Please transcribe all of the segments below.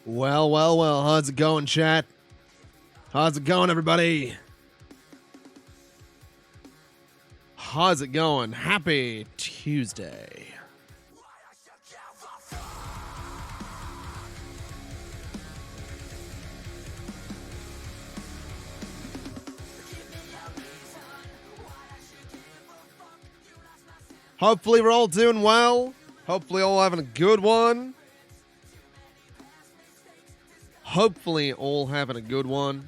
Well, well, well. How's it going, chat? How's it going, everybody? How's it going? Happy Tuesday. Hopefully we're all doing well. Hopefully all having a good one. Hopefully all having a good one.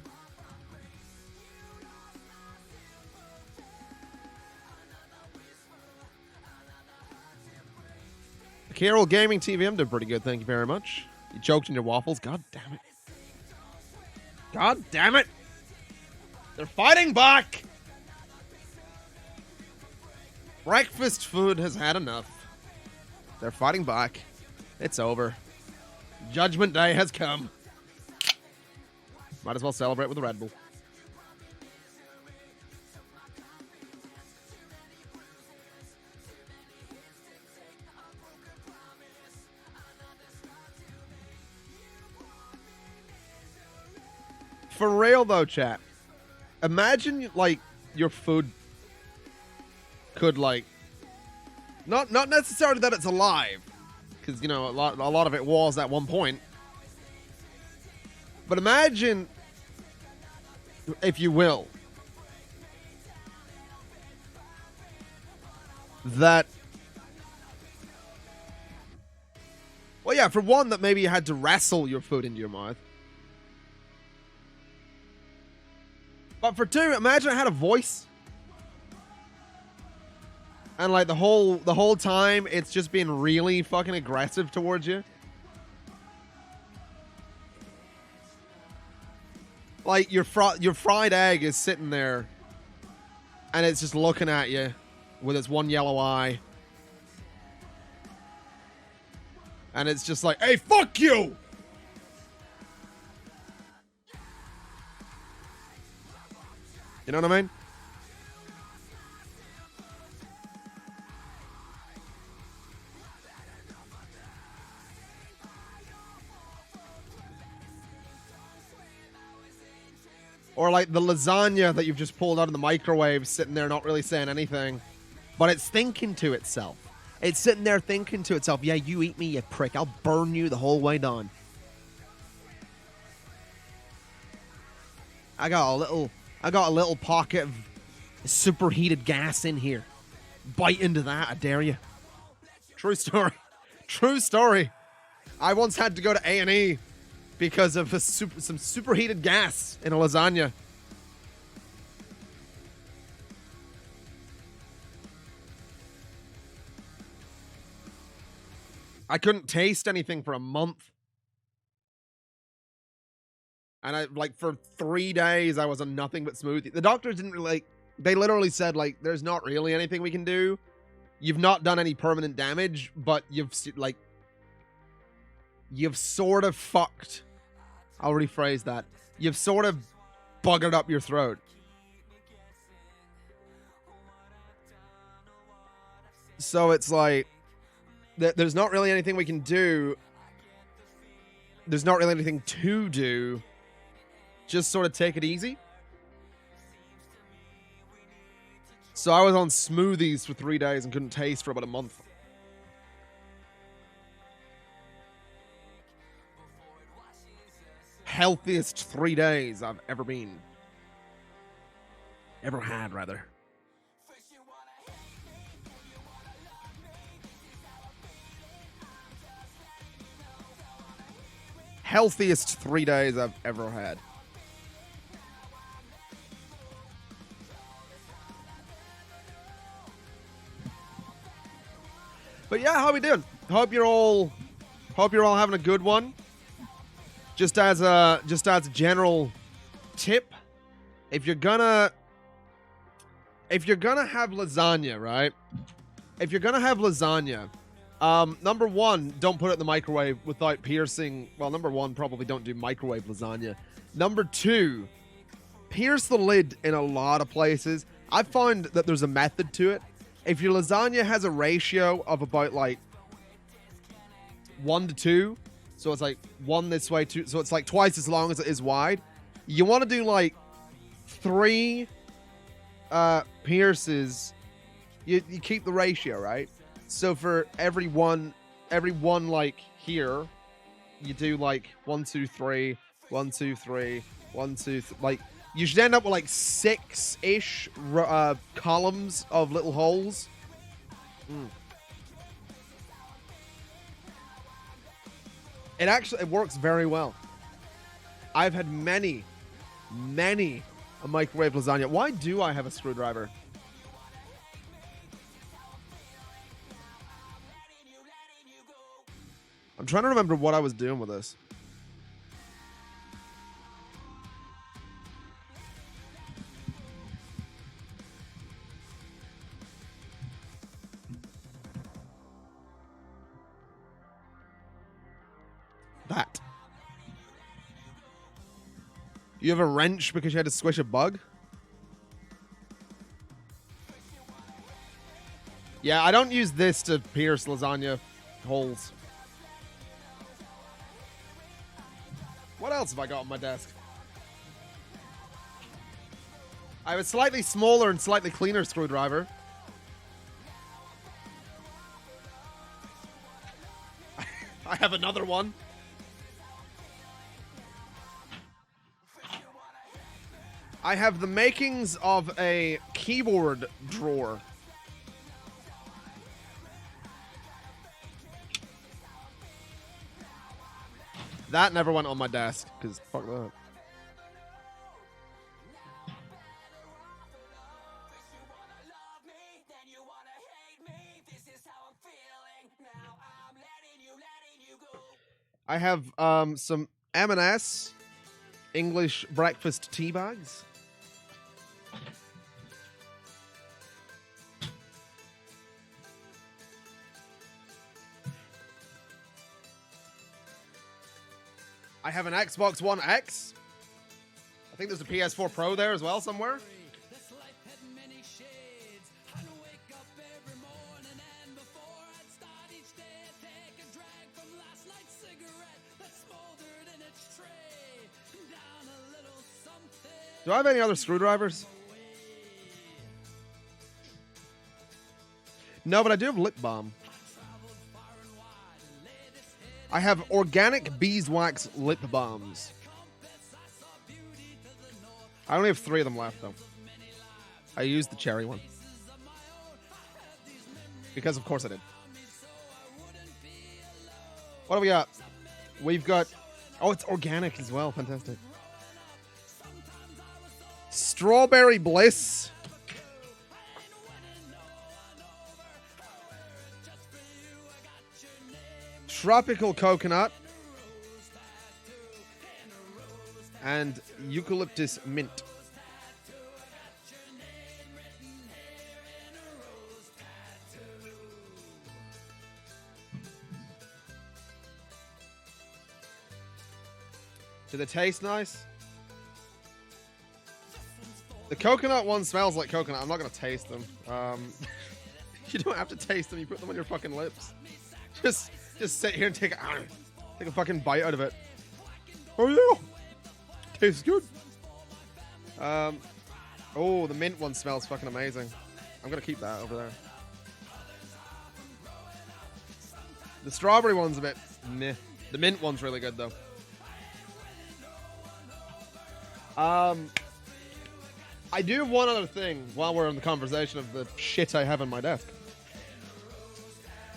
Carol Gaming TV, I'm doing pretty good, thank you very much. You choked in your waffles? God damn it. God damn it! They're fighting back! Breakfast food has had enough. They're fighting back. It's over. Judgment Day has come. Might as well celebrate with a Red Bull. For real though, chat. Imagine like your food could like not necessarily that it's alive, because you know a lot of it was at one point. But imagine, if you will, that, well, yeah, for one, that maybe you had to wrestle your food into your mouth. But for two, imagine it had a voice. And like the whole time, it's just being really fucking aggressive towards you. Like your fried egg is sitting there, and it's just looking at you with its one yellow eye, and it's just like, "Hey, fuck you!" You know what I mean? Or like the lasagna that you've just pulled out of the microwave, sitting there not really saying anything, but it's thinking to itself. It's sitting there thinking to itself, "Yeah, you eat me, you prick. I'll burn you the whole way down. I got a little pocket of superheated gas in here. Bite into that, I dare you." True story. True story. I once had to go to A&E because of some superheated gas in a lasagna. I couldn't taste anything for a month. And I, like, for 3 days, I was on nothing but smoothie. The doctors didn't really, like, they literally said, like, there's not really anything we can do. You've not done any permanent damage, but you've sort of fucked. I'll rephrase that. You've sort of buggered up your throat. So it's like, there's not really anything we can do. There's not really anything to do. Just sort of take it easy. So I was on smoothies for 3 days and couldn't taste for about a month. Healthiest 3 days I've ever been. Ever had, rather. Healthiest 3 days I've ever had. But yeah, how we doing? Hope you're all having a good one. Just as a general tip, if you're gonna have lasagna, right? If you're gonna have lasagna, number one, don't put it in the microwave without piercing. Well, number one, probably don't do microwave lasagna. Number two, pierce the lid in a lot of places. I found that there's a method to it. If your lasagna has a ratio of about like 1 to 2, So it's like one this way, two. So it's like twice as long as it is wide. You want to do like 3 pierces. You keep the ratio, right? So for every one like here, you do like 1, 2, 3, 1, 2, 3, 1, 2, like you should end up with like 6-ish columns of little holes. It works very well. I've had many a microwave lasagna. Why do I have a screwdriver? I'm trying to remember what I was doing with this. That. You have a wrench because you had to squish a bug? Yeah, I don't use this to pierce lasagna holes. What else have I got on my desk? I have a slightly smaller and slightly cleaner screwdriver. I have another one. I have the makings of a keyboard drawer. That never went on my desk, because fuck that. I have some M&S English breakfast tea bags. I have an Xbox One X. I think there's a PS4 Pro there as well somewhere. Do I have any other screwdrivers? No, but I do have lip balm. I have organic beeswax lip balms. I only have 3 of them left, though. I used the cherry one. Because, of course, I did. What do we got? We've got... Oh, it's organic as well. Fantastic. Strawberry Bliss. Tropical coconut. And eucalyptus mint. Do they taste nice? The coconut one smells like coconut. I'm not going to taste them. You don't have to taste them. You put them on your fucking lips. Just sit here and take a fucking bite out of it. Oh, yeah. Tastes good. Oh, the mint one smells fucking amazing. I'm going to keep that over there. The strawberry one's a bit meh. The mint one's really good, though. I do have one other thing while we're in the conversation of the shit I have on my desk.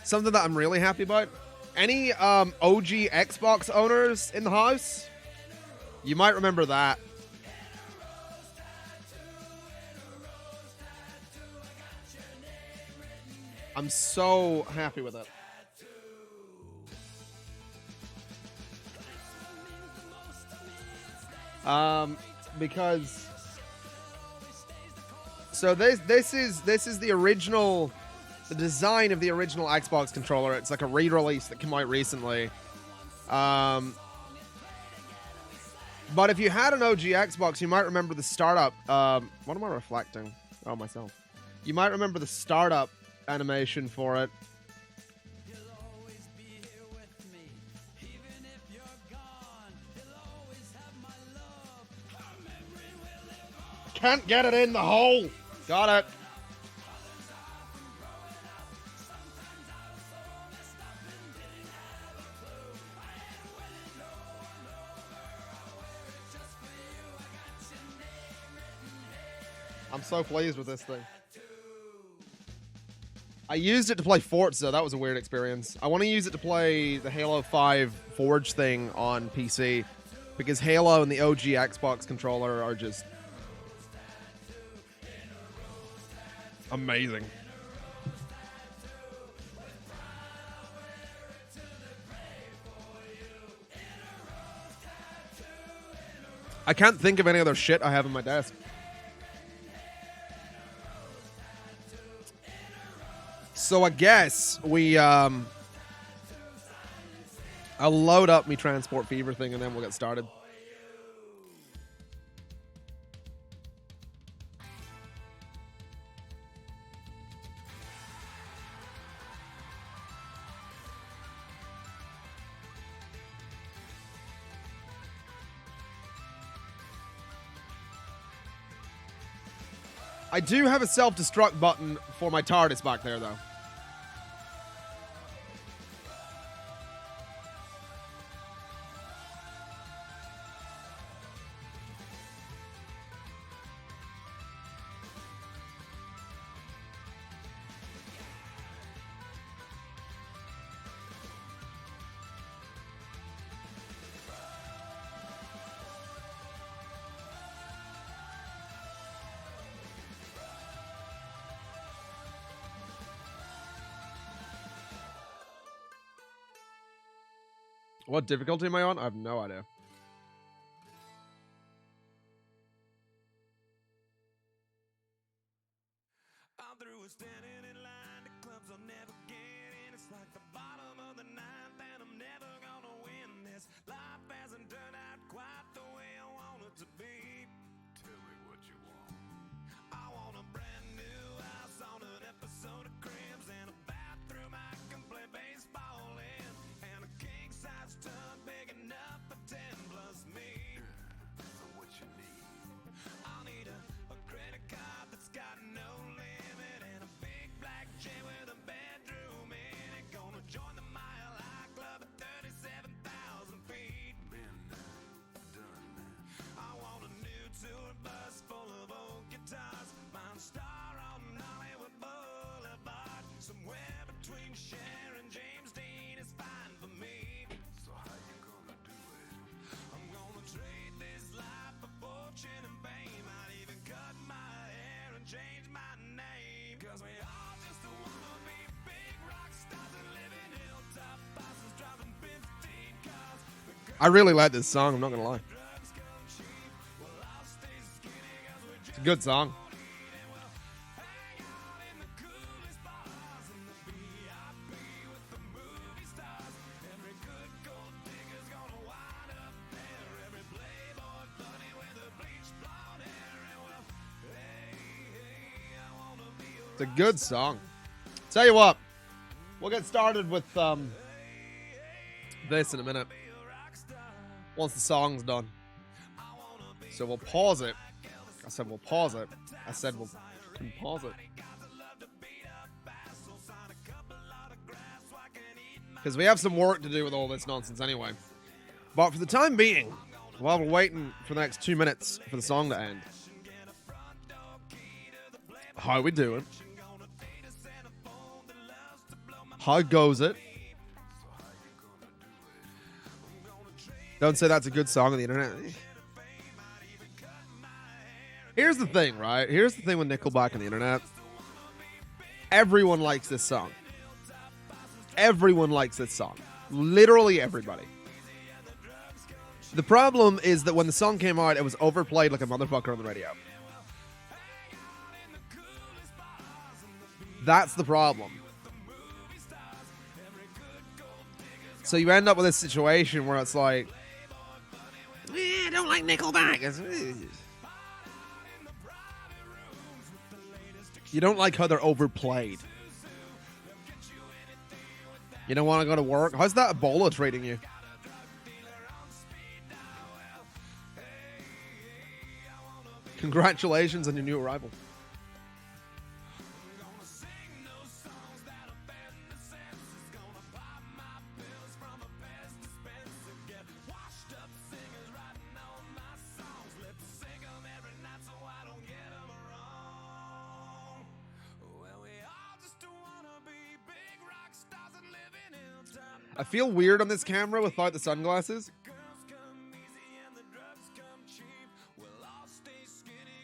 Something that I'm really happy about. Any OG Xbox owners in the house? You might remember that. I'm so happy with it. Because so this is the original, the design of the original Xbox controller. It's like a re-release that came out recently. But if you had an OG Xbox, you might remember the startup. What am I reflecting? Oh, myself. You might remember the startup animation for it. can't get it in the hole. Got it. I'm so pleased with this thing. I used it to play Forza. That was a weird experience. I want to use it to play the Halo 5 Forge thing on PC because Halo and the OG Xbox controller are just amazing. I can't think of any other shit I have on my desk. So I guess I'll load up me Transport Fever thing and then we'll get started. I do have a self-destruct button for my TARDIS back there, though. What difficulty am I on? I have no idea. I'm through with standing in line. The clubs I'll never get in. It's like the bottom of the ninth, and I'm never gonna win this. Life hasn't turned out quite the way I want it to be. Tell me what you want. I want a brand new house on an episode of Cribs and a bathroom I can play baseball in, and a king size tub big enough for 10 plus me. So what you need? I'll need a credit card that's got no limit and a big black chain with a bedroom in it. Gonna join the Mile High Club at 37,000 feet. Been done. I want a new tour bus full of old guitars. Mine star on Hollywood Boulevard. Somewhere between Cher and James Dean is fine for me. So how you gonna do it? I'm gonna trade this life for fortune and fame. I'd even cut my hair and change my name. Cause we all just wanna be big rock stars and live in hilltop houses driving 15 cars. I really like this song, I'm not gonna lie. It's a good song. It's a good song. Tell you what, we'll get started with this in a minute. Once the song's done. So we'll pause it. I said we'll pause it. I said we'll pause it. Because we have some work to do with all this nonsense anyway. But for the time being, while we're waiting for the next 2 minutes for the song to end, how we doing? How goes it? Don't say that's a good song on the internet. Here's the thing, right? Here's the thing with Nickelback on the internet. Everyone likes this song. Everyone likes this song. Literally everybody. The problem is that when the song came out, it was overplayed like a motherfucker on the radio. That's the problem. So you end up with this situation where it's like, I don't like Nickelback. You don't like how they're overplayed. You don't want to go to work. How's that Ebola treating you? Congratulations on your new arrival. I feel weird on this camera without the sunglasses.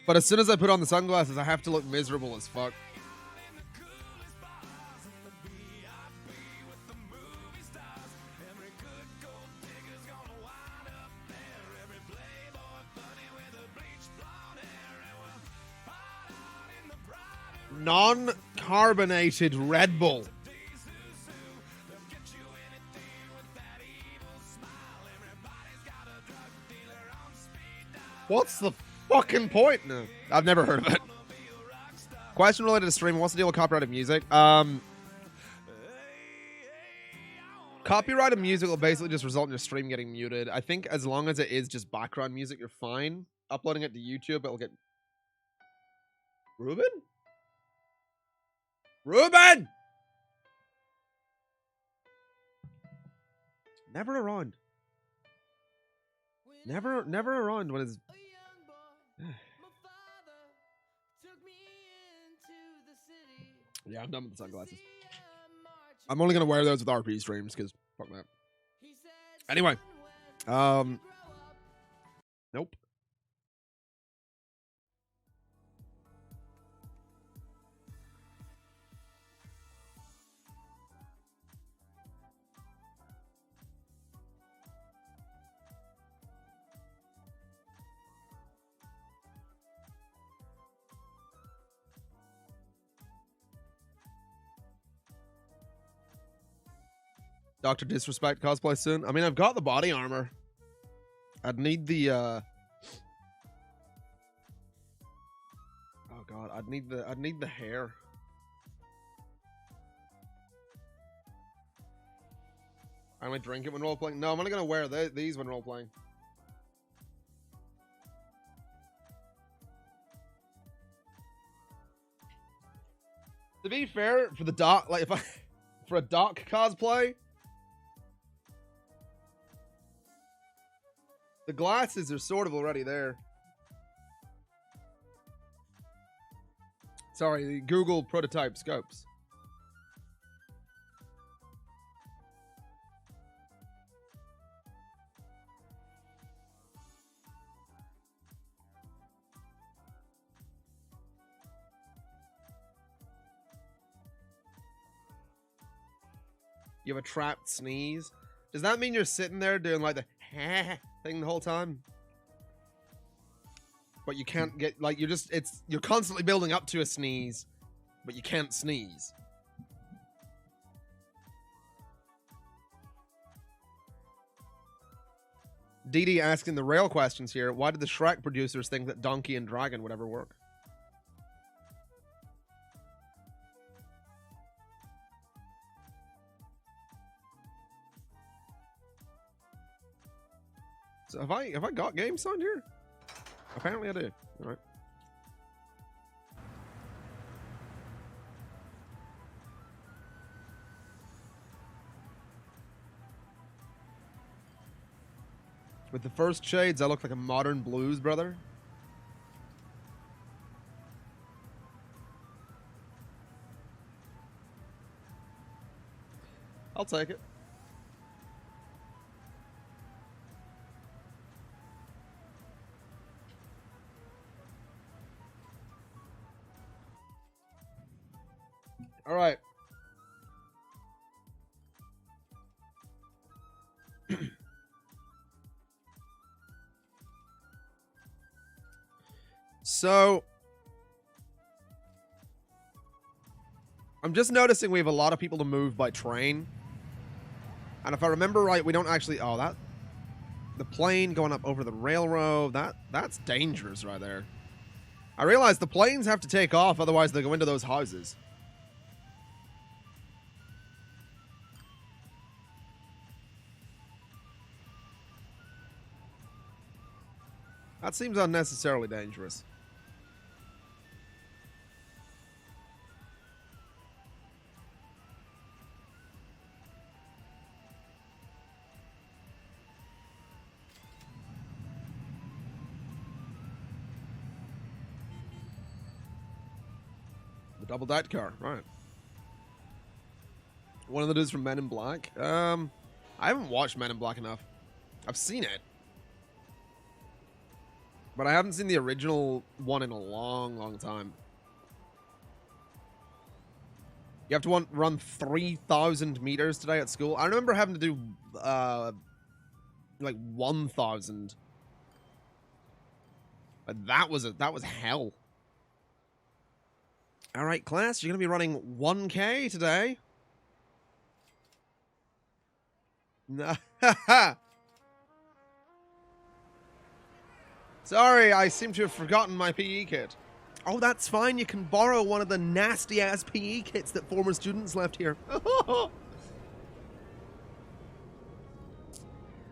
But as soon as I put on the sunglasses, I have to look miserable as fuck. Non-carbonated Red Bull. What's the fucking point? No, I've never heard of it. Question related to streaming. What's the deal with copyrighted music? Copyrighted music will basically just result in your stream getting muted. I think as long as it is just background music, you're fine. Uploading it to YouTube, it'll get... Ruben? Ruben! Never around. Never around when it's... Yeah, I'm done with the sunglasses. I'm only gonna wear those with RP streams because fuck that. Anyway, nope. Dr. Disrespect cosplay soon. I mean, I've got the body armor. I'd need the oh god, I'd need the hair. I only drink it when role playing. No, I'm only gonna wear these when role playing. To be fair, for the doc, like for a doc cosplay, the glasses are sort of already there. Sorry, the Google prototype scopes. You have a trapped sneeze. Does that mean you're sitting there doing like the thing the whole time? But you can't get, like, you're constantly building up to a sneeze, but you can't sneeze. DD asking the real questions here. Why did the Shrek producers think that Donkey and Dragon would ever work? So have I got games on here? Apparently I do. All right. With the first shades, I look like a modern blues brother. I'll take it. All right. So, I'm just noticing we have a lot of people to move by train. And if I remember right, we don't actually... Oh, that... The plane going up over the railroad, that's dangerous right there. I realize the planes have to take off, otherwise they go into those houses. That seems unnecessarily dangerous. The double dead car, right. One of the dudes from Men in Black. I haven't watched Men in Black enough. I've seen it. But I haven't seen the original one in a long, long time. You have to run 3,000 meters today at school. I remember having to do, like 1,000. But that was hell. All right, class, you're going to be running 1K today. Sorry, I seem to have forgotten my PE kit. Oh, that's fine. You can borrow one of the nasty-ass PE kits that former students left here.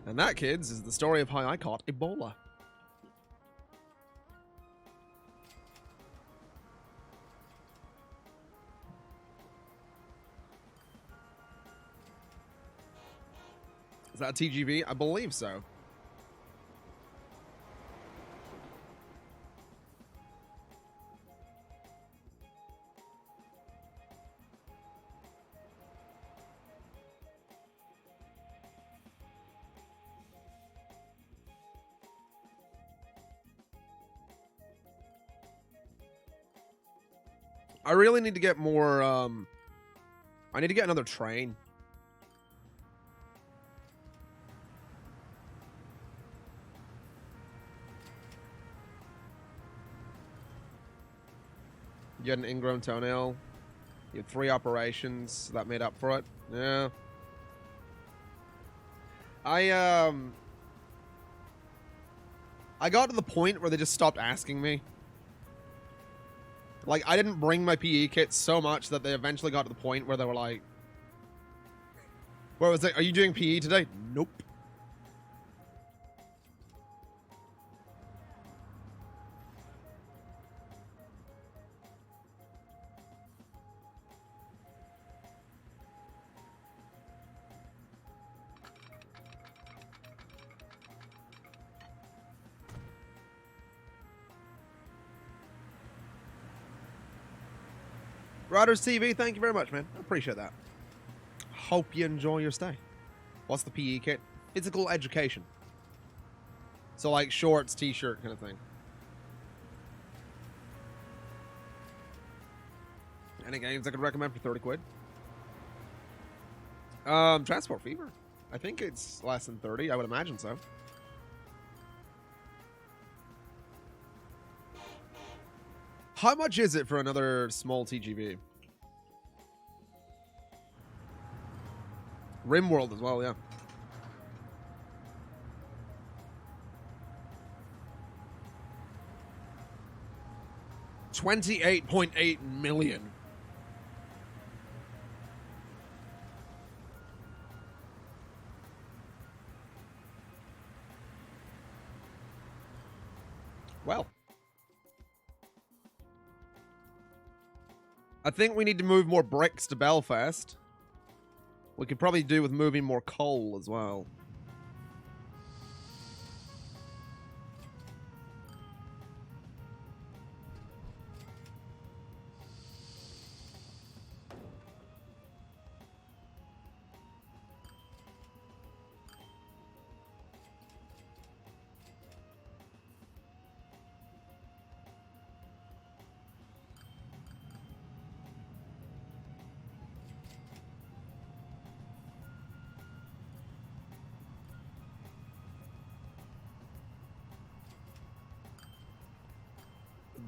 And that, kids, is the story of how I caught Ebola. Is that a TGV? I believe so. I really need to get more, I need to get another train. You had an ingrown toenail. You had 3 operations. That made up for it. Yeah. I got to the point where they just stopped asking me. Like, I didn't bring my PE kit so much that they eventually got to the point where they were like... Where it was like, are you doing PE today? Nope. Riders TV, thank you very much, man. I appreciate that. Hope you enjoy your stay. What's the PE kit? Physical education. So like shorts, t-shirt kind of thing. Any games I could recommend for 30 quid? Transport Fever. I think it's less than 30. I would imagine so. How much is it for another small TGV? RimWorld as well, yeah. $28.8 million. Well. I think we need to move more bricks to Belfast. We could probably do with moving more coal as well.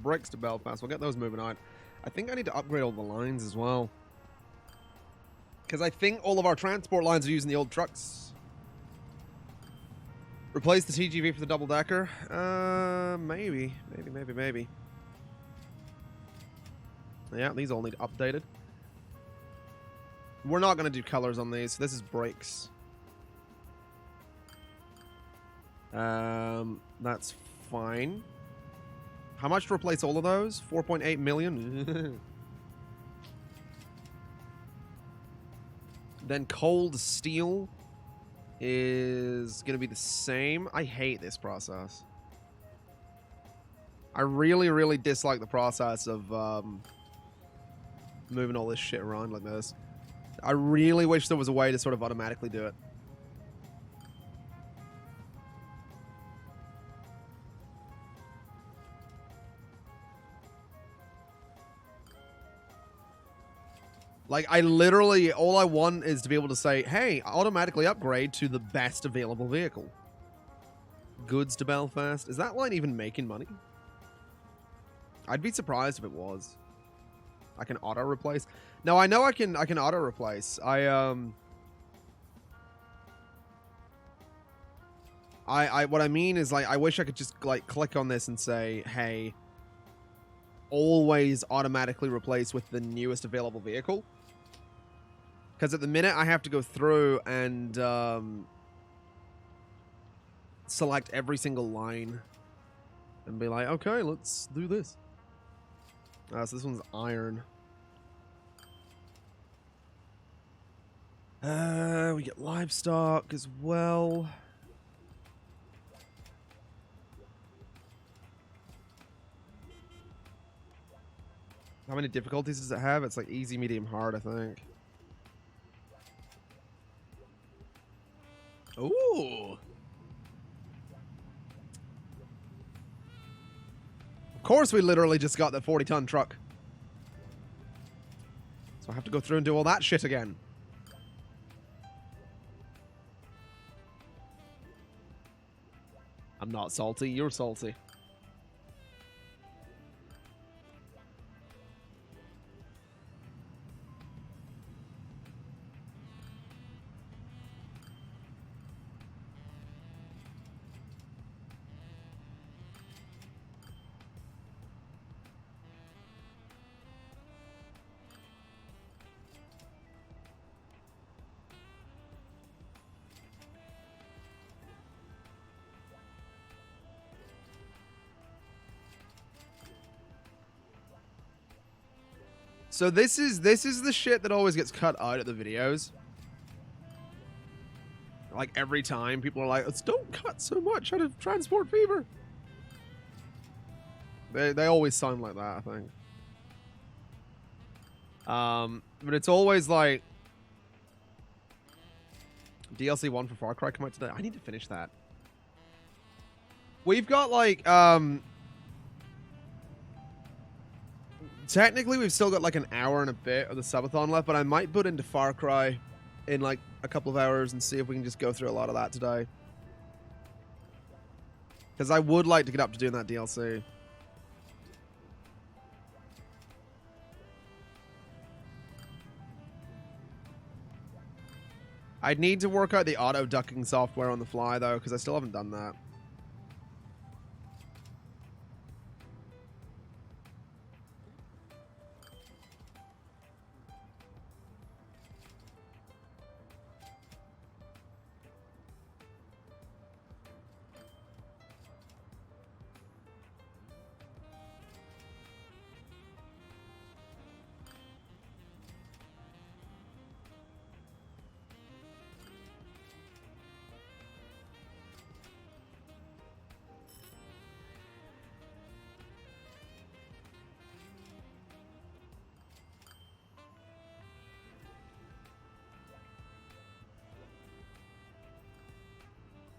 Bricks to Belfast. We'll get those moving on. I think I need to upgrade all the lines as well. Because I think all of our transport lines are using the old trucks. Replace the TGV for the double-decker? Maybe. Maybe. Yeah, these all need updated. We're not going to do colors on these. This is brakes. That's fine. How much to replace all of those? 4.8 million? Then cold steel is going to be the same. I hate this process. I really, really dislike the process of moving all this shit around like this. I really wish there was a way to sort of automatically do it. Like, I literally, all I want is to be able to say, hey, automatically upgrade to the best available vehicle. Goods to Belfast. Is that line even making money? I'd be surprised if it was. I can auto replace. No, I know I can auto replace. What I mean is, like, I wish I could just like click on this and say, hey, always automatically replace with the newest available vehicle. Because at the minute I have to go through and select every single line and be like, okay, let's do this. So this one's iron. We get livestock as well. How many difficulties does it have? It's like easy, medium, hard, I think. Ooh. Of course we literally just got the 40-ton truck. So I have to go through and do all that shit again. I'm not salty, you're salty. So this is the shit that always gets cut out of the videos. Like every time people are like, "Let's don't cut so much out of Transport Fever." They always sound like that, I think. But it's always like DLC 1 for Far Cry come out today. I need to finish that. We've got like technically we've still got like an hour and a bit of the subathon left, but I might put into Far Cry in like a couple of hours and see if we can just go through a lot of that today. Because I would like to get up to doing that DLC. I'd need to work out the auto ducking software on the fly though, because I still haven't done that.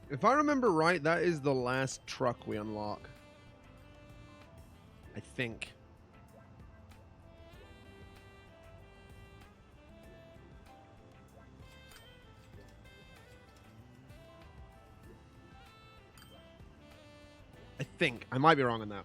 If I remember right, that is the last truck we unlock. I think. I might be wrong on that.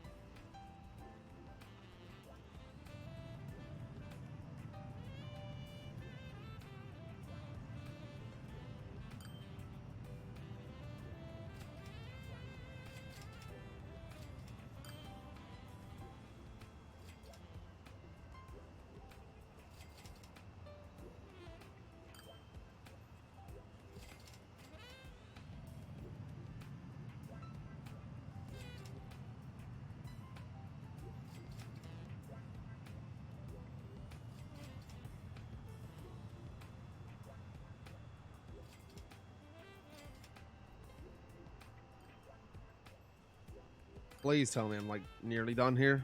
Please tell me I'm like nearly done here.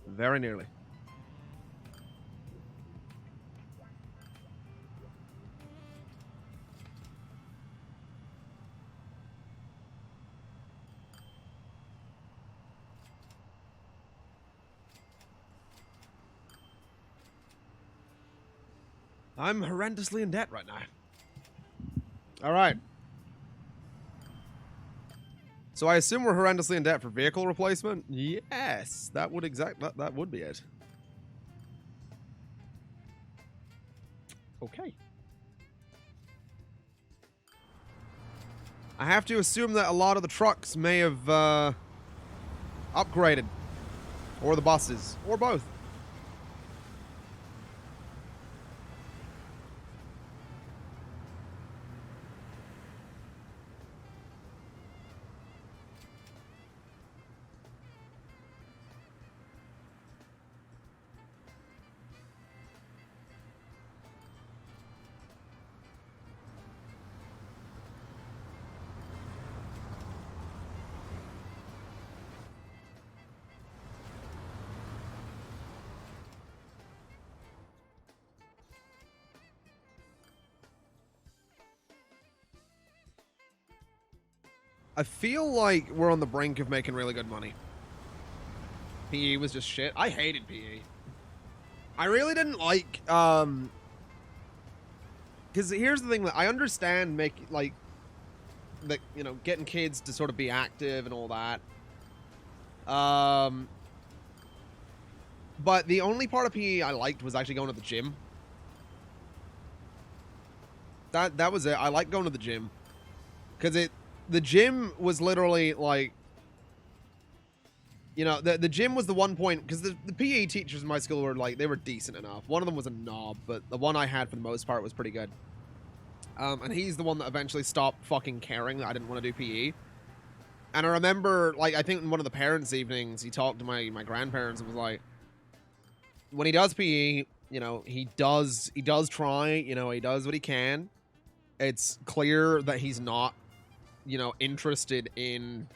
Very nearly. I'm horrendously in debt right now. All right. So I assume we're horrendously in debt for vehicle replacement? Yes, that would that would be it. Okay. I have to assume that a lot of the trucks may have upgraded. Or the buses. Or both. I feel like we're on the brink of making really good money. PE was just shit. I hated PE. I really didn't like, because here's the thing, that I understand getting kids to sort of be active and all that. But the only part of PE I liked was actually going to the gym. That was it. I liked going to the gym. Because the gym was literally like, you know, the gym was the one point, because the PE teachers in my school were like, they were decent enough. One of them was a knob, but the one I had for the most part was pretty good. And he's the one that eventually stopped fucking caring that I didn't want to do PE. And I remember, like, I think in one of the parents' evenings, he talked to my grandparents and was like, when he does PE, you know, he does try, you know, he does what he can. It's clear that he's not, you know, interested in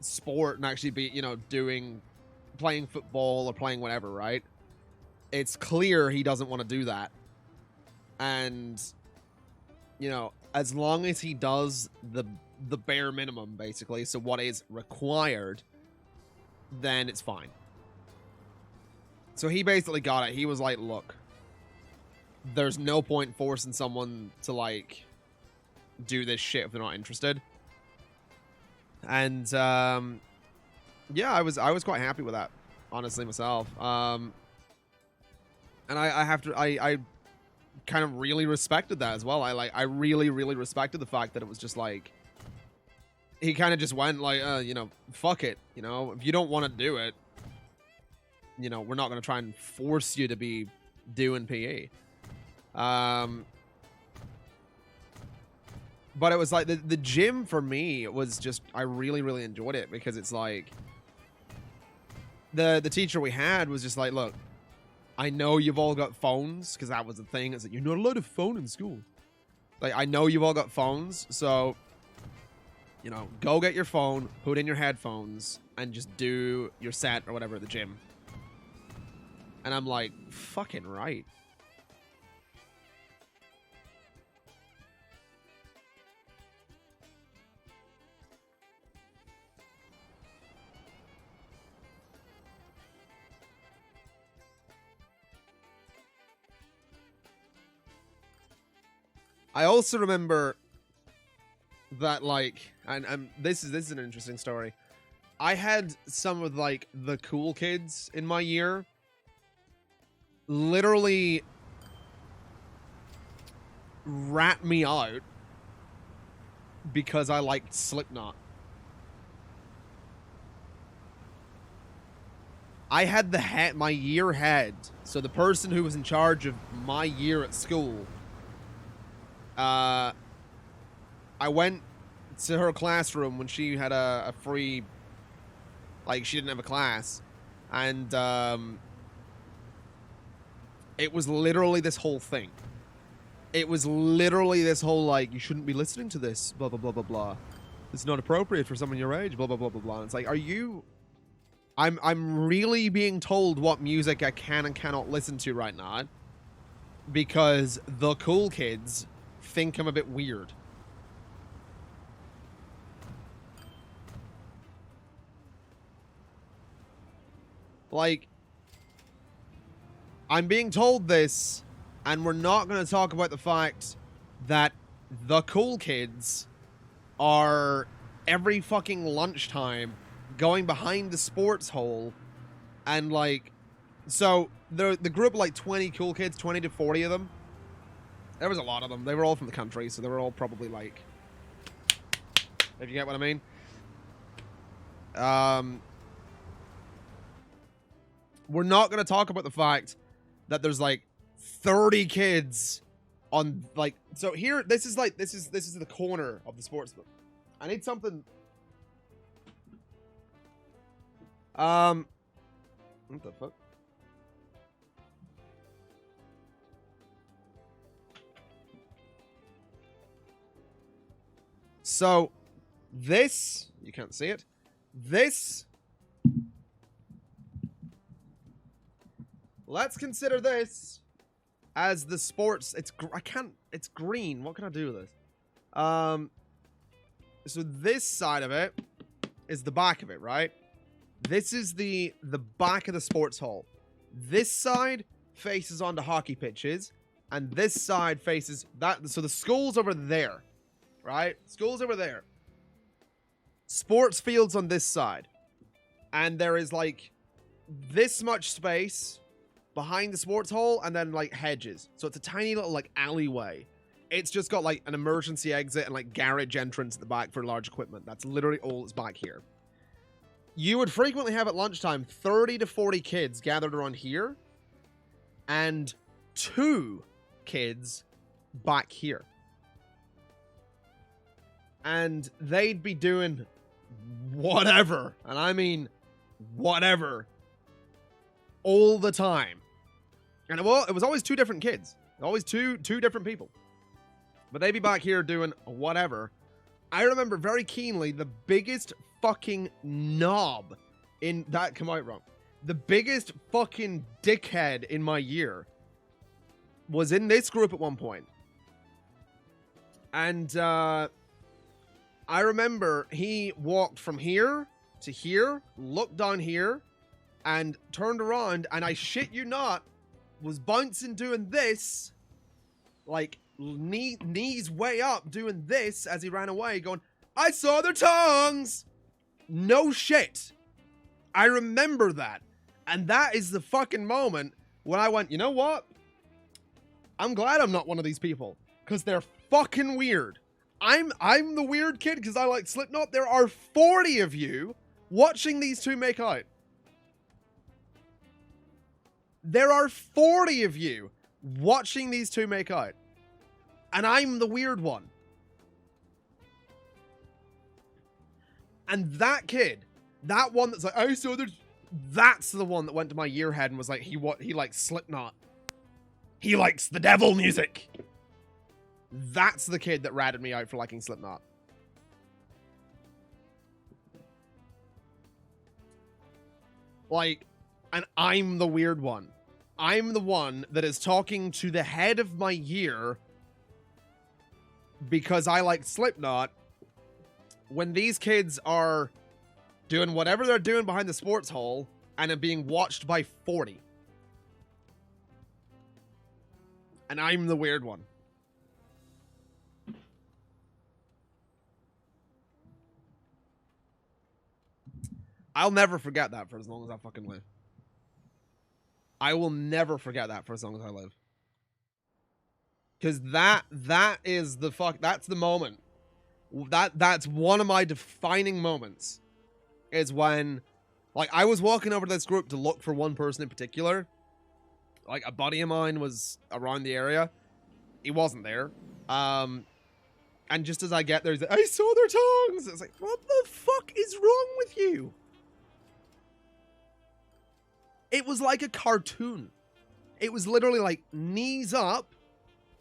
sport and actually be, you know, playing football or playing whatever, right? It's clear he doesn't want to do that. And, you know, as long as he does the bare minimum, basically, so what is required, then it's fine. So he basically got it. He was like, look, there's no point forcing someone to, like, do this shit if they're not interested. And, yeah, I was quite happy with that, honestly, myself. And I kind of really respected that as well. I really, really respected the fact that it was just like, he kind of just went like, you know, fuck it. You know, if you don't want to do it, you know, we're not going to try and force you to be doing PE. But it was like the gym for me, it was just, I really, really enjoyed it because it's like, the teacher we had was just like, look, I know you've all got phones, because that was the thing. It's like, you're not allowed a phone in school. Like, I know you've all got phones, so, you know, go get your phone, put in your headphones, and just do your set or whatever at the gym. And I'm like, fucking right. I also remember that, like, and this is an interesting story. I had some of, like, the cool kids in my year literally rat me out because I liked Slipknot. I had my year head, so the person who was in charge of my year at school, I went to her classroom when she had a free, like, she didn't have a class, and it was literally this whole thing. It was literally this whole, like, you shouldn't be listening to this, blah, blah, blah, blah, blah. It's not appropriate for someone your age, blah, blah, blah, blah, blah. And it's like, are you... I'm really being told what music I can and cannot listen to right now because the cool kids think I'm a bit weird. Like, I'm being told this, and we're not going to talk about the fact that the cool kids are every fucking lunchtime going behind the sports hole and like, so the group of like 20 cool kids, 20 to 40 of them. There was a lot of them. They were all from the country, so they were all probably like, if you get what I mean. We're not going to talk about the fact that there's like 30 kids on like, so here, this is the corner of the sportsman. I need something. What the fuck? So this, you can't see it. This, let's consider this as the sports. It's green. What can I do with this? So this side of it is the back of it, right? This is the back of the sports hall. This side faces onto hockey pitches, and this side faces that. So the school's over there, right? School's over there. Sports fields on this side. And there is like this much space behind the sports hall and then like hedges. So it's a tiny little like alleyway. It's just got like an emergency exit and like garage entrance at the back for large equipment. That's literally all that's back here. You would frequently have at lunchtime 30 to 40 kids gathered around here and 2 kids back here. And they'd be doing whatever, and I mean whatever, all the time. And it was always 2 different kids. Always two different people. But they'd be back here doing whatever. I remember very keenly the biggest fucking knob in that come out wrong. The biggest fucking dickhead in my year was in this group at one point. And I remember he walked from here to here, looked down here, and turned around, and I shit you not, was bouncing doing this, like knees way up doing this as he ran away, going, I saw their tongues! No shit. I remember that. And that is the fucking moment when I went, you know what? I'm glad I'm not one of these people, because they're fucking weird. I'm the weird kid because I like Slipknot. There are 40 of you watching these two make out. There are 40 of you watching these two make out. And I'm the weird one. And that kid, that one that's like, I saw there's, that's the one that went to my year head and was like, he likes Slipknot. He likes the devil music. That's the kid that ratted me out for liking Slipknot. Like, and I'm the weird one. I'm the one that is talking to the head of my year because I like Slipknot when these kids are doing whatever they're doing behind the sports hall and are being watched by 40. And I'm the weird one. I'll never forget that for as long as I fucking live. I will never forget that for as long as I live. Because that is the that's the moment. That's one of my defining moments. Is when, like, I was walking over to this group to look for one person in particular. Like, a buddy of mine was around the area. He wasn't there. And just as I get there, he's like, I saw their tongues! It's like, what the fuck is wrong with you? It was like a cartoon. It was literally like knees up,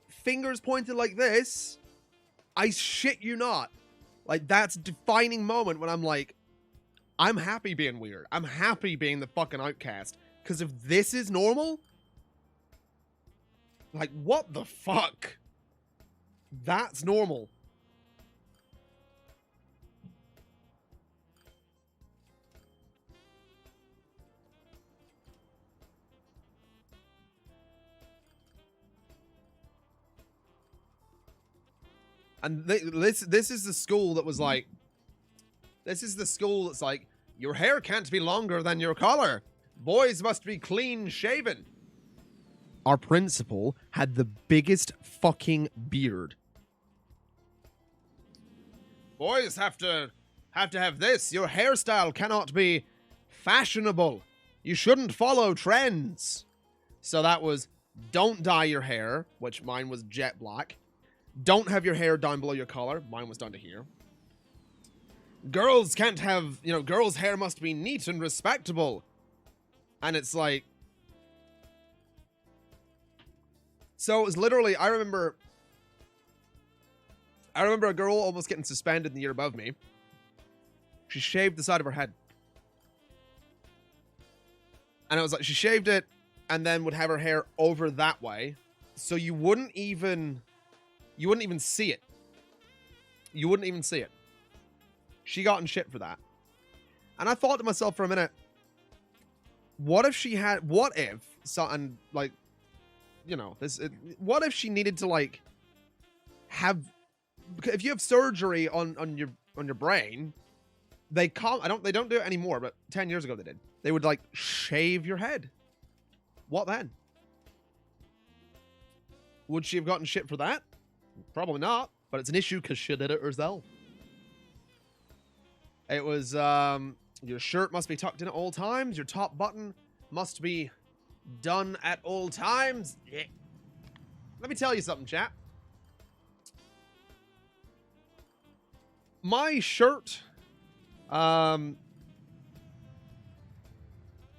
fingers pointed like this. I shit you not. Like, that's a defining moment when I'm like, I'm happy being weird. I'm happy being the fucking outcast. Because if this is normal, like, what the fuck? That's normal. And this is the school that was like, this is the school that's like, your hair can't be longer than your collar. Boys must be clean shaven. Our principal had the biggest fucking beard. Boys have to have this. Your hairstyle cannot be fashionable. You shouldn't follow trends. So that was, don't dye your hair, which mine was jet black. Don't have your hair down below your collar. Mine was down to here. Girls can't have, girls' hair must be neat and respectable. And it's like... So it was literally, I remember a girl almost getting suspended in the year above me. She shaved the side of her head. And it was like, she shaved it and then would have her hair over that way. So you wouldn't even see it. You wouldn't even see it. She got in shit for that. And I thought to myself for a minute, what if something like, what if she needed to like have, if you have surgery on your brain, they don't do it anymore, but 10 years ago they did. They would like shave your head. What then? Would she have gotten shit for that? Probably not, but it's an issue because she did it herself. It was, your shirt must be tucked in at all times. Your top button must be done at all times. Yeah. Let me tell you something, chap. My shirt,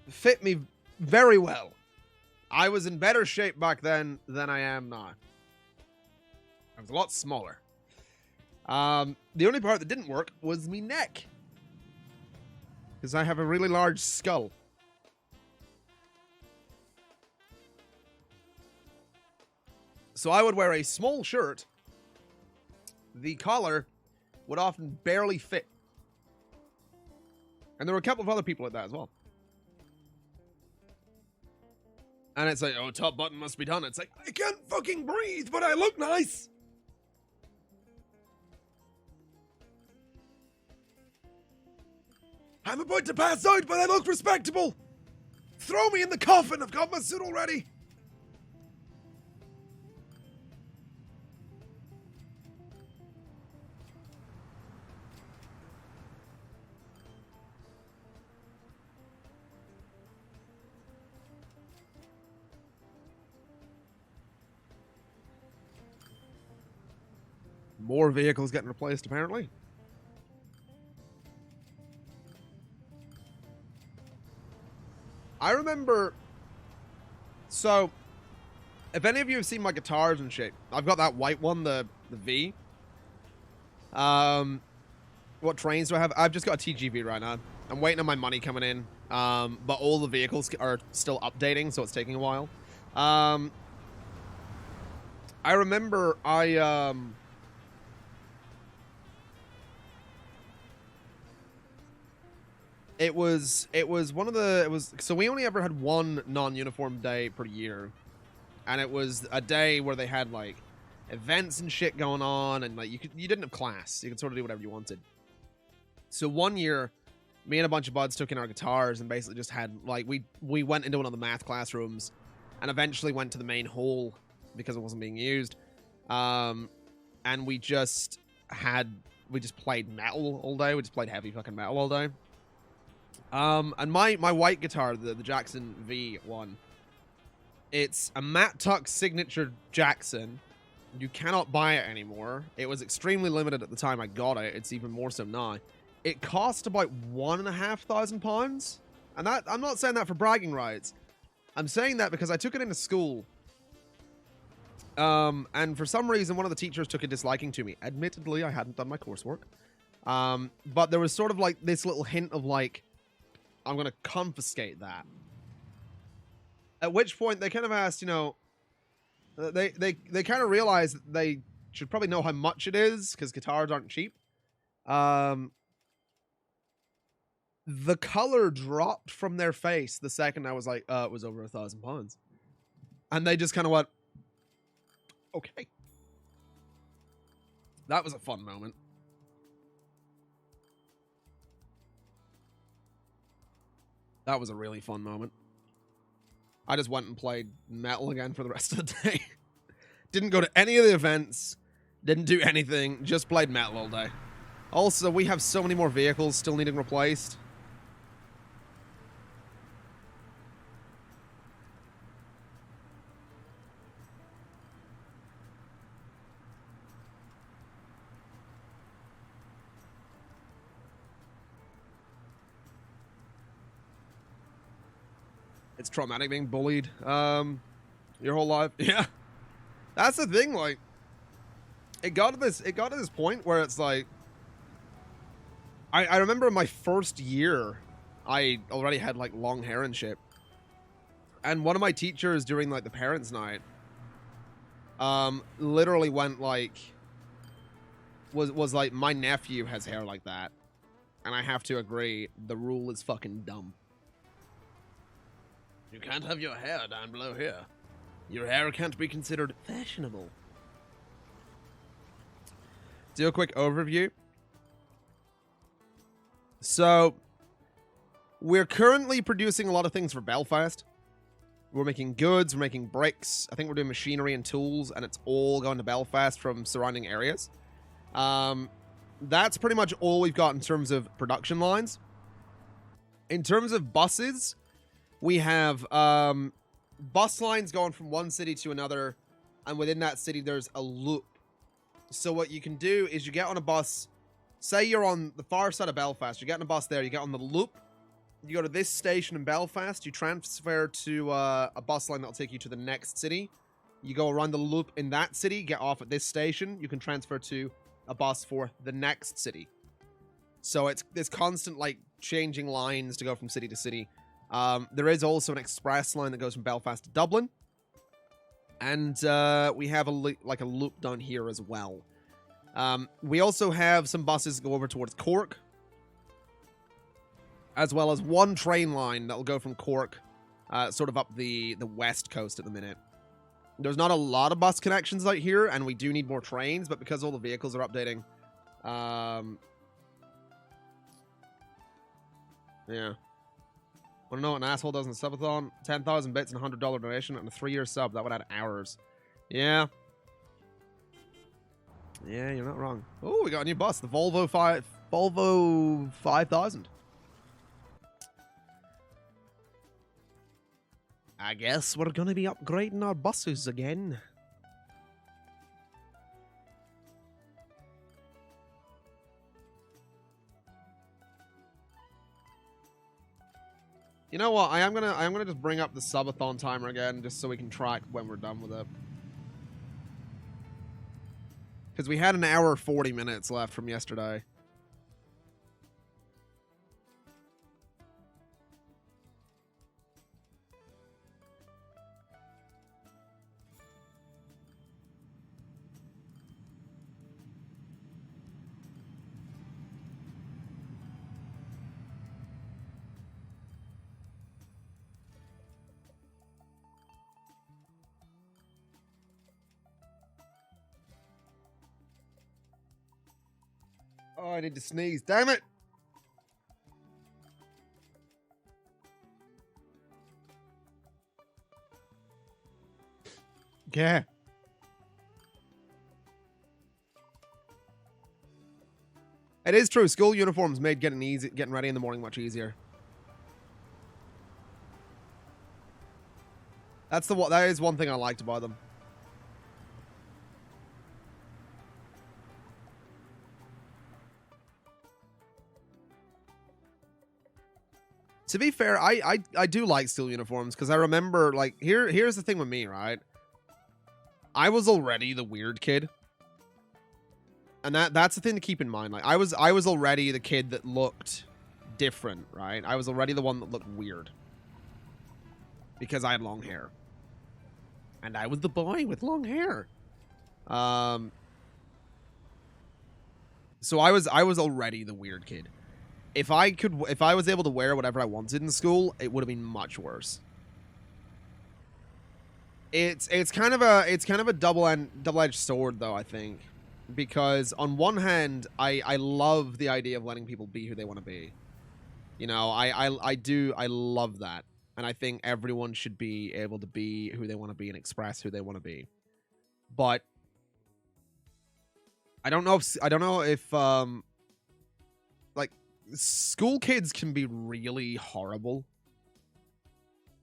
fit me very well. I was in better shape back then than I am now. I was a lot smaller. The only part that didn't work was me neck. Because I have a really large skull. So I would wear a small shirt. The collar would often barely fit. And there were a couple of other people like that as well. And it's like, oh, top button must be done. It's like, I can't fucking breathe, but I look nice. I'm about to pass out, but I look respectable. Throw me in the coffin. I've got my suit already. More vehicles getting replaced, apparently. I remember... So, if any of you have seen my guitars and shit, I've got that white one, the V. What trains do I have? I've just got a TGV right now. I'm waiting on my money coming in. But all the vehicles are still updating, so it's taking a while. I remember It was one of the, so we only ever had one non-uniform day per year. And it was a day where they had like events and shit going on, and like you didn't have class. You could sort of do whatever you wanted. So one year, me and a bunch of buds took in our guitars and basically just had like, we went into one of the math classrooms and eventually went to the main hall because it wasn't being used. And we just played metal all day. We just played heavy fucking metal all day. And my white guitar, the Jackson V1, it's a Matt Tuck signature Jackson. You cannot buy it anymore. It was extremely limited at the time I got it. It's even more so now. It cost about £1,500. And that, I'm not saying that for bragging rights. I'm saying that because I took it into school. And for some reason, one of the teachers took a disliking to me. Admittedly, I hadn't done my coursework. But there was sort of like this little hint of like, I'm going to confiscate that. At which point they kind of asked, you know, they kind of realized that they should probably know how much it is because guitars aren't cheap. The color dropped from their face the second I was like, it was over £1,000. And they just kind of went, okay. That was a fun moment. That was a really fun moment. I just went and played Metal again for the rest of the day. Didn't go to any of the events. Didn't do anything. Just played Metal all day. Also, we have so many more vehicles still needing replaced. It's traumatic being bullied. Your whole life. Yeah. That's the thing, like, it got to this point where it's like, I remember my first year, I already had like long hair and shit. And one of my teachers during like the parents' night, literally went like, was like, my nephew has hair like that. And I have to agree, the rule is fucking dumb. You can't have your hair down below here. Your hair can't be considered fashionable. Do a quick overview. So, we're currently producing a lot of things for Belfast. We're making goods, we're making bricks. I think we're doing machinery and tools, and it's all going to Belfast from surrounding areas. That's pretty much all we've got in terms of production lines. In terms of buses, we have bus lines going from one city to another, and within that city there's a loop. So what you can do is you get on a bus, say you're on the far side of Belfast, you get on a bus there, you get on the loop, you go to this station in Belfast, you transfer to a bus line that'll take you to the next city, you go around the loop in that city, get off at this station, you can transfer to a bus for the next city. So it's this constant like changing lines to go from city to city. There is also an express line that goes from Belfast to Dublin. And we have a loop down here as well. We also have some buses go over towards Cork, as well as one train line that will go from Cork sort of up the west coast at the minute. There's not a lot of bus connections out here, and we do need more trains, but because all the vehicles are updating, yeah. Want to know what an asshole does in the subathon? 10,000 bits and a $100 donation and a 3-year sub. That would add hours. Yeah. Yeah, you're not wrong. Oh, we got a new bus. The Volvo 5000. I guess we're going to be upgrading our buses again. You know what? I'm gonna just bring up the subathon timer again, just so we can track when we're done with it. Because we had an hour 40 minutes left from yesterday. Oh, I need to sneeze. Damn it! Yeah. It is true. School uniforms made getting ready in the morning much easier. That is one thing I liked about them. To be fair, I do like school uniforms because I remember, like, here's the thing with me, right? I was already the weird kid. And that's the thing to keep in mind. Like, I was already the kid that looked different, right? I was already the one that looked weird. Because I had long hair. And I was the boy with long hair. So I was already the weird kid. If I was able to wear whatever I wanted in school, it would have been much worse. It's kind of a double-edged sword, though, I think. because on one hand, I love the idea of letting people be who they want to be. You know, I love that. And I think everyone should be able to be who they want to be and express who they want to be. But I don't know if like school kids can be really horrible.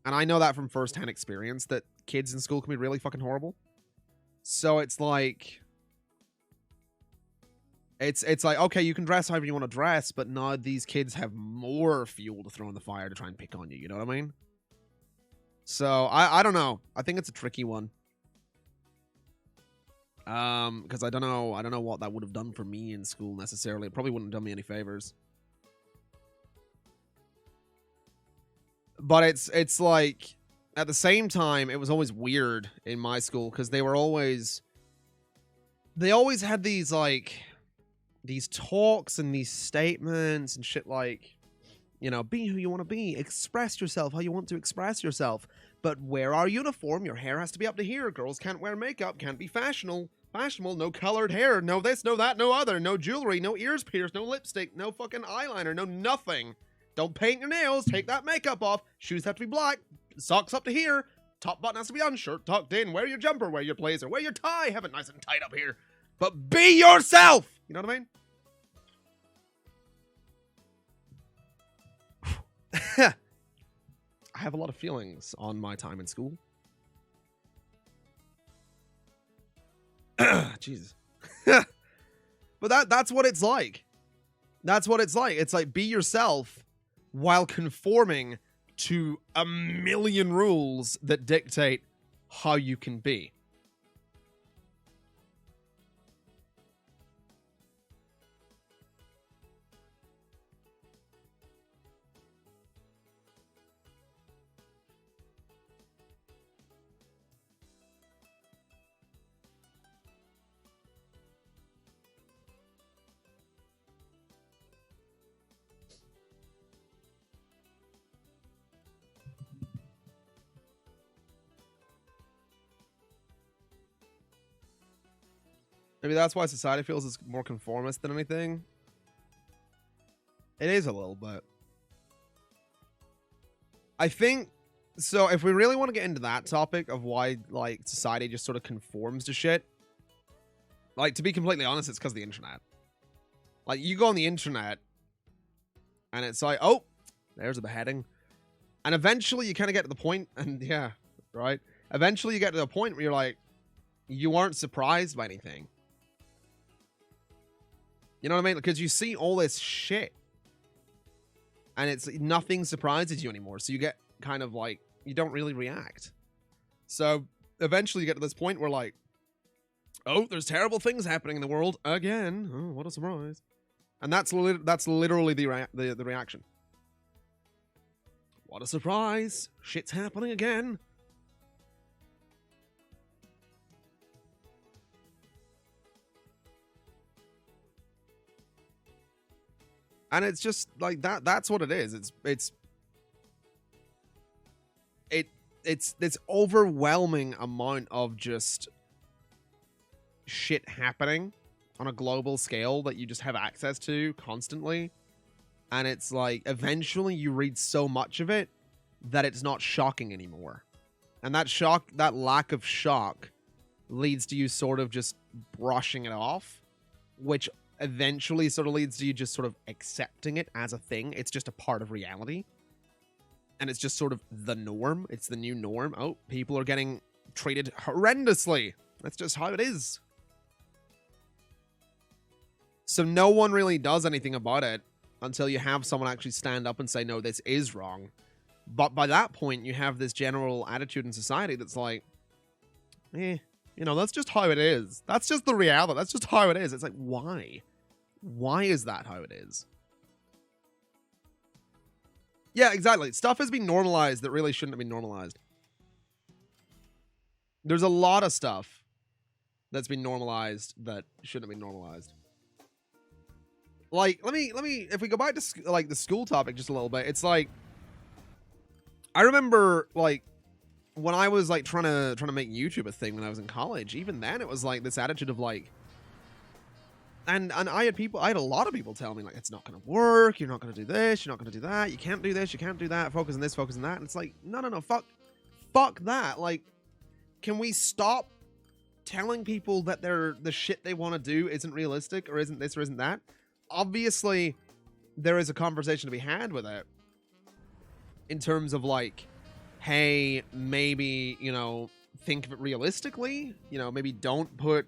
And I know that from firsthand experience that kids in school can be really fucking horrible. So it's like it's like, okay, you can dress however you want to dress, but now these kids have more fuel to throw in the fire to try and pick on you, you know what I mean? So I don't know. I think it's a tricky one. Because I don't know what that would have done for me in school necessarily. It probably wouldn't have done me any favors. But it's like at the same time, it was always weird in my school because they always had these these talks and these statements and shit like, you know, be who you want to be, express yourself how you want to express yourself, but wear our uniform, your hair has to be up to here, girls can't wear makeup, can't be fashionable, no colored hair, no this, no that, no other, no jewelry, no ears pierced, no lipstick, no fucking eyeliner, no nothing. Don't paint your nails, take that makeup off, shoes have to be black, socks up to here, top button has to be on, shirt tucked in, wear your jumper, wear your blazer, wear your tie, have it nice and tight up here. But be yourself! You know what I mean? I have a lot of feelings on my time in school. Jesus. But that's what it's like. That's what it's like. It's like be yourself while conforming to a million rules that dictate how you can be. Maybe that's why society feels it's more conformist than anything. It is a little bit. I think, so if we really want to get into that topic of why, like, society just sort of conforms to shit, like, to be completely honest, it's because of the internet. Like, you go on the internet, and it's like, oh, there's a beheading. And eventually you kind of get to the point, and yeah, right? Eventually you get to the point where you're like, you aren't surprised by anything. You know what I mean? Because you see all this shit. And it's nothing surprises you anymore. So you get kind of like, you don't really react. So eventually you get to this point where like, oh, there's terrible things happening in the world again. Oh, what a surprise. And that's literally the reaction. What a surprise. Shit's happening again. And it's just like that. That's what it is. It's this overwhelming amount of just shit happening on a global scale that you just have access to constantly. And it's like eventually you read so much of it that it's not shocking anymore. And that lack of shock leads to you sort of just brushing it off, which eventually sort of leads to you just sort of accepting it as a thing. It's just a part of reality. And it's just sort of the norm. It's the new norm. Oh, people are getting treated horrendously. That's just how it is. So no one really does anything about it until you have someone actually stand up and say, no, this is wrong. But by that point, you have this general attitude in society that's like, you know, that's just how it is. That's just the reality. That's just how it is. It's like, why? Why is that how it is? Yeah, exactly. Stuff has been normalized that really shouldn't have been normalized. There's a lot of stuff that's been normalized that shouldn't have been normalized. Like, let me, if we go back to like the school topic just a little bit, it's like, I remember like when I was like trying to make YouTube a thing when I was in college, even then it was like this attitude of like, And I had a lot of people tell me, like, it's not going to work. You're not going to do this. You're not going to do that. You can't do this. You can't do that. Focus on this, focus on that. And it's like, no. Fuck that. Like, can we stop telling people that the shit they want to do isn't realistic or isn't this or isn't that? Obviously, there is a conversation to be had with it in terms of, like, hey, maybe, you know, think of it realistically. You know, maybe don't put,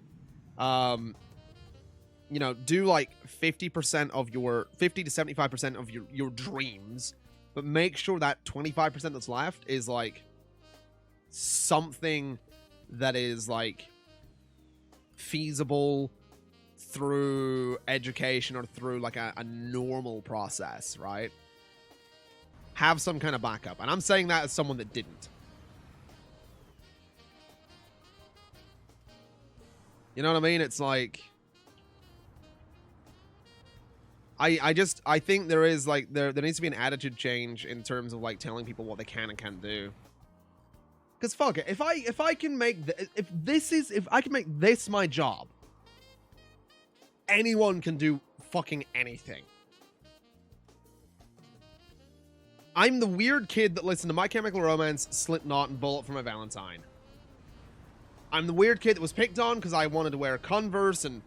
you know, do like 50% of your 50 to 75% of your dreams, but make sure that 25% that's left is like something that is like feasible through education or through like a normal process, right? Have some kind of backup. And I'm saying that as someone that didn't. You know what I mean? It's like, I think there is like there needs to be an attitude change in terms of like telling people what they can and can't do. Because fuck it, if I can make if I can make this my job, anyone can do fucking anything. I'm the weird kid that listened to My Chemical Romance, Slipknot, and Bullet for My Valentine. I'm the weird kid that was picked on because I wanted to wear Converse and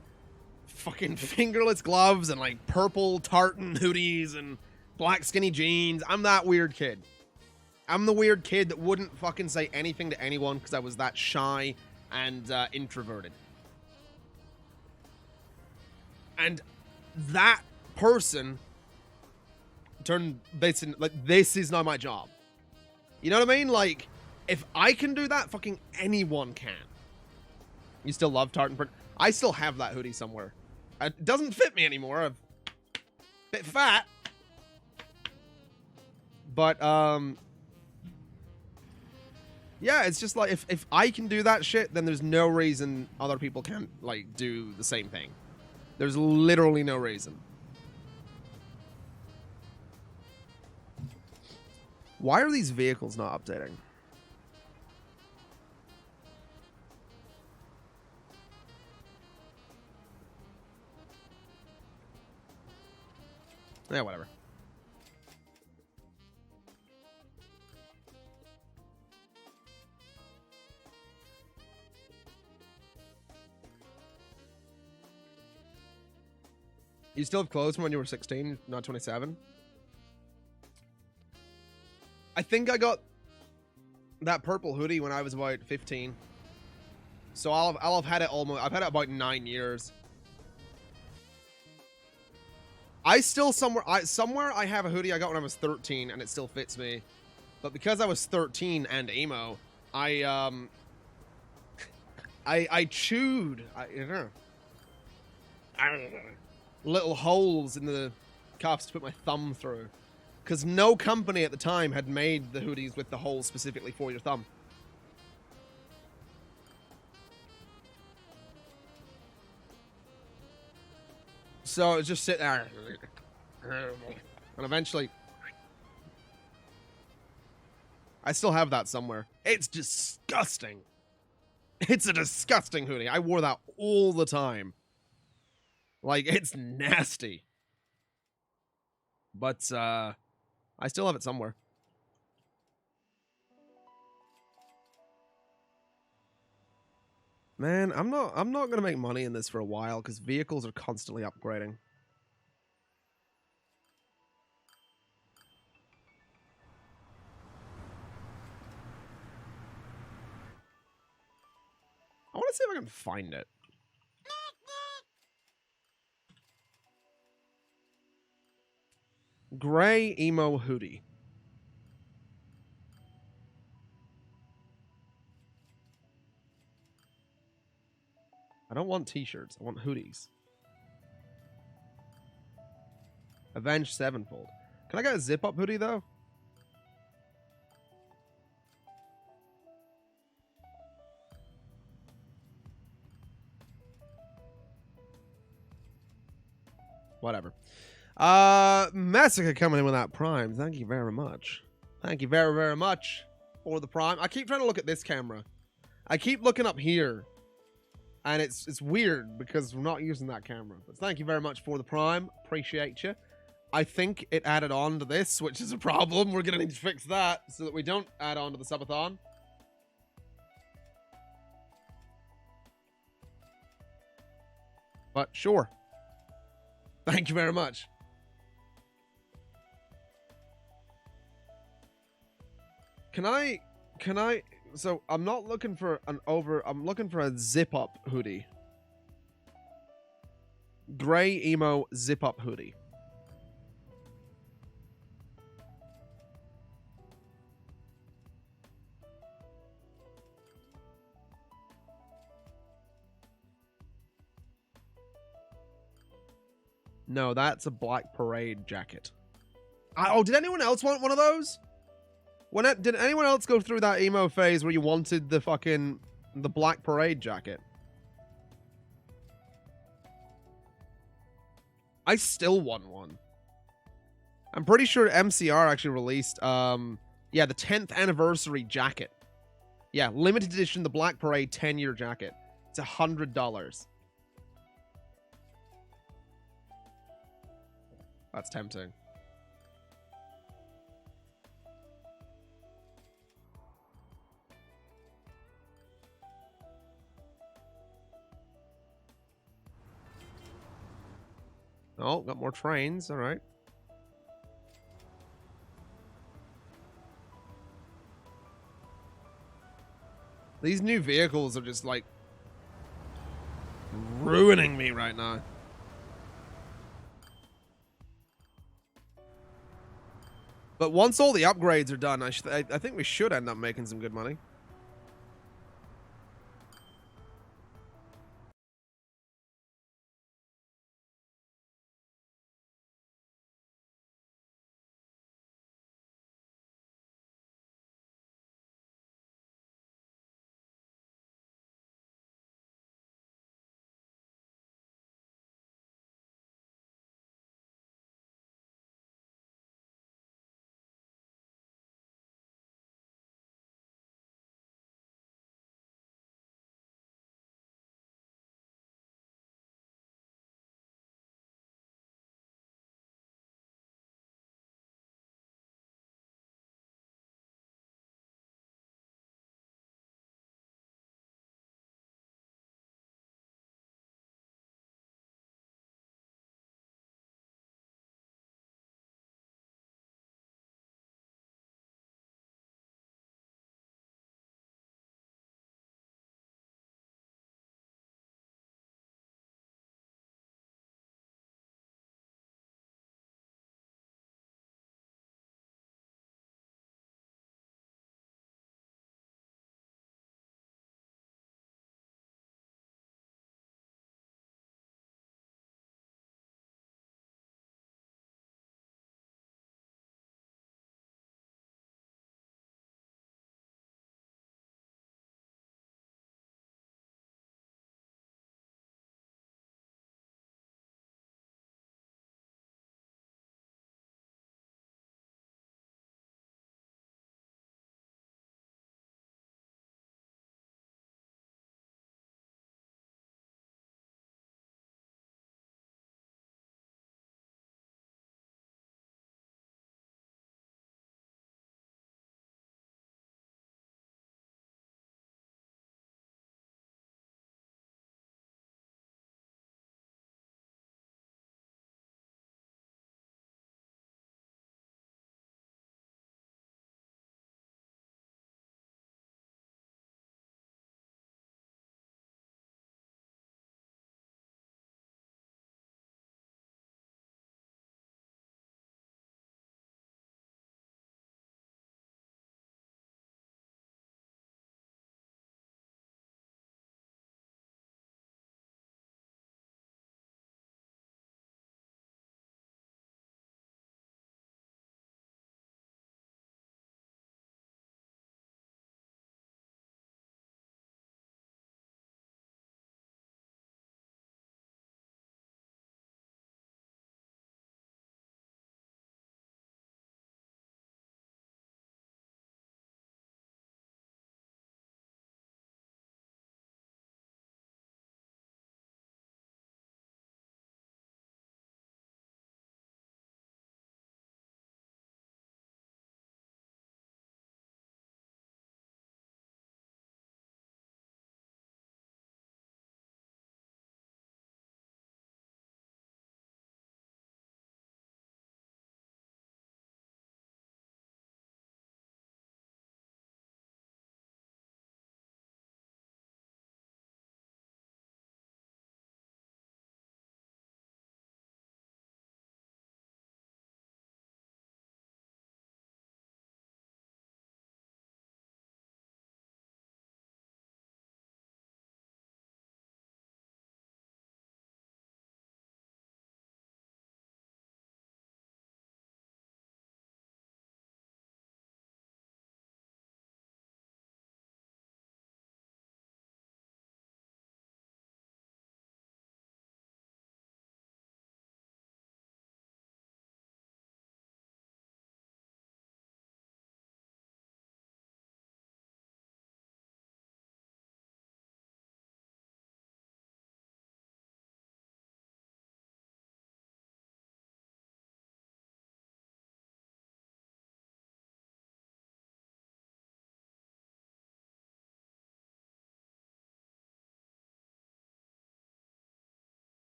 fucking fingerless gloves and like purple tartan hoodies and black skinny jeans. I'm that weird kid. I'm the weird kid that wouldn't fucking say anything to anyone because I was that shy and introverted. And that person turned this in, like, this is not my job. You know what I mean? Like, if I can do that, fucking anyone can. You still love tartan print? I still have that hoodie somewhere. It doesn't fit me anymore. I'm a bit fat. But, yeah, it's just like, if I can do that shit, then there's no reason other people can't, like, do the same thing. There's literally no reason. Why are these vehicles not updating? Yeah, whatever. You still have clothes from when you were 16, not 27? I think I got that purple hoodie when I was about 15. So I'll have had it almost, I've had it about 9 years. I still somewhere I have a hoodie I got when I was 13 and it still fits me. But because I was 13 and emo, I chewed, you know, little holes in the cuffs to put my thumb through. Because no company at the time had made the hoodies with the holes specifically for your thumb. So it was just sit there. And eventually, I still have that somewhere. It's disgusting. It's a disgusting hoodie. I wore that all the time. Like, it's nasty. But, I still have it somewhere. Man, I'm not gonna make money in this for a while because vehicles are constantly upgrading. I want to see if I can find it. Gray emo hoodie. I don't want t-shirts. I want hoodies. Avenged Sevenfold. Can I get a zip-up hoodie, though? Whatever. Massacre coming in with that Prime. Thank you very much. Thank you very, very much for the Prime. I keep trying to look at this camera. I keep looking up here. And it's weird because we're not using that camera. But thank you very much for the Prime. Appreciate you. I think it added on to this, which is a problem. We're going to need to fix that so that we don't add on to the subathon. But sure. Thank you very much. Can I, so I'm not looking for I'm looking for a zip up hoodie. Gray emo zip up hoodie. No, that's a Black Parade jacket. Oh, did anyone else want one of those? Did anyone else go through that emo phase where you wanted the Black Parade jacket? I still want one. I'm pretty sure MCR actually released, yeah, the 10th anniversary jacket. Yeah, limited edition, the Black Parade 10-year jacket. It's $100. That's tempting. Oh, got more trains. All right. These new vehicles are just like ruining me right now. But once all the upgrades are done, I think we should end up making some good money.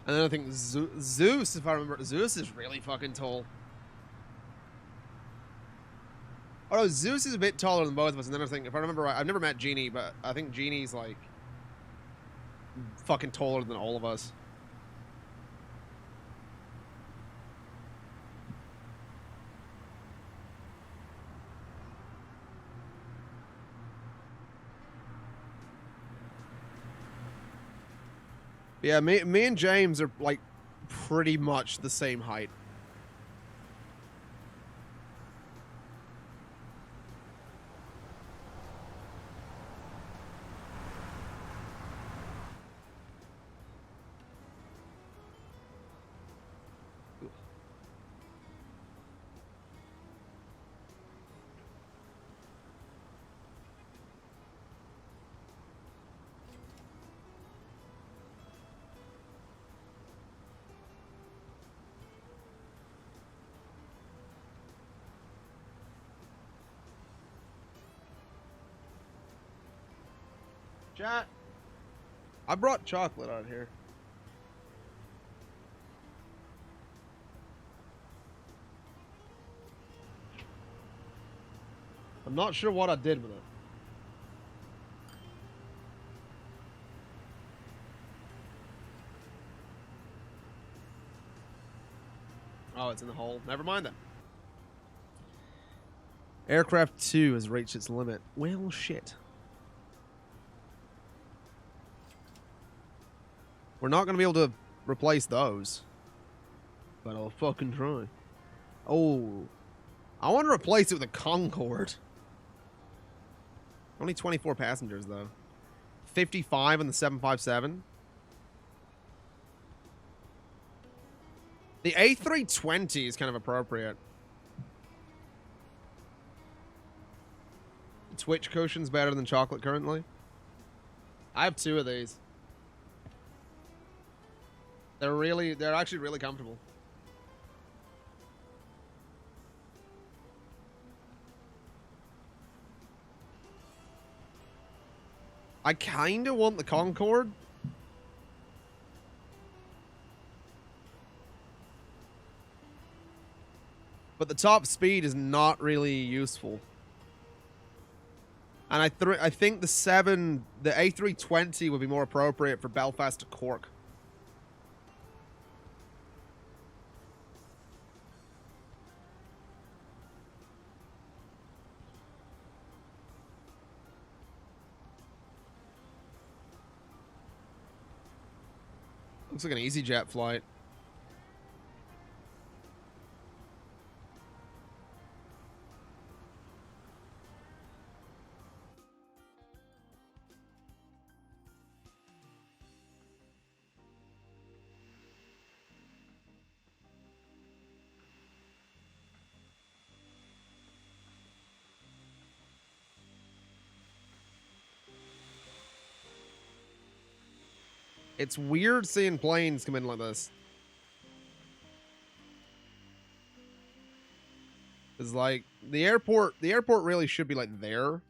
And then I think Zeus, if I remember, Zeus is really fucking tall. Oh no, Zeus is a bit taller than both of us. And then I think, if I remember right, I've never met Genie, but I think Genie's like fucking taller than all of us. Yeah, me and James are like pretty much the same height. Chat. I brought chocolate out here. I'm not sure what I did with it. Oh, it's in the hole. Never mind then. Aircraft 2 has reached its limit. Well, shit. We're not going to be able to replace those. But I'll fucking try. Oh. I want to replace it with a Concorde. Only 24 passengers, though. 55 on the 757. The A320 is kind of appropriate. Twitch cushion's better than chocolate currently. I have 2 of these. They're actually really comfortable. I kind of want the Concorde. But the top speed is not really useful. And I think the A320 would be more appropriate for Belfast to Cork. Looks like an EasyJet flight. It's weird seeing planes come in like this. It's like the airport really should be like there.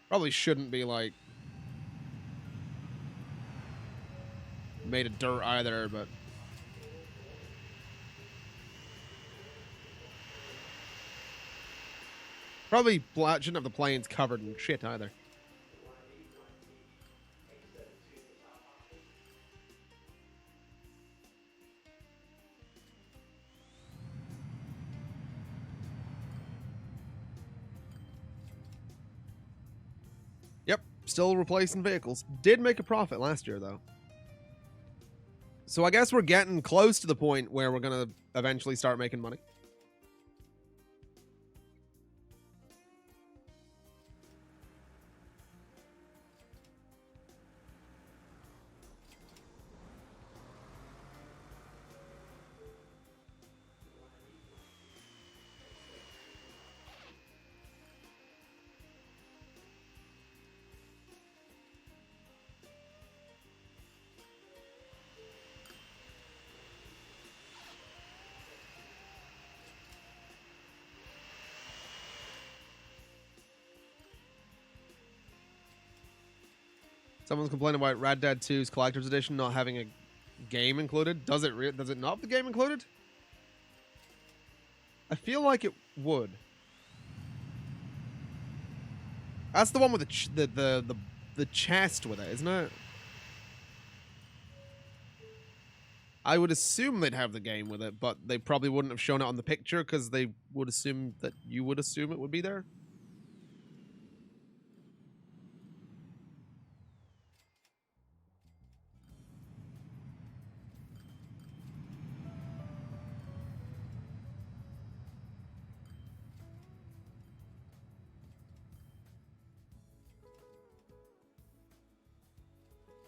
Probably shouldn't be like made of dirt either, but probably shouldn't have the planes covered in shit either. Yep, still replacing vehicles. Did make a profit last year, though. So I guess we're getting close to the point where we're going to eventually start making money. Someone's complaining about Red Dead 2's Collector's Edition not having a game included. Does it not have the game included? I feel like it would. That's the one with the chest with it, isn't it? I would assume they'd have the game with it, but they probably wouldn't have shown it on the picture because they would assume that you would assume it would be there.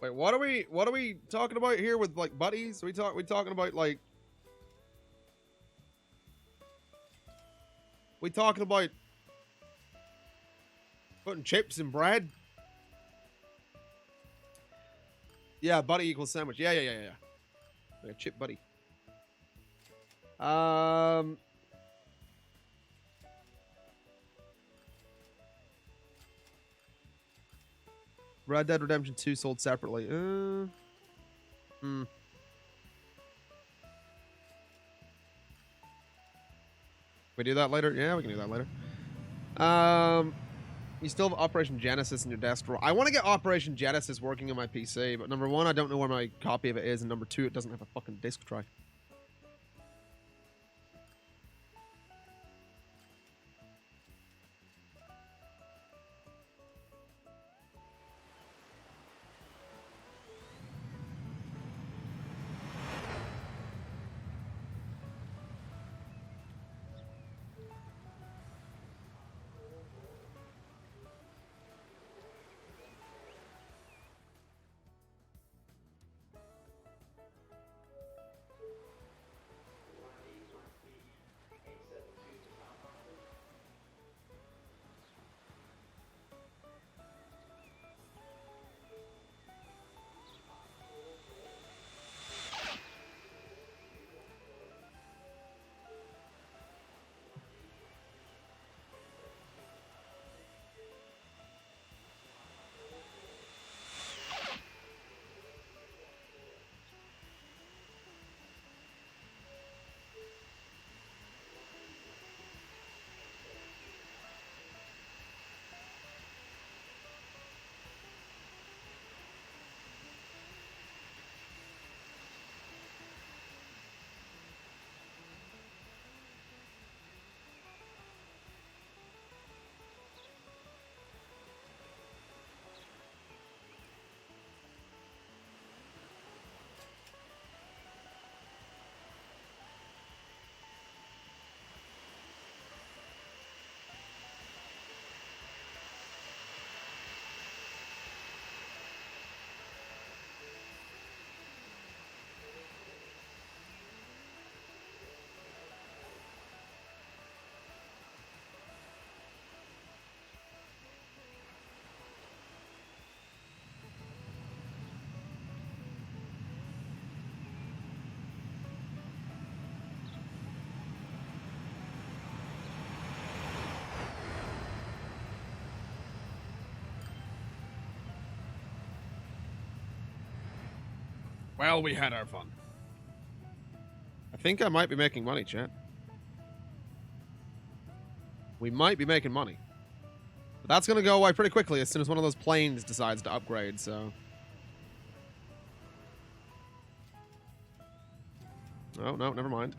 Wait, what are we talking about here with like buddies? We talking about like we talking about putting chips in bread? Yeah, buddy equals sandwich. Yeah. Like a chip buddy. Red Dead Redemption 2 sold separately. We do that later? Yeah, we can do that later. You still have Operation Genesis in your desk drawer. I want to get Operation Genesis working on my PC, but number one, I don't know where my copy of it is, and number two, it doesn't have a fucking disk drive. Well, we had our fun. I think I might be making money, chat. We might be making money. But that's going to go away pretty quickly as soon as one of those planes decides to upgrade, so... Oh, no, never mind.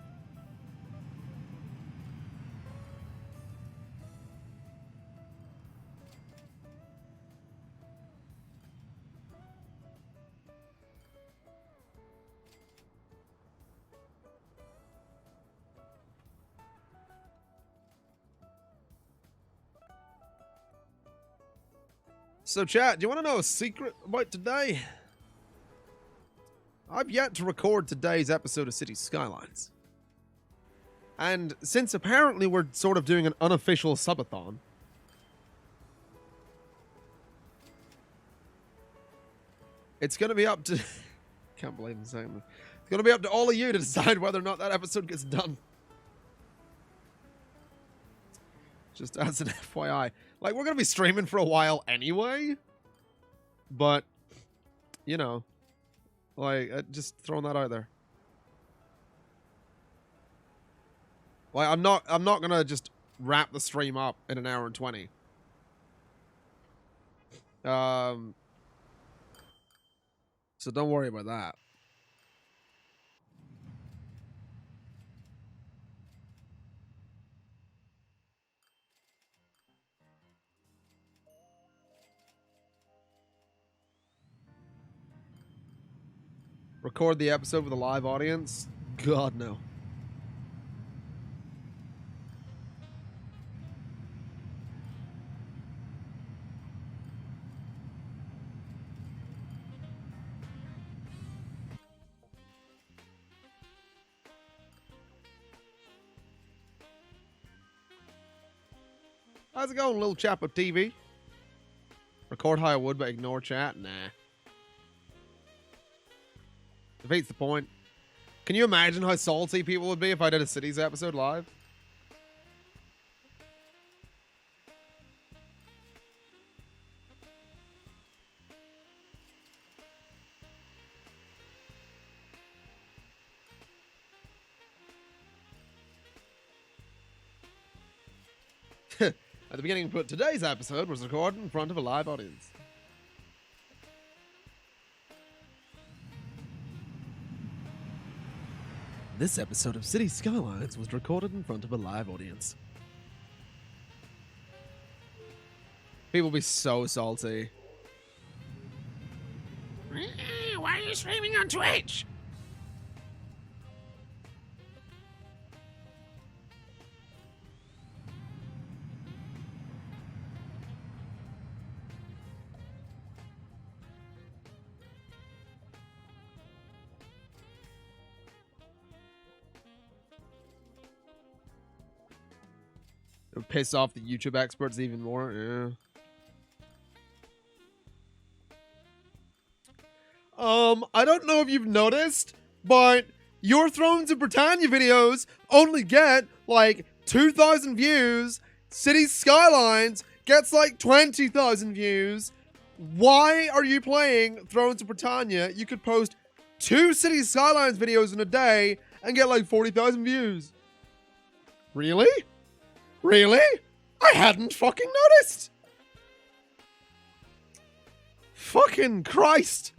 So, chat, do you want to know a secret about today? I've yet to record today's episode of City Skylines. And since apparently we're sort of doing an unofficial subathon, it's going to be up to... Can't believe I'm saying that. It's going to be up to all of you to decide whether or not that episode gets done. Just as an FYI. Like, we're going to be streaming for a while anyway. But You know, like just throwing that out there. Like I'm not gonna just wrap the stream up in an hour and 20. So don't worry about that. Record the episode with a live audience? God, no. How's it going, little chap of TV? Record how I would, but ignore chat? Nah. Defeats the point. Can you imagine how salty people would be if I did a Cities episode live? At the beginning, but today's episode was recorded in front of a live audience. This episode of City Skylines was recorded in front of a live audience. People be so salty. Why are you streaming on Twitch? It would piss off the YouTube experts even more. Yeah. I don't know if you've noticed, but your Thrones of Britannia videos only get like 2,000 views. City Skylines gets like 20,000 views. Why are you playing Thrones of Britannia? You could post 2 City Skylines videos in a day and get like 40,000 views. Really? Really? I hadn't fucking noticed. Fucking Christ.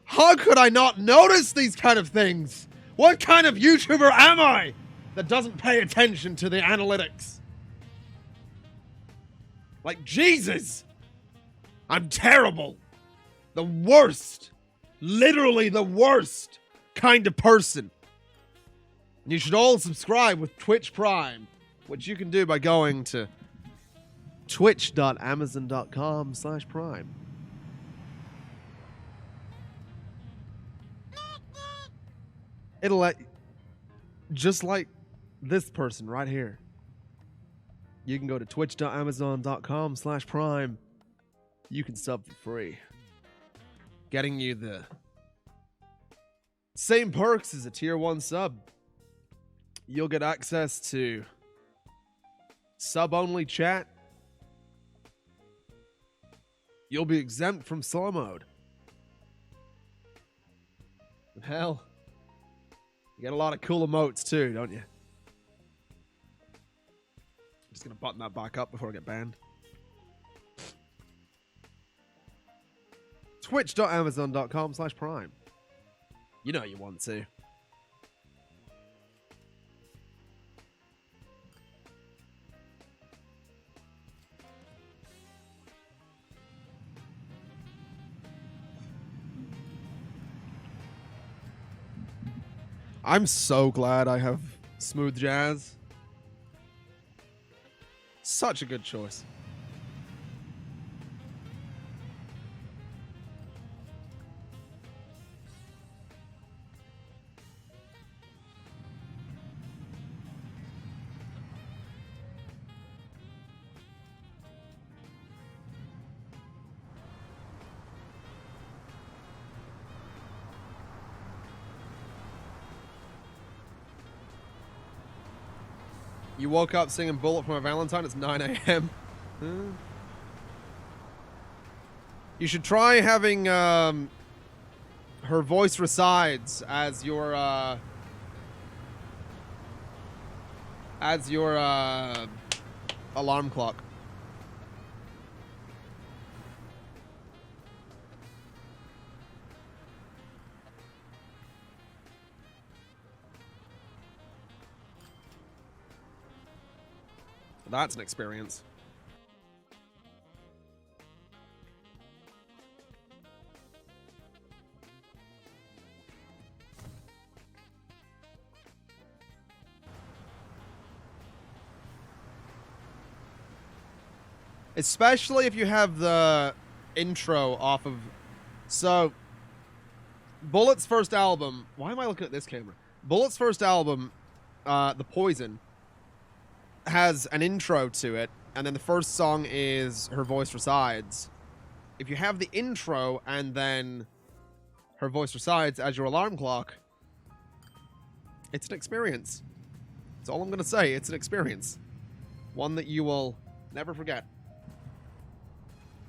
How could I not notice these kind of things? What kind of YouTuber am I that doesn't pay attention to the analytics? Like, Jesus. I'm terrible. The worst. Literally the worst kind of person. You should all subscribe with Twitch Prime, which you can do by going to twitch.amazon.com/prime. It'll let, just like this person right here. You can go to twitch.amazon.com/prime. You can sub for free. Getting you the same perks as a tier 1 sub. You'll get access to sub-only chat. You'll be exempt from slow mode. And hell, you get a lot of cool emotes too, don't you? I'm just gonna button that back up before I get banned. Twitch.amazon.com/prime. You know you want to. I'm so glad I have Smooth Jazz. Such a good choice. You woke up singing Bullet for My Valentine. It's 9 a.m. You should try having Her voice resides as your alarm clock. That's an experience. Especially if you have the intro off of... So, Bullet's first album... Why am I looking at this camera? Bullet's first album, The Poison, has an intro to it, and then the first song is Her Voice Resides. If you have the intro and then Her Voice Resides as your alarm clock, it's an experience. That's all I'm going to say. It's an experience. One that you will never forget.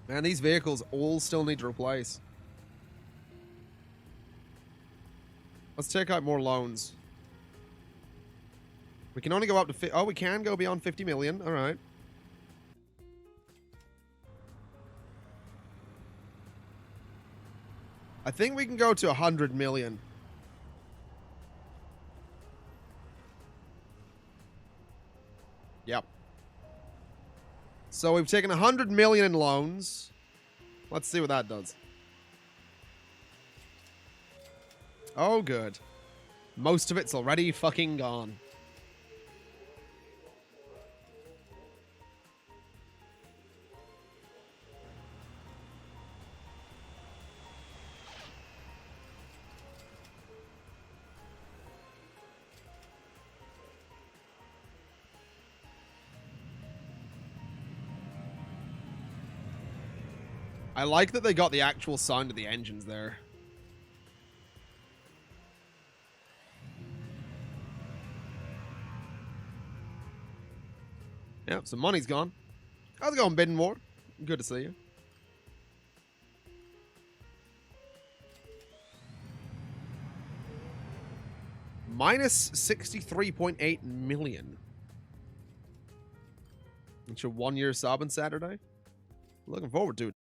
Man, these vehicles all still need to replace. Let's take out more loans. We can only go up to... Oh, we can go beyond 50 million. All right. I think we can go to 100 million. Yep. So we've taken 100 million in loans. Let's see what that does. Oh, good. Most of it's already fucking gone. I like that they got the actual sound of the engines there. Yeah, some money's gone. How's it going, bidding more? Good to see you. Minus 63.8 million. It's your 1 year sub on Saturday. Looking forward to it.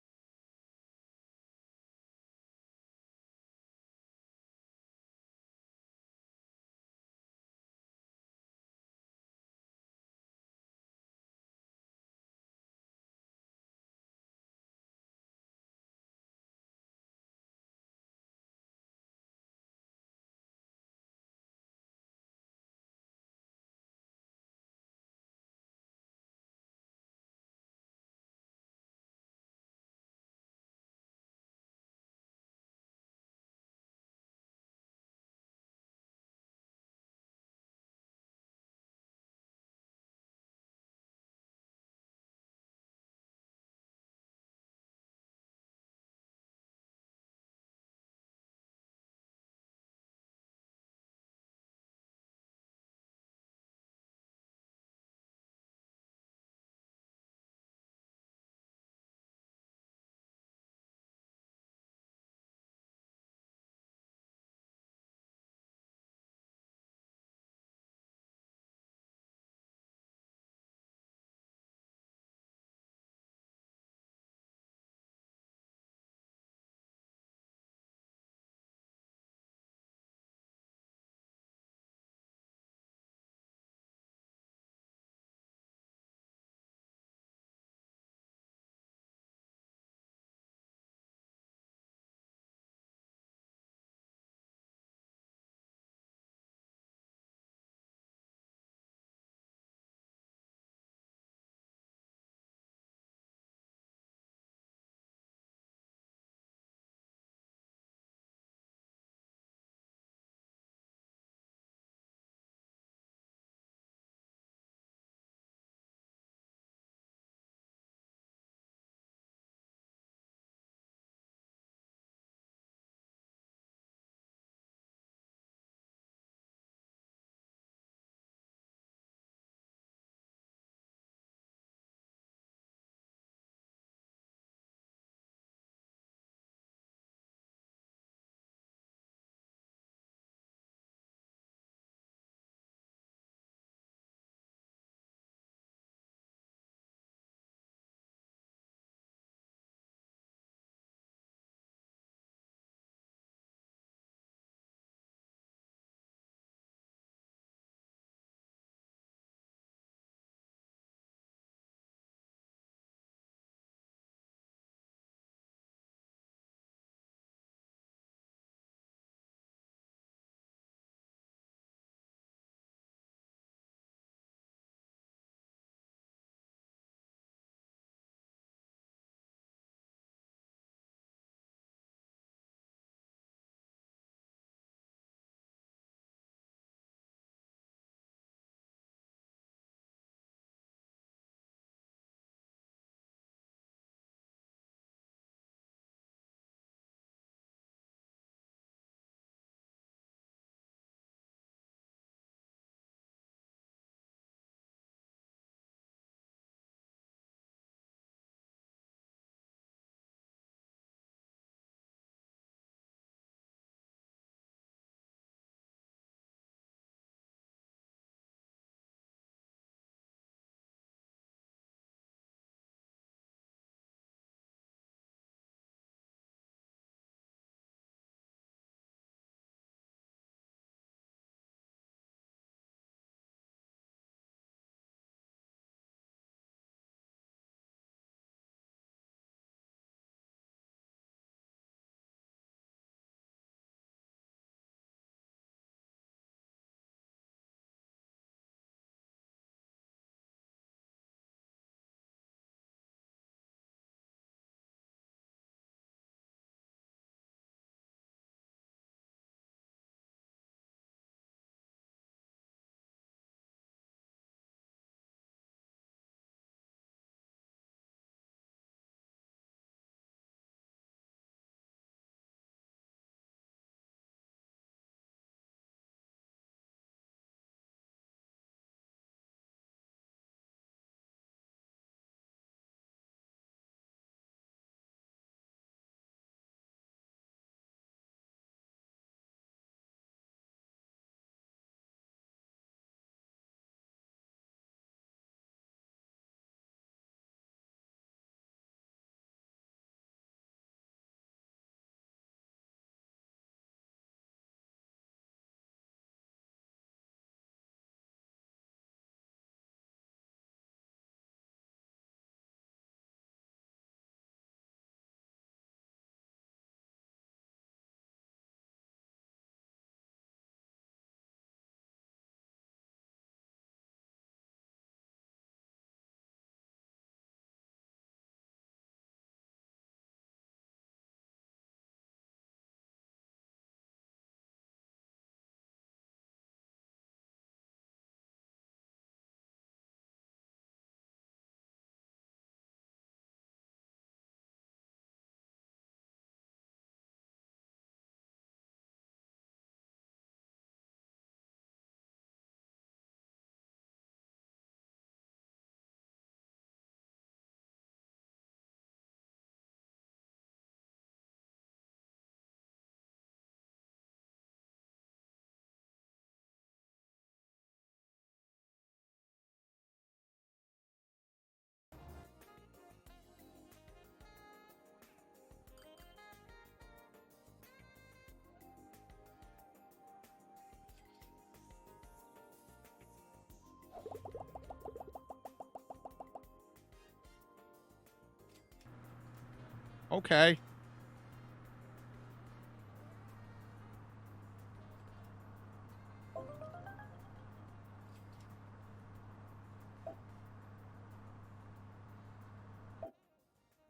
Okay.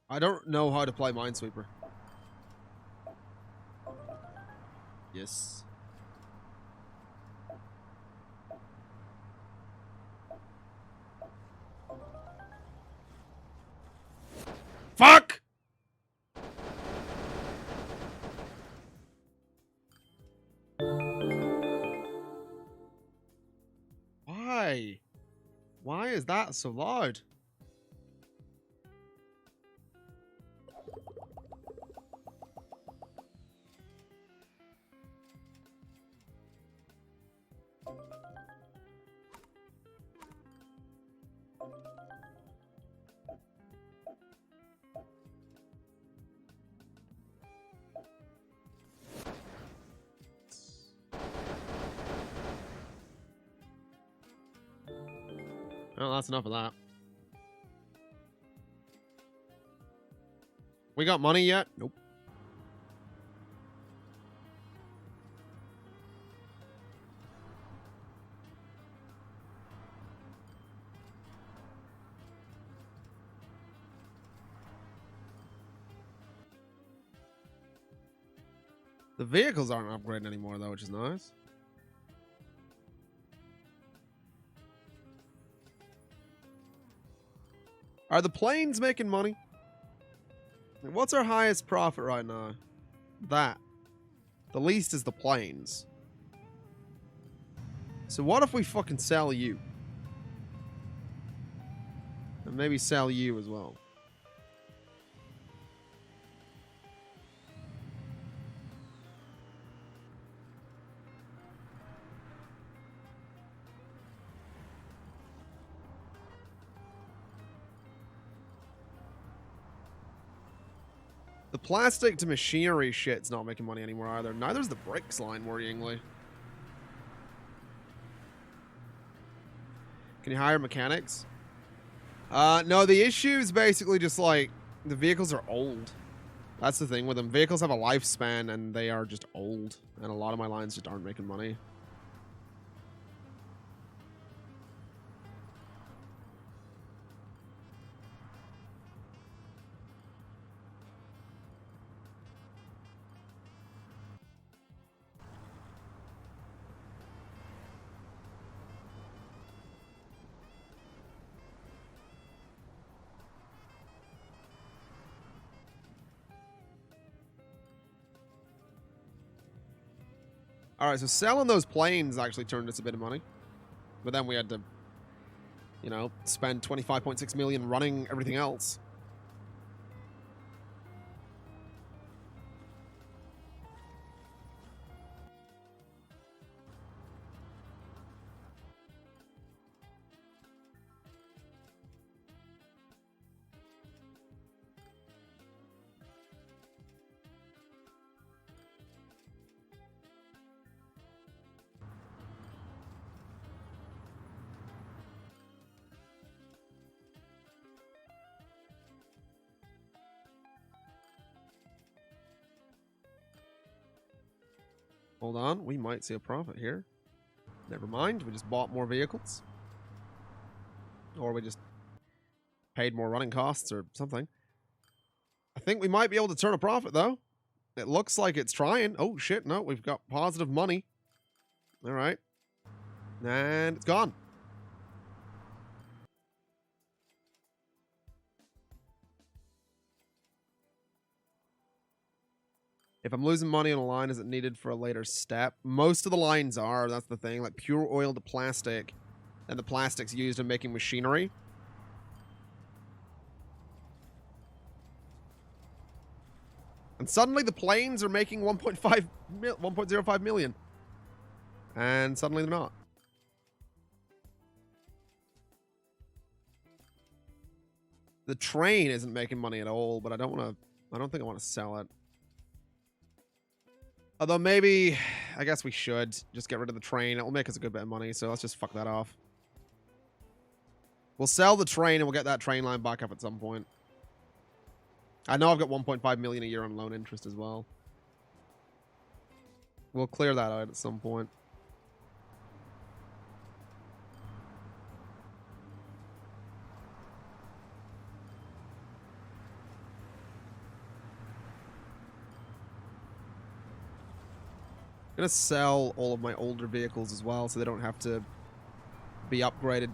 I don't know how to play Minesweeper. Yes. Fuck! Why? Why is that so loud? Well, that's enough of that. We got money yet? Nope. The vehicles aren't upgrading anymore, though, which is nice. Are the planes making money? What's our highest profit right now? That. The least is the planes. So what if we fucking sell you? And maybe sell you as well. The plastic to machinery shit's not making money anymore either. Neither's the bricks line, worryingly. Can you hire mechanics? No, the issue is basically just like the vehicles are old. That's the thing with them. Vehicles have a lifespan and they are just old. And a lot of my lines just aren't making money. Alright, so selling those planes actually turned us a bit of money. But then we had to, you know, spend 25.6 million running everything else. Hold on, we might see a profit here. Never mind, we just bought more vehicles. Or we just paid more running costs or something. I think we might be able to turn a profit, though. It looks like it's trying. Oh, shit, no, we've got positive money. All right. And it's gone. If I'm losing money on a line, is it needed for a later step? Most of the lines are, that's the thing. Like pure oil to plastic, and the plastic's used in making machinery. And suddenly the planes are making 1.05 million. And suddenly they're not. The train isn't making money at all, but I don't think I want to sell it. Although maybe, I guess we should just get rid of the train. It will make us a good bit of money, so let's just fuck that off. We'll sell the train and we'll get that train line back up at some point. I know I've got 1.5 million a year on loan interest as well. We'll clear that out at some point. I'm gonna sell all of my older vehicles as well, so they don't have to be upgraded.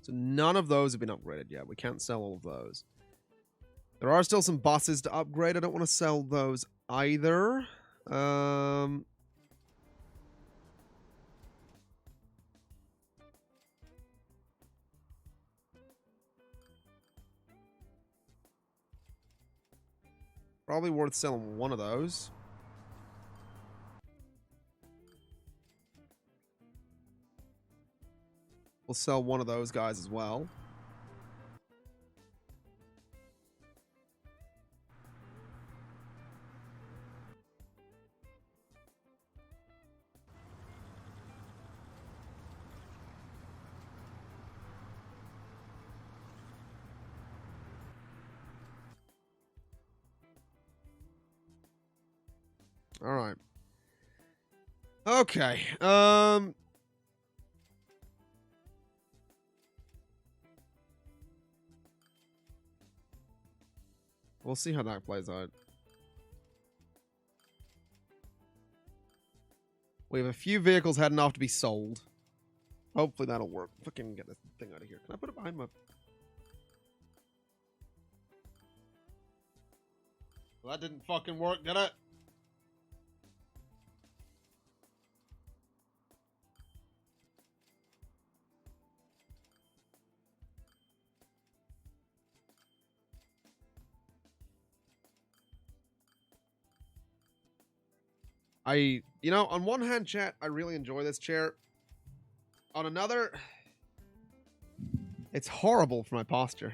So none of those have been upgraded yet. We can't sell all of those. There are still some buses to upgrade. I don't want to sell those either. Probably worth selling one of those. We'll sell one of those guys as well. All right. Okay. We'll see how that plays out. We have a few vehicles heading off to be sold. Hopefully that'll work. Fucking get this thing out of here. Can I put it behind my... Well, that didn't fucking work, did it? You know, on one hand, chat, I really enjoy this chair. On another, it's horrible for my posture.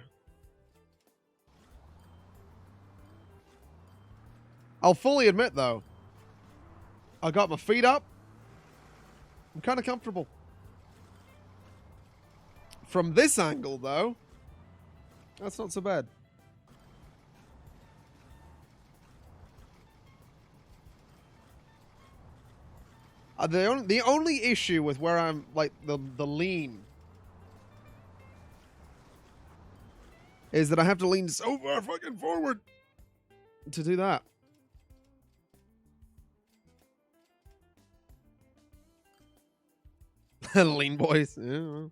I'll fully admit, though, I got my feet up. I'm kind of comfortable. From this angle, though, that's not so bad. The only issue with where I'm, like, the lean is that I have to lean so far fucking forward to do that. Lean boys. Yeah.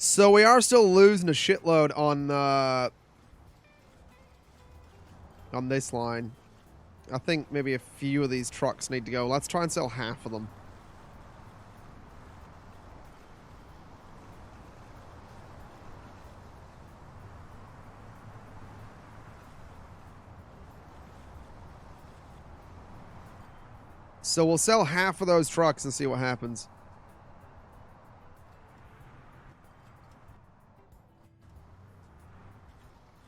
So we are still losing a shitload on this line. I think maybe a few of these trucks need to go. Let's try and sell half of them. So we'll sell half of those trucks and see what happens.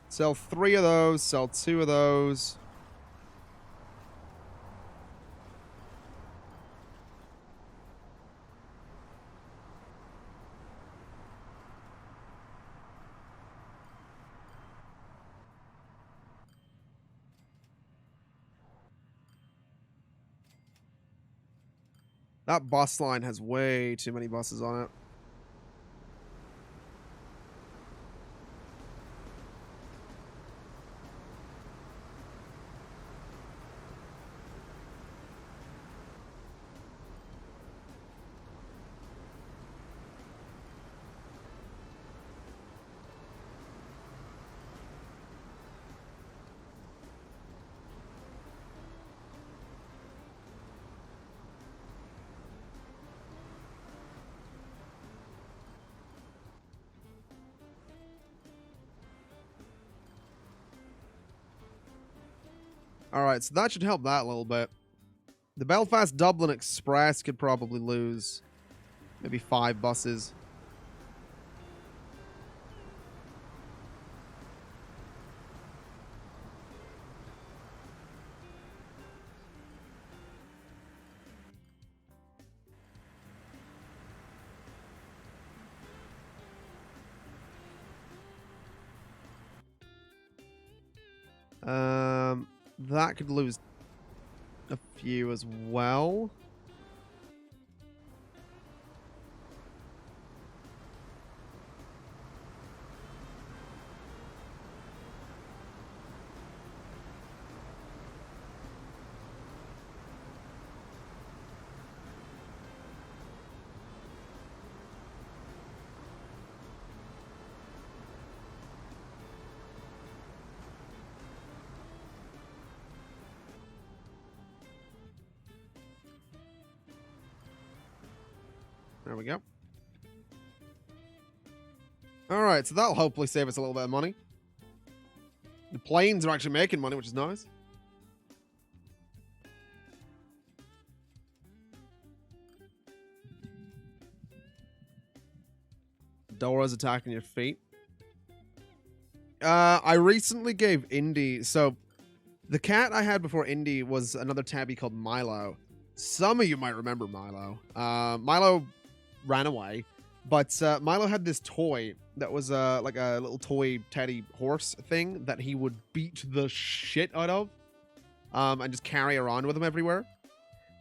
Sell 3 of those, sell 2 of those. That bus line has way too many buses on it. All right, so that should help that a little bit. The Belfast Dublin Express could probably lose maybe 5 buses. That could lose a few as well. There we go. All right, so that'll hopefully save us a little bit of money. The planes are actually making money, which is nice. Dora's attacking your feet. I recently gave Indy... So, the cat I had before Indy was another tabby called Milo. Some of you might remember Milo. Milo ran away, but Milo had this toy that was like a little toy teddy horse thing that he would beat the shit out of and just carry around with him everywhere.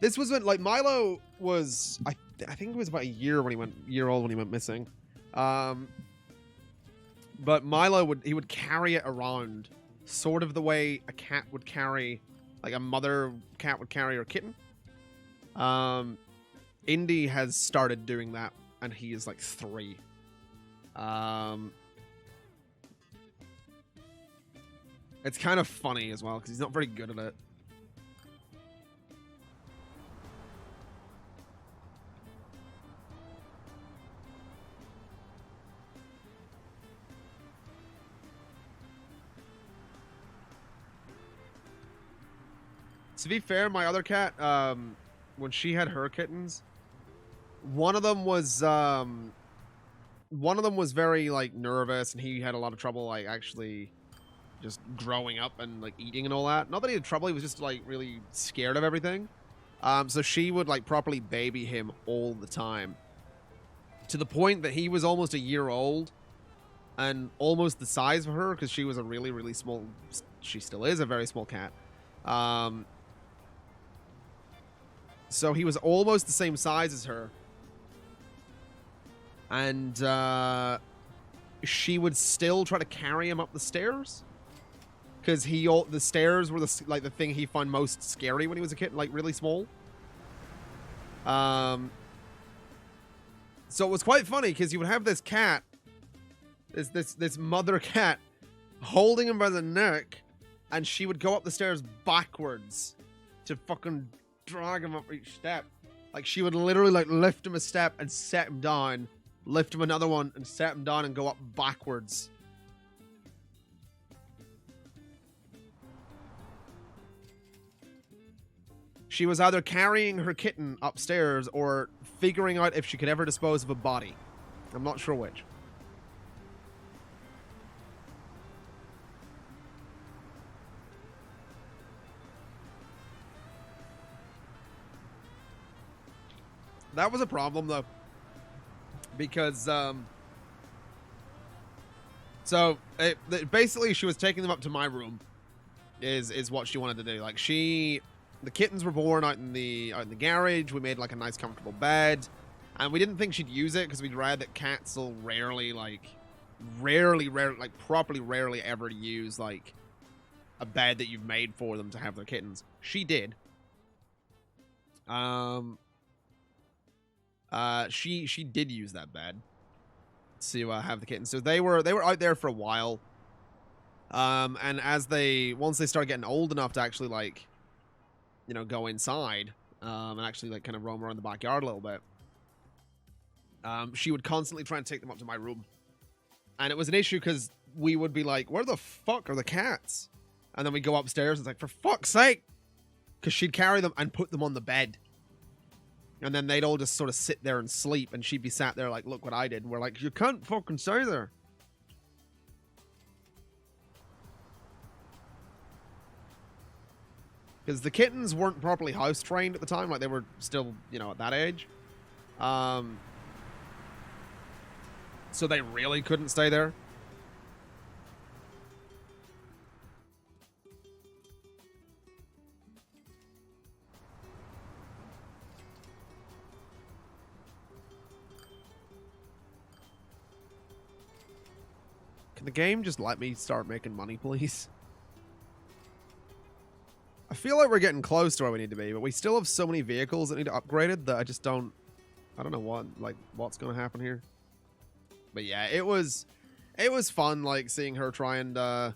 This was when, like, Milo was, I think it was about a year old when he went missing. But Milo would carry it around sort of the way a cat would carry, like a mother cat would carry her kitten. Indy has started doing that, and he is like 3. It's kind of funny as well because he's not very good at it. To be fair, my other cat, when she had her kittens, one of them was very like nervous, and he had a lot of trouble like actually just growing up and like eating and all that. Not that he had trouble, he was just like really scared of everything. So she would like properly baby him all the time, to the point that he was almost a year old and almost the size of her because she was a really, really small. She still is a very small cat. So he was almost the same size as her. And she would still try to carry him up the stairs. Because the stairs were the thing he found most scary when he was a kid, like really small. So it was quite funny because you would have this cat, this mother cat, holding him by the neck, and she would go up the stairs backwards to fucking drag him up each step. Like, she would literally like lift him a step and set him down, lift him another one and set him down and go up backwards. She was either carrying her kitten upstairs or figuring out if she could ever dispose of a body. I'm not sure which. That was a problem, though. Because, basically, she was taking them up to my room, is what she wanted to do. Like, the kittens were born out in the garage. We made, like, a nice, comfortable bed. And we didn't think she'd use it, because we'd read that cats will rarely ever use, like, a bed that you've made for them to have their kittens. She did. She did use that bed to have the kittens. So they were out there for a while. And once they started getting old enough to actually, like, you know, go inside, and actually like kind of roam around the backyard a little bit, she would constantly try and take them up to my room. And it was an issue because we would be like, where the fuck are the cats? And then we go upstairs. And it's like, for fuck's sake. Because she'd carry them and put them on the bed. And then they'd all just sort of sit there and sleep. And she'd be sat there like, look what I did. And we're like, you can't fucking stay there. Because the kittens weren't properly house trained at the time. Like, they were still, you know, at that age. So they really couldn't stay there. Can the game just let me start making money, please? I feel like we're getting close to where we need to be, but we still have so many vehicles that need upgraded that I just don't... I don't know what's going to happen here. But yeah, it was fun, like, seeing her try and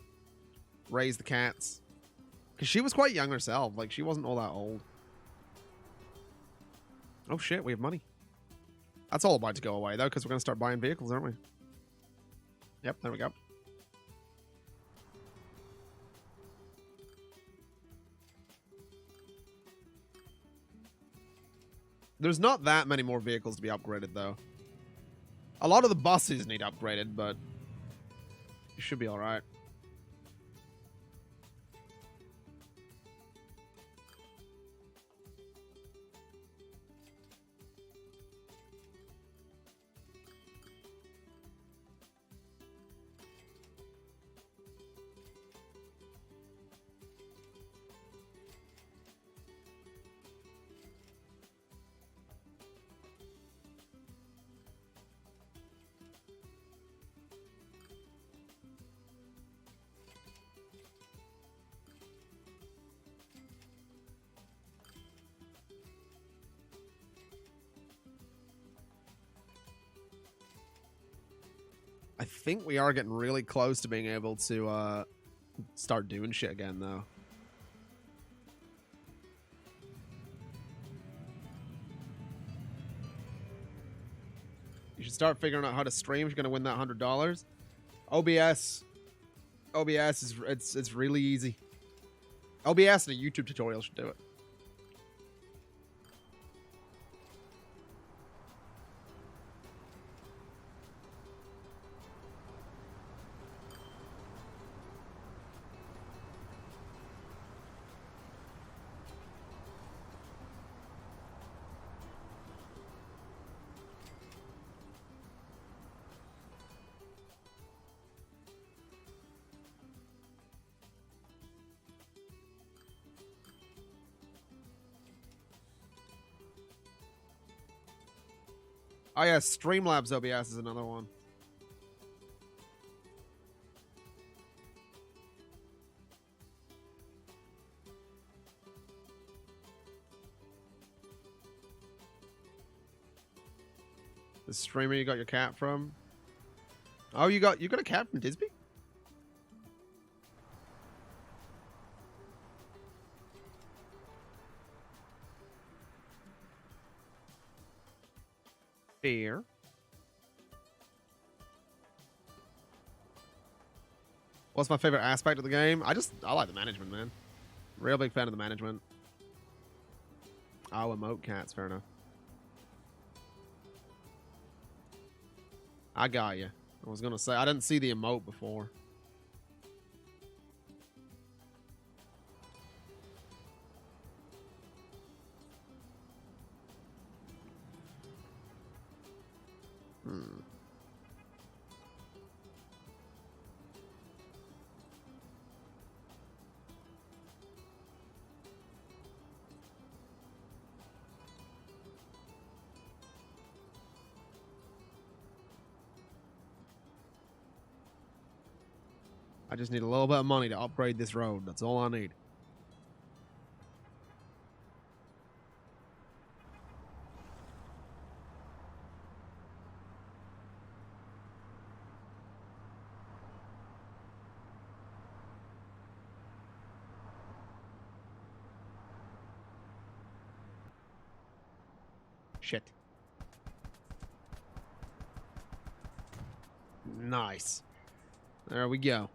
raise the cats. Because she was quite young herself. Like, she wasn't all that old. Oh shit, we have money. That's all about to go away, though, because we're going to start buying vehicles, aren't we? Yep, there we go. There's not that many more vehicles to be upgraded, though. A lot of the buses need upgraded, but you should be alright. I think we are getting really close to being able to start doing shit again, though. You should start figuring out how to stream if you're going to win that $100. OBS is it's really easy. OBS and a YouTube tutorial should do it. Oh yeah, Streamlabs OBS is another one. The streamer you got your cat from? Oh, you got a cat from Disney? Fair. What's my favorite aspect of the game? I like the management, man. Real big fan of the management. Oh, emote cats, fair enough. I got you. I was gonna say, I didn't see the emote before. I just need a little bit of money to upgrade this road. That's all I need. Shit. Nice. There we go.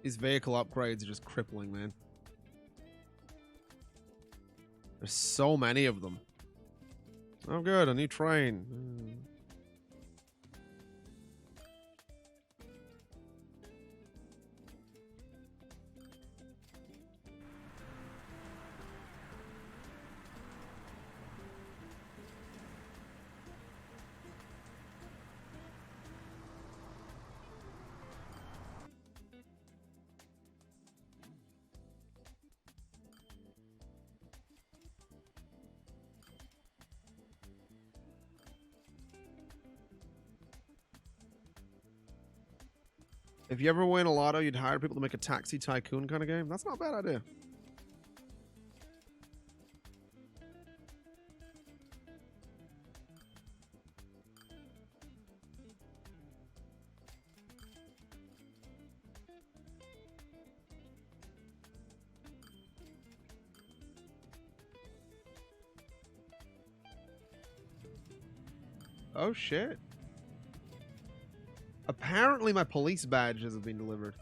These vehicle upgrades are just crippling, man. There's so many of them. Oh, good. A new train. If you ever win a lotto, you'd hire people to make a taxi tycoon kind of game. That's not a bad idea. Oh, shit. Apparently my police badges have been delivered.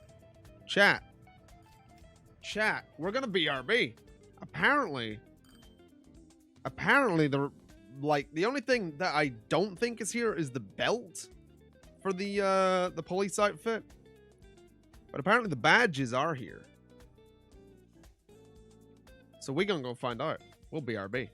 Chat. Chat. We're gonna BRB. Apparently the only thing that I don't think is here is the belt for the police outfit. But apparently the badges are here. So we're gonna go find out. We'll BRB.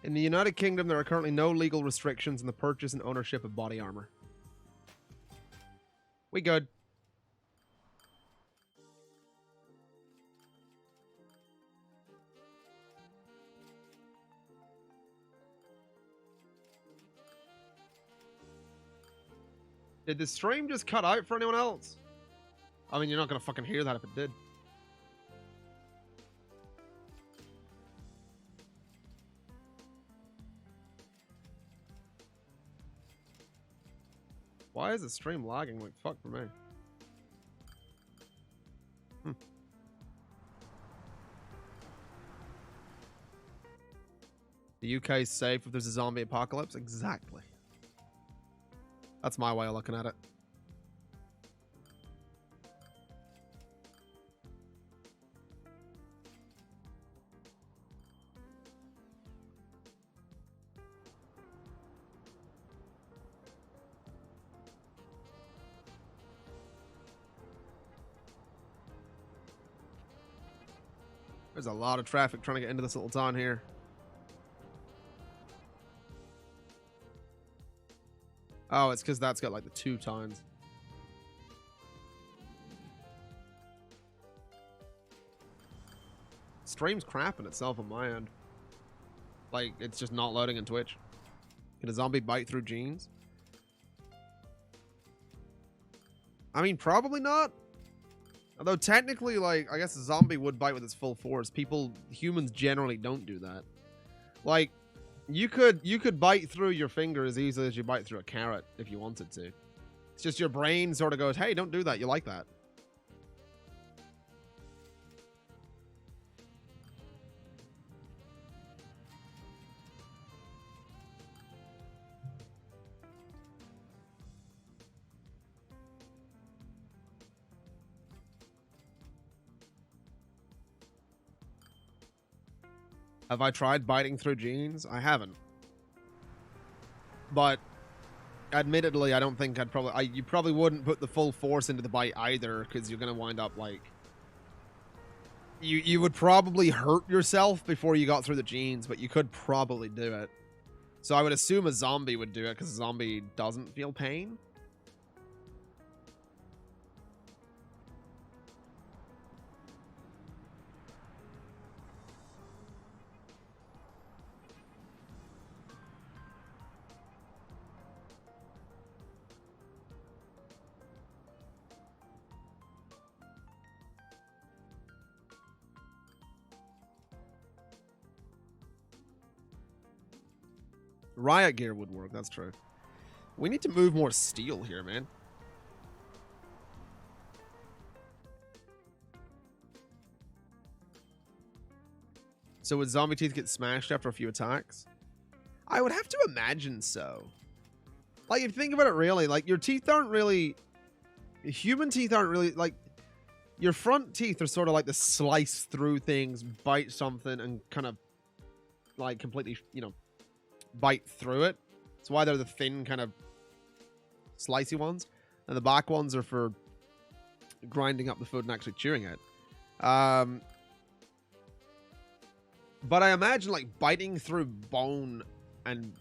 In the United Kingdom, there are currently no legal restrictions on the purchase and ownership of body armor. We good. Did the stream just cut out for anyone else? I mean, you're not gonna fucking hear that if it did. Why is the stream lagging like fuck for me? The UK is safe if there's a zombie apocalypse? Exactly. That's my way of looking at it. There's a lot of traffic trying to get into this little town here. Oh, it's because that's got like the 2 towns. Stream's crapping itself on my end. Like, it's just not loading in Twitch. Can a zombie bite through jeans? I mean, probably not. Although technically, like, I guess a zombie would bite with its full force. Humans generally don't do that. Like, you could bite through your finger as easily as you bite through a carrot if you wanted to. It's just your brain sort of goes, hey, don't do that. You like that. Have I tried biting through jeans? I haven't. But admittedly, I don't think you probably wouldn't put the full force into the bite either, because you're going to wind up like... You would probably hurt yourself before you got through the jeans, but you could probably do it. So I would assume a zombie would do it, because a zombie doesn't feel pain. Riot gear would work, that's true. We need to move more steel here, man. So would zombie teeth get smashed after a few attacks? I would have to imagine so. Like, if you think about it really, like, your teeth aren't really... Human teeth aren't really, like... Your front teeth are sort of like the slice through things, bite something, and kind of, like, completely, you know, bite through it. That's why they're the thin, kind of slicey ones. And the back ones are for grinding up the food and actually chewing it. But I imagine, like, biting through bone and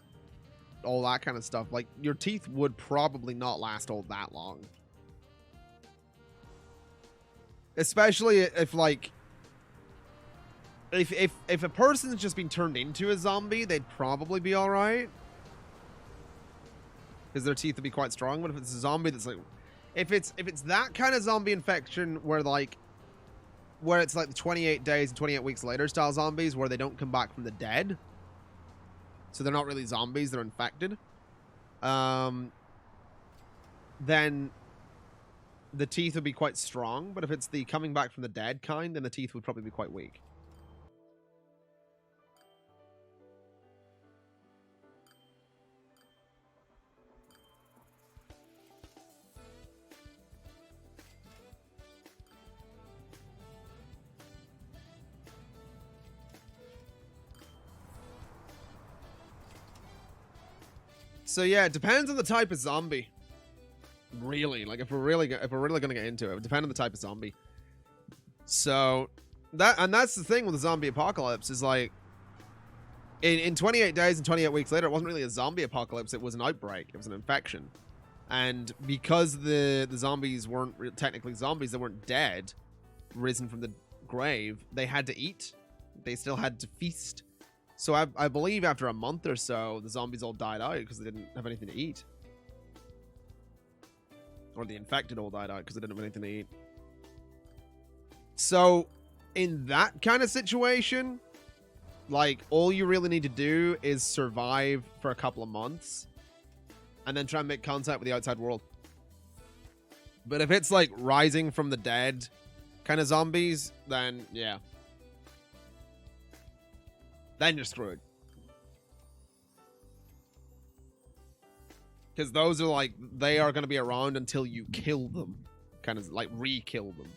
all that kind of stuff, like, your teeth would probably not last all that long. Especially if, like, if a person's just been turned into a zombie, they'd probably be all right, because their teeth would be quite strong. But if it's a zombie that's like, if it's that kind of zombie infection where it's like the 28 days and 28 weeks later style zombies where they don't come back from the dead, so they're not really zombies, they're infected, then the teeth would be quite strong. But if it's the coming back from the dead kind, then the teeth would probably be quite weak. So yeah, it depends on the type of zombie. Really, like, if we're really gonna get into it, it would depend on the type of zombie. So that's the thing with the zombie apocalypse, is like, In 28 days and 28 weeks later, it wasn't really a zombie apocalypse. It was an outbreak. It was an infection. And because the zombies weren't technically zombies, they weren't dead, risen from the grave, they had to eat. They still had to feast. So I believe after a month or so, the zombies all died out because they didn't have anything to eat. Or the infected all died out because they didn't have anything to eat. So, in that kind of situation, like, all you really need to do is survive for a couple of months and then try and make contact with the outside world. But if it's like rising from the dead kind of zombies, then yeah. Then you're screwed. Because those are like, they are going to be around until you kill them. Kind of like re-kill them.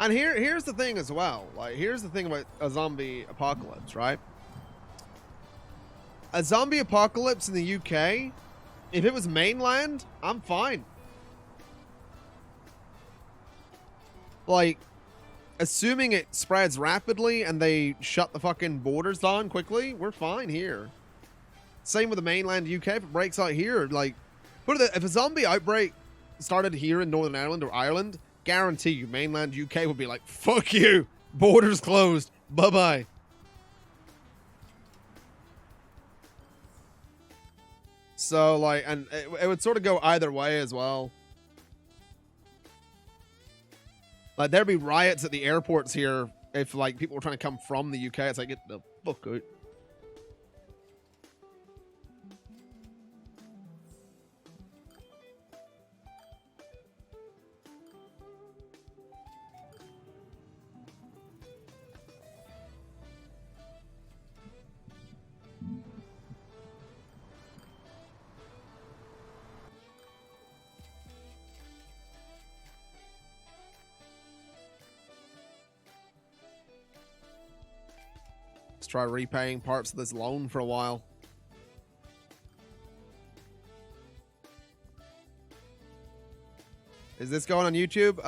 And here's the thing as well. Like, here's the thing about a zombie apocalypse, right? A zombie apocalypse in the UK, if it was mainland, I'm fine. Like, assuming it spreads rapidly and they shut the fucking borders down quickly, we're fine here. Same with the mainland UK. If it breaks out here, like, if a zombie outbreak started here in Northern Ireland or Ireland, guarantee you mainland UK would be like, fuck you, borders closed, bye-bye. So, like, and it would sort of go either way as well. Like, there'd be riots at the airports here if, like, people were trying to come from the UK. It's like, get the fuck out. Let's try repaying parts of this loan for a while. Is this going on YouTube?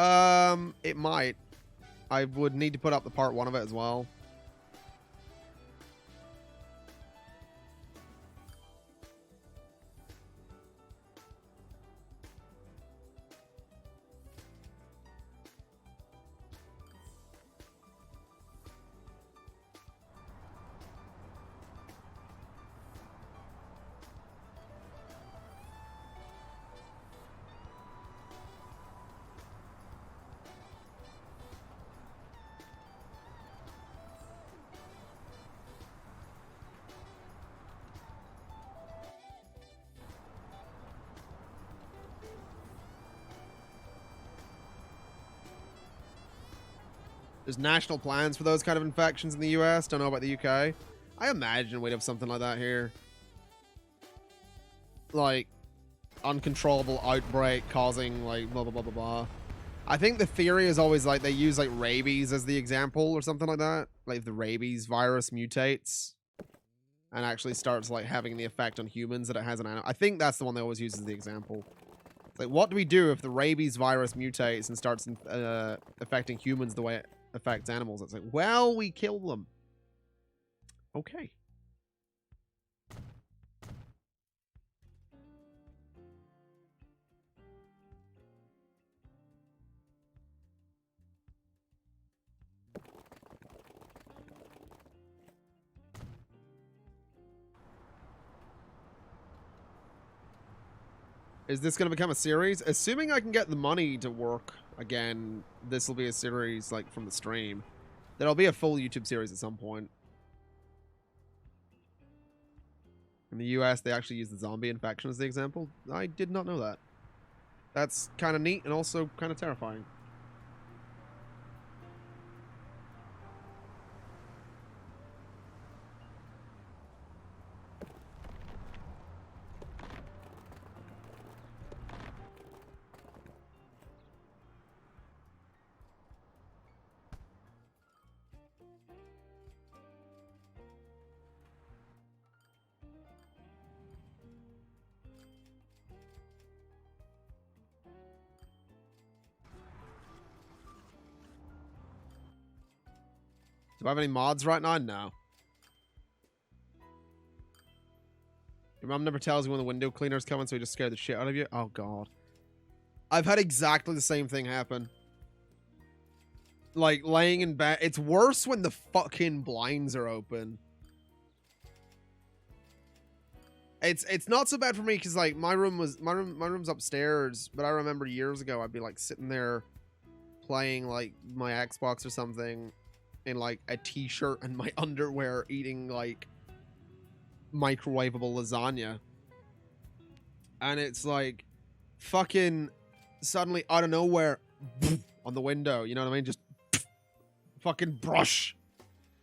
It might. I would need to put up the part 1 of it as well. There's national plans for those kind of infections in the US. Don't know about the UK. I imagine we'd have something like that here. Like, uncontrollable outbreak causing, like, blah, blah, blah, blah, blah. I think the theory is always, like, they use, like, rabies as the example or something like that. Like, if the rabies virus mutates and actually starts, like, having the effect on humans that it has on animals. I think that's the one they always use as the example. It's like, what do we do if the rabies virus mutates and starts affecting humans the way it affects animals? It's like, well, we kill them. Okay. Is this going to become a series? Assuming I can get the money to work again, this will be a series, like, from the stream. There'll be a full YouTube series at some point. In the US, they actually use the zombie infection as the example. I did not know that. That's kind of neat and also kind of terrifying. Do I have any mods right now? No. Your mom never tells you when the window cleaner's coming, so you just scare the shit out of you? Oh, God. I've had exactly the same thing happen. Like, laying in bed. It's worse when the fucking blinds are open. It's not so bad for me because like my room's upstairs, but I remember years ago I'd be like sitting there playing like my Xbox or something in like a t-shirt and my underwear eating like microwavable lasagna. And it's like fucking suddenly out of nowhere on the window, you know what I mean? Just fucking brush.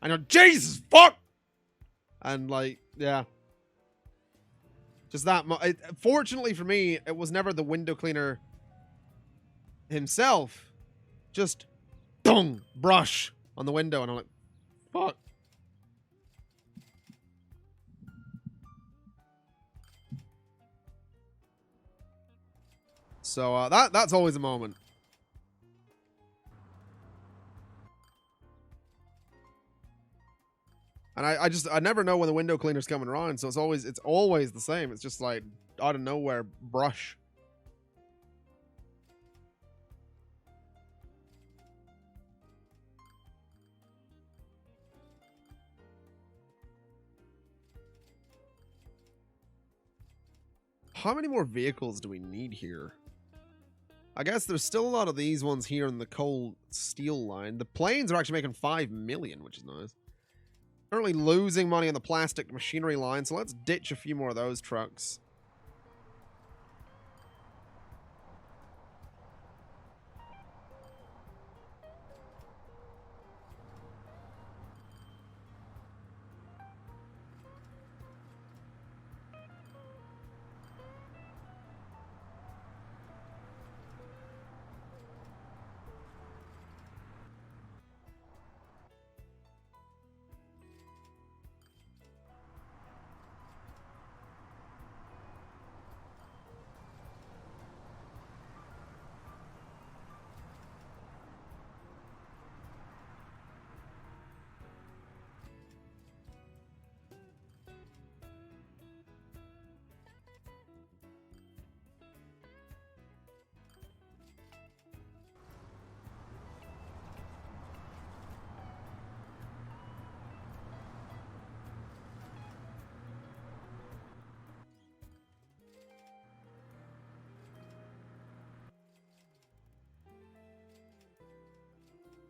I know, Jesus fuck. And like, yeah. Just that. Fortunately for me, it was never the window cleaner himself. Just dong, brush on the window, and I'm like, fuck. So that's always a moment. And I never know when the window cleaner's coming around, so it's always the same. It's just like out of nowhere brush. How many more vehicles do we need here? I guess there's still a lot of these ones here in the cold steel line. The planes are actually making 5 million, which is nice. Currently losing money on the plastic machinery line, so let's ditch a few more of those trucks.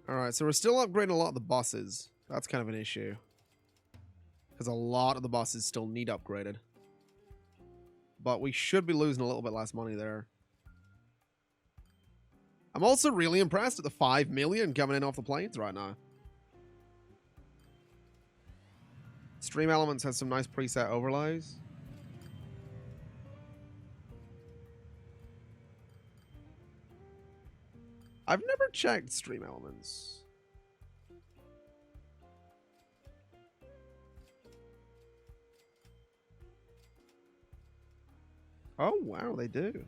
Alright, so we're still upgrading a lot of the buses. That's kind of an issue. Because a lot of the buses still need upgraded. But we should be losing a little bit less money there. I'm also really impressed at the 5 million coming in off the planes right now. Stream Elements has some nice preset overlays. I've never checked Stream Elements. Oh, wow, they do.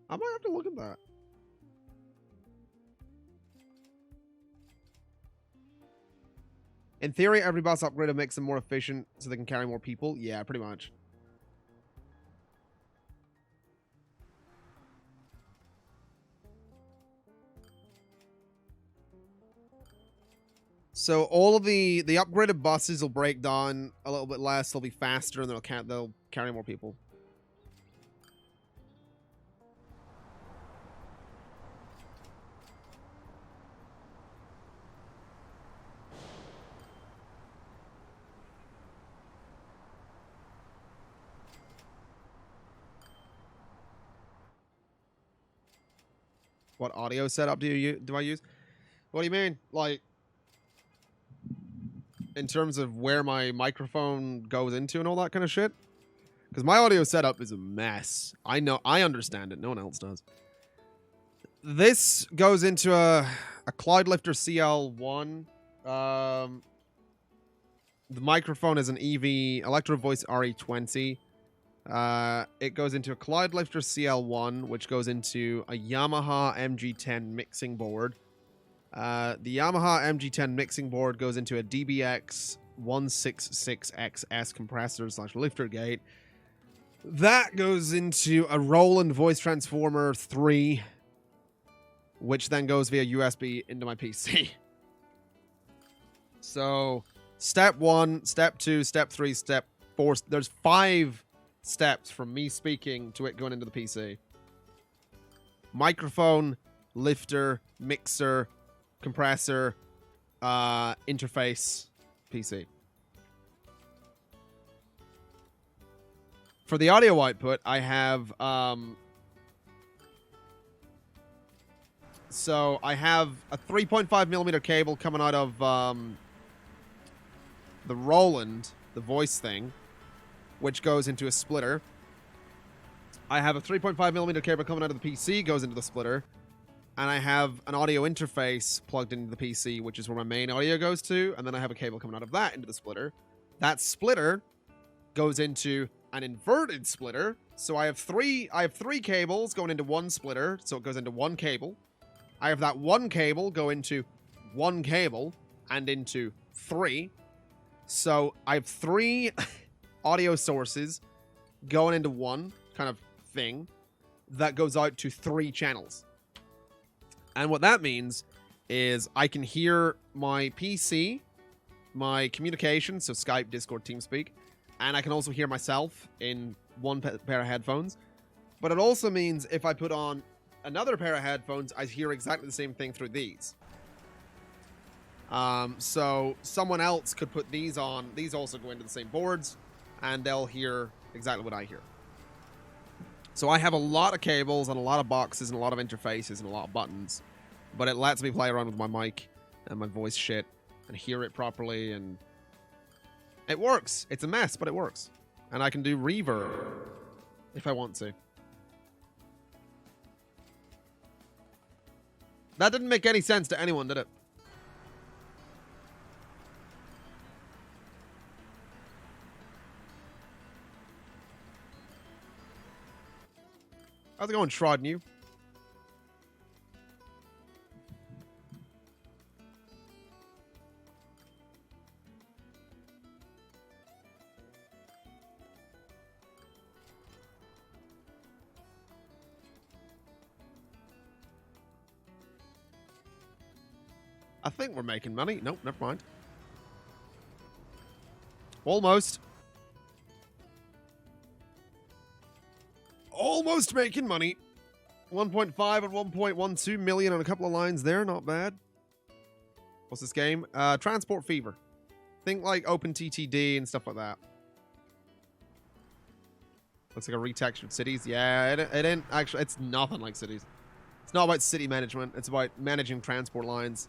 I might have to look at that. In theory, every bus upgrade makes them more efficient so they can carry more people. Yeah, pretty much. So all of the upgraded buses will break down a little bit less. They'll be faster and they'll carry more people. What audio setup do I use? What do you mean? Like, in terms of where my microphone goes into and all that kind of shit? Because my audio setup is a mess. I know, I understand it. No one else does. This goes into a Cloudlifter CL1. The microphone is an EV Electro Voice RE20. It goes into a Cloud Lifter CL1, which goes into a Yamaha MG10 mixing board. The Yamaha MG10 mixing board goes into a DBX 166XS compressor / lifter gate. That goes into a Roland Voice Transformer 3, which then goes via USB into my PC. So, step 1, step 2, step 3, step 4. There's 5 steps from me speaking to it going into the PC. Microphone, lifter, mixer, compressor, interface, PC. For the audio output, I have so I have a 3.5mm cable coming out of the Roland, the voice thing, which goes into a splitter. I have a 3.5mm cable coming out of the PC, goes into the splitter. And I have an audio interface plugged into the PC, which is where my main audio goes to. And then I have a cable coming out of that into the splitter. That splitter goes into an inverted splitter. So I have three cables going into one splitter. So it goes into one cable. I have that one cable go into one cable and into 3. So I have 3 audio sources going into one kind of thing that goes out to 3 channels. And what that means is I can hear my PC, my communication, so Skype, Discord, TeamSpeak, and I can also hear myself in one pair of headphones. But it also means if I put on another pair of headphones, I hear exactly the same thing through these. So someone else could put these on. These also go into the same boards, and they'll hear exactly what I hear. So I have a lot of cables and a lot of boxes and a lot of interfaces and a lot of buttons, but it lets me play around with my mic and my voice shit and hear it properly, and it works. It's a mess, but it works. And I can do reverb if I want to. That didn't make any sense to anyone, did it? How's it going, Shroud New? I think we're making money. Nope, never mind. Almost. Almost making money. 1.5 and 1.12 million on a couple of lines there. Not bad. What's this game? Transport Fever. Think like OpenTTD and stuff like that. Looks like a retextured Cities. Yeah, it ain't actually. It's nothing like Cities. It's not about city management. It's about managing transport lines,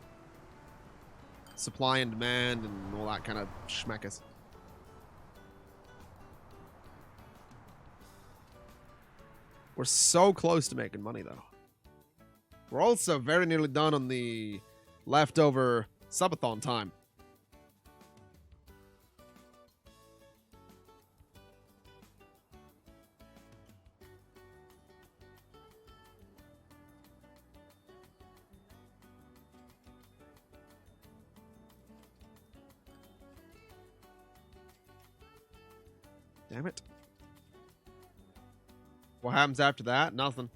supply and demand, and all that kind of schmeckus. We're so close to making money, though. We're also very nearly done on the leftover subathon time. Damn it. What happens after that? Nothing.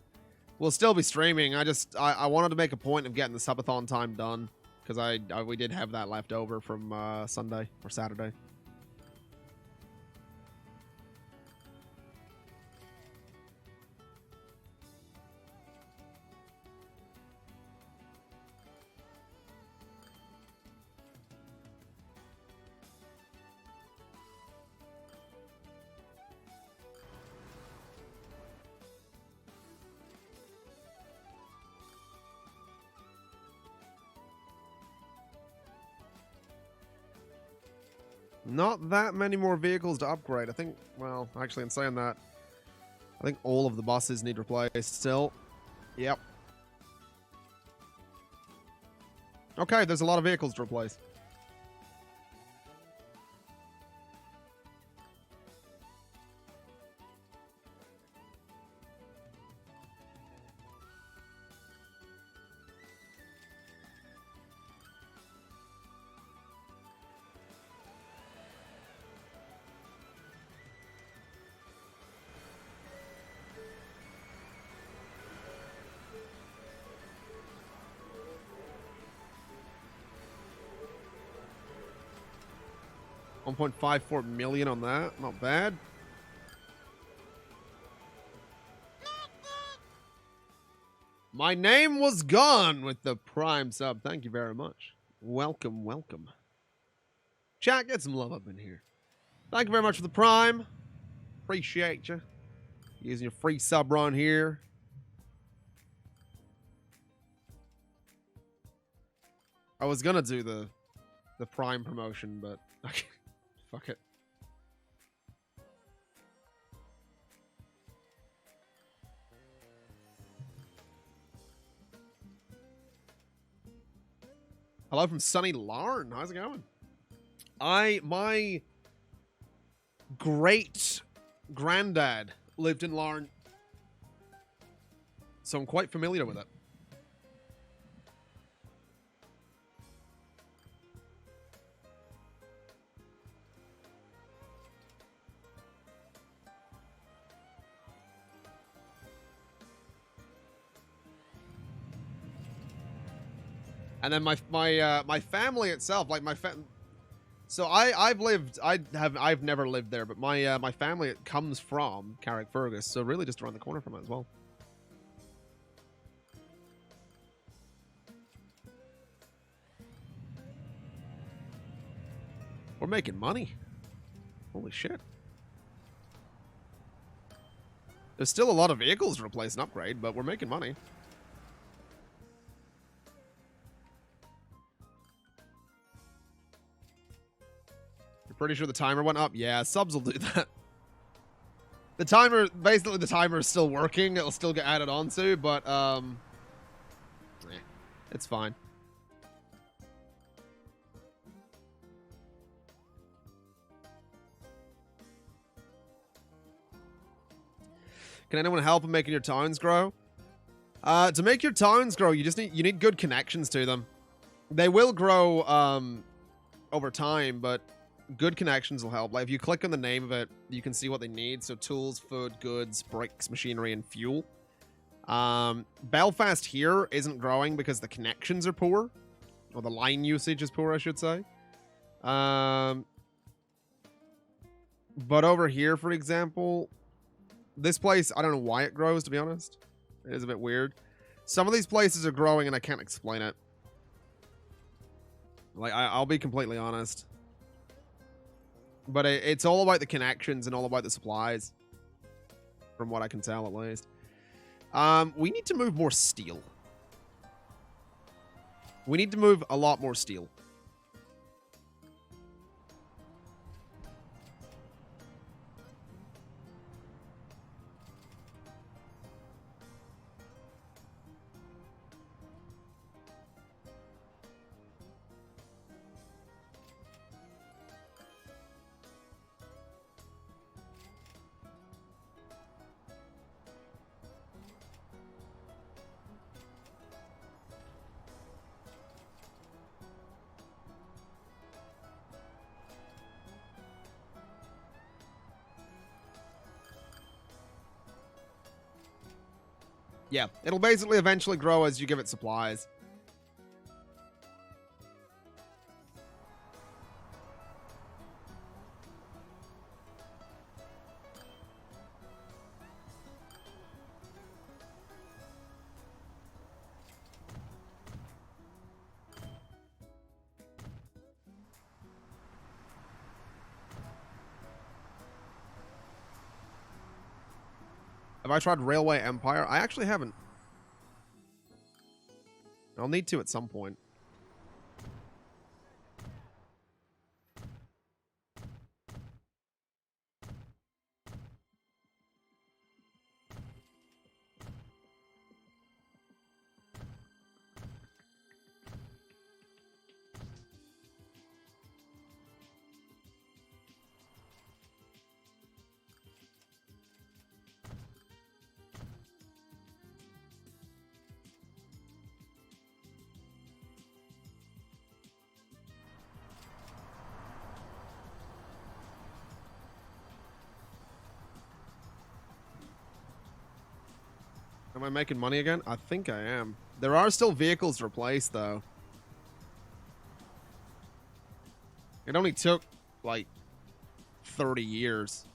We'll still be streaming. I wanted to make a point of getting the subathon time done, because we did have that left over from Sunday or Saturday. Not that many more vehicles to upgrade. I think, well, actually, in saying that, I think all of the buses need replaced still. Yep. Okay, there's a lot of vehicles to replace. 1.54 million on that. Not bad. My name was gone with the Prime sub. Thank you very much. Welcome, welcome. Chat, get some love up in here. Thank you very much for the Prime. Appreciate you. Using your free sub run here. I was gonna do the Prime promotion, but fuck it. Hello from sunny Larn. How's it going? My great granddad lived in Larn, so I'm quite familiar with it. And then my family itself, like so I've never lived there, but my family comes from Carrickfergus, so really just around the corner from it as well. We're making money. Holy shit. There's still a lot of vehicles to replace and upgrade, but we're making money. Pretty sure the timer went up. Yeah, subs will do that. The timer, basically the timer is still working. It'll still get added onto, but it's fine. Can anyone help in making your towns grow? To make your towns grow, you need good connections to them. They will grow over time, but good connections will help. Like if you click on the name of it, you can see what they need. So tools, food, goods, bricks, machinery, and fuel. Belfast here isn't growing because the connections are poor. Or the line usage is poor, I should say. But over here, for example, this place, I don't know why it grows, to be honest. It is a bit weird. Some of these places are growing and I can't explain it. Like, I'll be completely honest. But it's all about the connections and all about the supplies. From what I can tell, at least. We need to move more steel. We need to move a lot more steel. Yeah, it'll basically eventually grow as you give it supplies. Have I tried Railway Empire? I actually haven't. I'll need to at some point. Am I making money again? I think I am. There are still vehicles to replace, though. It only took like 30 years.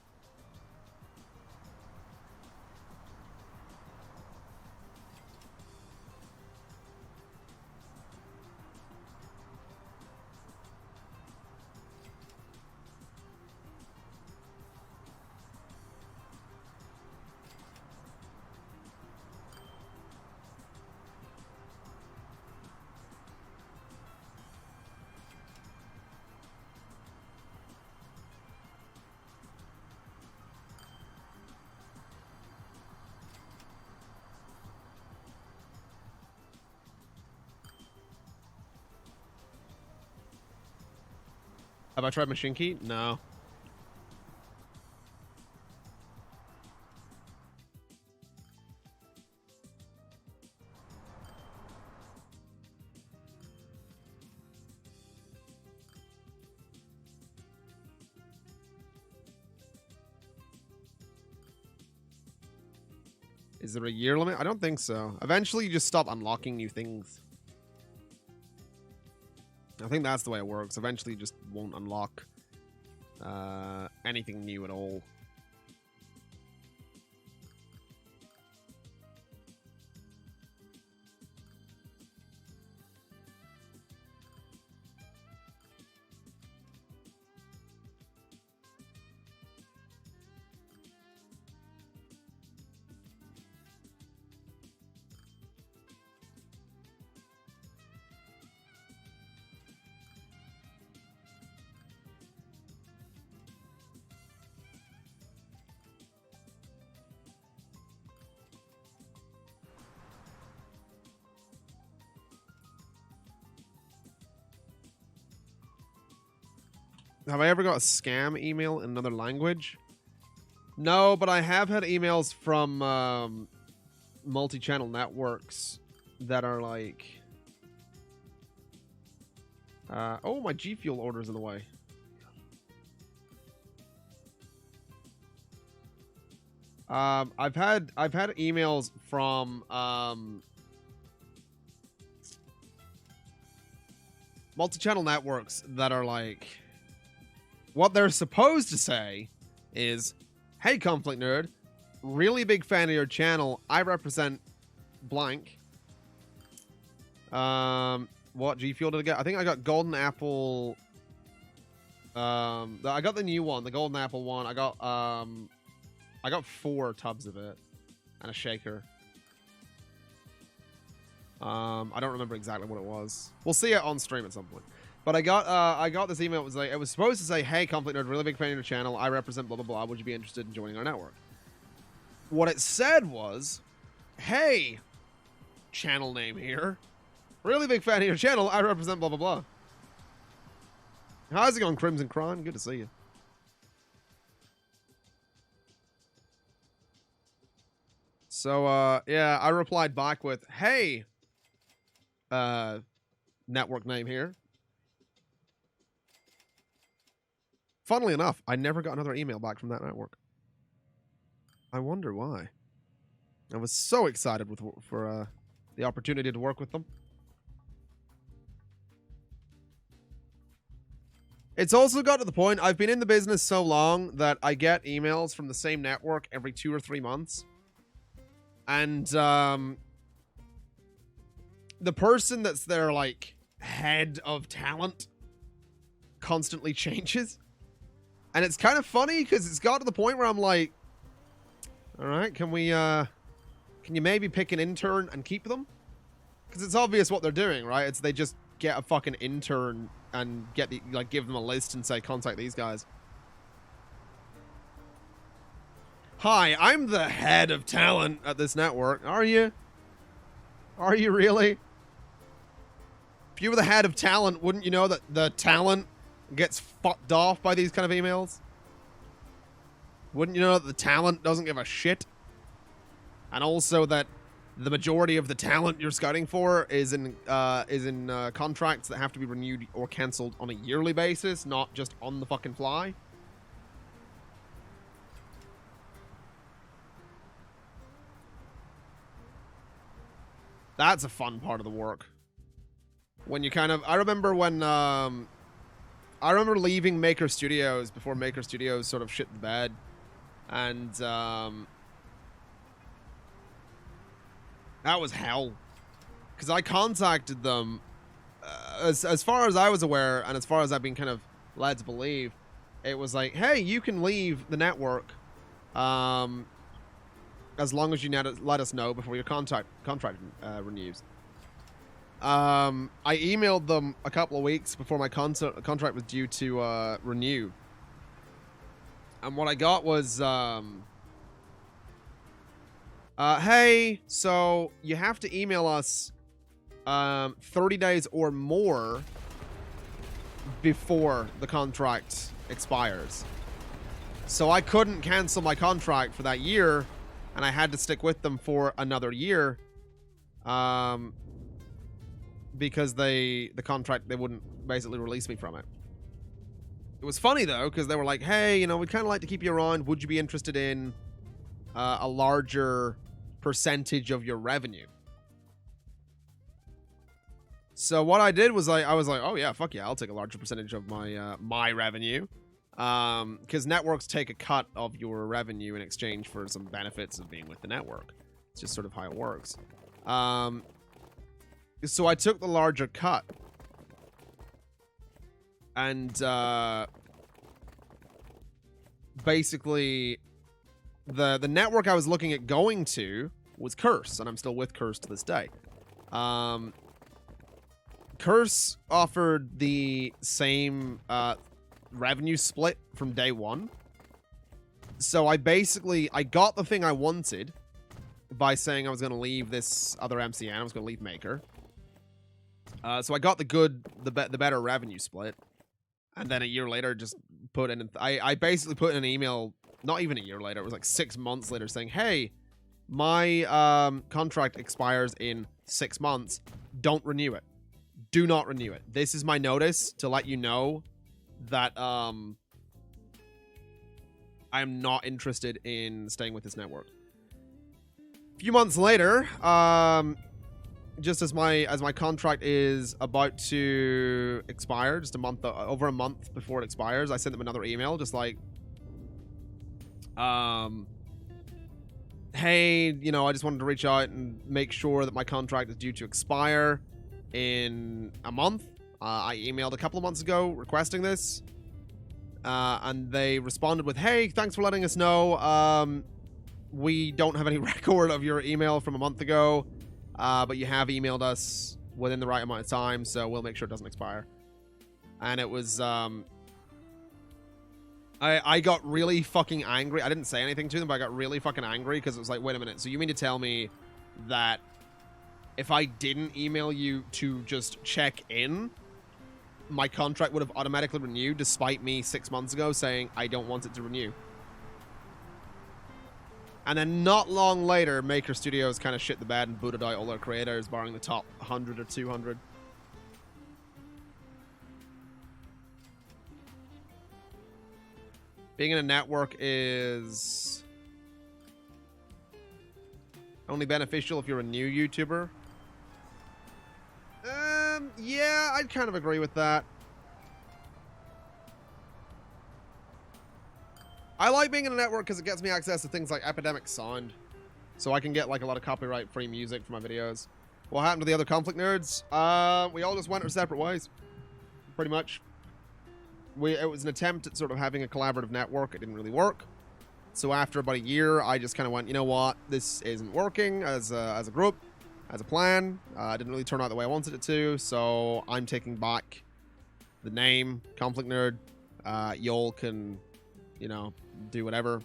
Have I tried Machine Key? No. Is there a year limit? I don't think so. Eventually, you just stop unlocking new things. I think that's the way it works. Eventually, you just won't unlock anything new at all. Have I ever got a scam email in another language? No, but I have had emails from multi-channel networks that are like... oh, my G Fuel order's in the way. I've had emails from multi-channel networks that are like... What they're supposed to say is, hey, Conflict Nerd, really big fan of your channel. I represent blank. What G Fuel did I get? I think I got Golden Apple. I got the new one, the Golden Apple one. I got 4 tubs of it and a shaker. I don't remember exactly what it was. We'll see it on stream at some point. But I got this email. It was supposed to say, "Hey, Conflict Nerd, really big fan of your channel. I represent blah blah blah. Would you be interested in joining our network?" What it said was, "Hey, channel name here, really big fan of your channel. I represent blah blah blah." How's it going, Crimson Cron? Good to see you. So yeah, I replied back with, "Hey, network name here." Funnily enough, I never got another email back from that network. I wonder why. I was so excited for the opportunity to work with them. It's also got to the point, I've been in the business so long that I get emails from the same network every 2 or 3 months. And the person that's their, like, head of talent constantly changes. And it's kind of funny because it's got to the point where I'm like, all right, can you maybe pick an intern and keep them? Because it's obvious what they're doing, right? It's they just get a fucking intern and give them a list and say, contact these guys. Hi, I'm the head of talent at this network. Are you? Are you really? If you were the head of talent, wouldn't you know that the talent gets fucked off by these kind of emails? Wouldn't you know that the talent doesn't give a shit? And also that the majority of the talent you're scouting for is in contracts that have to be renewed or cancelled on a yearly basis, not just on the fucking fly. That's a fun part of the work. When you kind of... I remember when I remember leaving Maker Studios before Maker Studios sort of shit the bed. And, that was hell. Because I contacted them, as far as I was aware, and as far as I've been kind of led to believe, it was like, hey, you can leave the network, as long as you let us know before your contract renews. I emailed them a couple of weeks before my contract was due to renew. And what I got was, hey, so you have to email us 30 days or more before the contract expires. So I couldn't cancel my contract for that year, and I had to stick with them for another year. Because the contract, they wouldn't basically release me from it. It was funny though, because they were like, hey, you know, we'd kind of like to keep you around. Would you be interested in a larger percentage of your revenue? So what I did was I was like, oh yeah, fuck yeah, I'll take a larger percentage of my my revenue. Because networks take a cut of your revenue in exchange for some benefits of being with the network. It's just sort of how it works. So I took the larger cut. And basically the network I was looking at going to was Curse, and I'm still with Curse to this day. Curse offered the same revenue split from day one. So I got the thing I wanted by saying I was going to leave this other MCN. I was going to leave Maker. So I got the better revenue split. And then a year later, just put in... I basically put in an email, not even a year later, it was like 6 months later, saying, hey, my contract expires in 6 months. Don't renew it. Do not renew it. This is my notice to let you know that I'm not interested in staying with this network. A few months later, just as my contract is about to expire, just over a month before it expires, I sent them another email, just like, hey, you know, I just wanted to reach out and make sure that my contract is due to expire in a month. I emailed a couple of months ago requesting this, and they responded with, hey, thanks for letting us know. We don't have any record of your email from a month ago, but you have emailed us within the right amount of time, so we'll make sure it doesn't expire. And it was, I got really fucking angry. I didn't say anything to them, but I got really fucking angry because it was like, wait a minute, so you mean to tell me that if I didn't email you to just check in, my contract would have automatically renewed despite me 6 months ago saying I don't want it to renew? And then not long later, Maker Studios kind of shit the bed and booted out all their creators, barring the top 100 or 200. Being in a network is only beneficial if you're a new YouTuber. Yeah, I'd kind of agree with that. I like being in a network because it gets me access to things like Epidemic Sound. So I can get like a lot of copyright-free music for my videos. What happened to the other Conflict Nerds? We all just went our separate ways. Pretty much. It was an attempt at sort of having a collaborative network. It didn't really work. So after about a year, I just kind of went, you know what? This isn't working as a group, as a plan. It didn't really turn out the way I wanted it to. So I'm taking back the name, Conflict Nerd. Y'all can, you know, do whatever.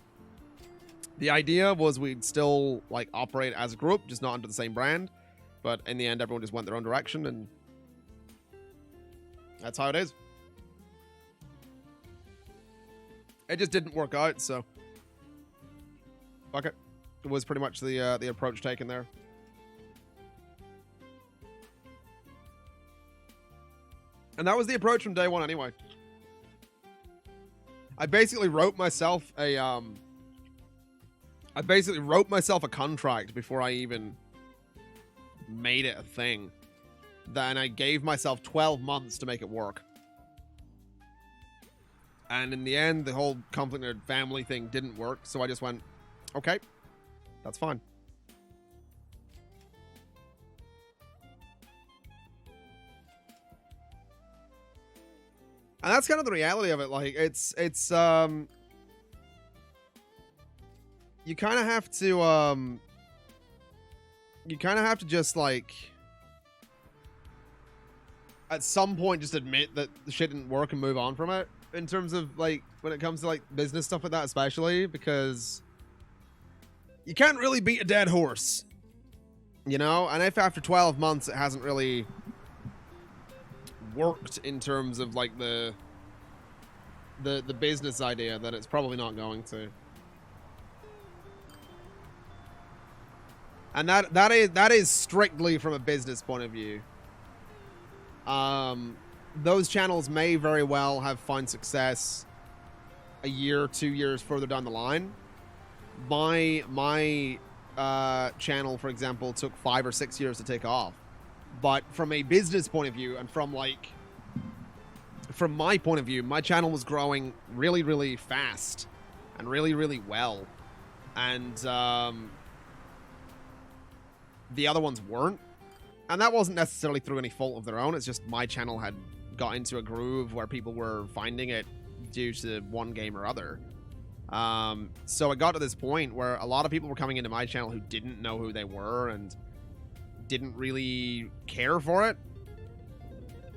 The idea was we'd still like operate as a group, just not under the same brand. But in the end, everyone just went their own direction, and that's how it is. It just didn't work out, so fuck it. It was pretty much the approach taken there. And that was the approach from day one anyway. I basically wrote myself a contract before I even made it a thing. Then I gave myself 12 months to make it work. And in the end, the whole conflict nerd family thing didn't work. So I just went, okay, that's fine. And that's kind of the reality of it. Like, it's you kind of have to just, like, at some point just admit that the shit didn't work and move on from it, in terms of, like, when it comes to, like, business stuff like that, especially because you can't really beat a dead horse, you know? And if after 12 months it hasn't really worked in terms of, like, the business idea, then it's probably not going to. And that is strictly from a business point of view. Those channels may very well have found success a year, 2 years further down the line. My channel, for example, took 5 or 6 years to take off. But from a business point of view, and from my point of view, my channel was growing really, really fast and really, really well. And the other ones weren't. And that wasn't necessarily through any fault of their own. It's just my channel had got into a groove where people were finding it due to one game or other. So it got to this point where a lot of people were coming into my channel who didn't know who they were and didn't really care for it.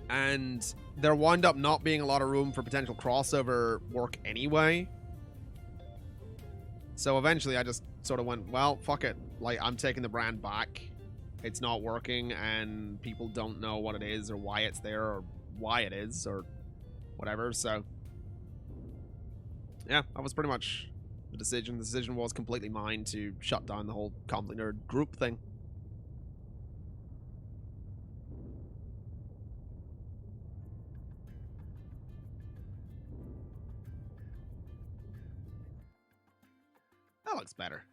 And there wound up not being a lot of room for potential crossover work anyway. So eventually I just sort of went, well, fuck it. Like, I'm taking the brand back. It's not working, and people don't know what it is or why it's there or why it is or whatever. So, yeah, that was pretty much the decision. The decision was completely mine to shut down the whole Conflict Nerd group thing. That looks better.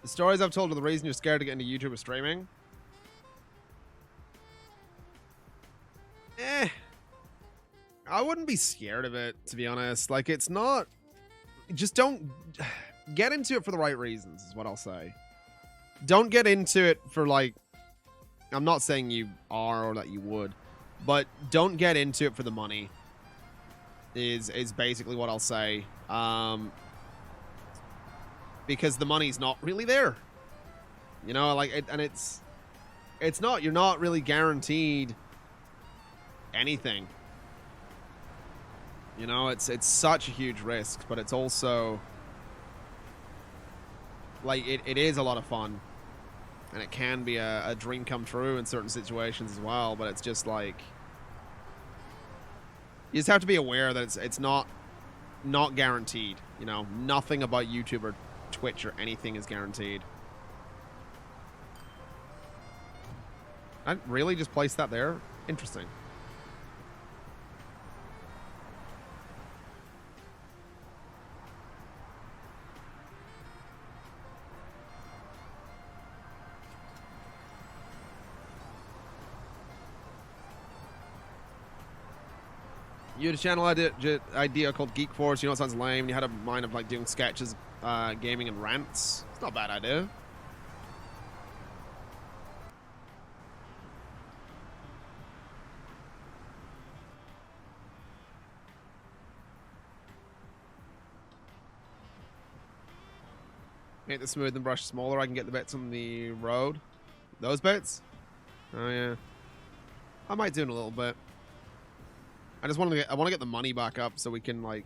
The stories I've told are the reason you're scared to get into YouTube or streaming. I wouldn't be scared of it, to be honest. Like, it's not... Just don't... Get into it for the right reasons, is what I'll say. Don't get into it for, like... I'm not saying you are or that you would. But don't get into it for the money. Is basically what I'll say. Because the money's not really there. You know, like, it's not, you're not really guaranteed anything. You know, it's such a huge risk, but it's also, like, it is a lot of fun. And it can be a dream come true in certain situations as well, but it's just like, you just have to be aware that it's not guaranteed. You know, nothing about YouTube or Twitch or anything is guaranteed. I really just placed that there? Interesting. You had a channel idea called Geek Force. You know, it sounds lame. You had a mind of, like, doing sketches, gaming, and rants. It's not a bad idea. Make the smooth and brush smaller. I can get the bits on the road. Those bits? Oh, yeah. I might do it a little bit. I want to get the money back up so we can, like,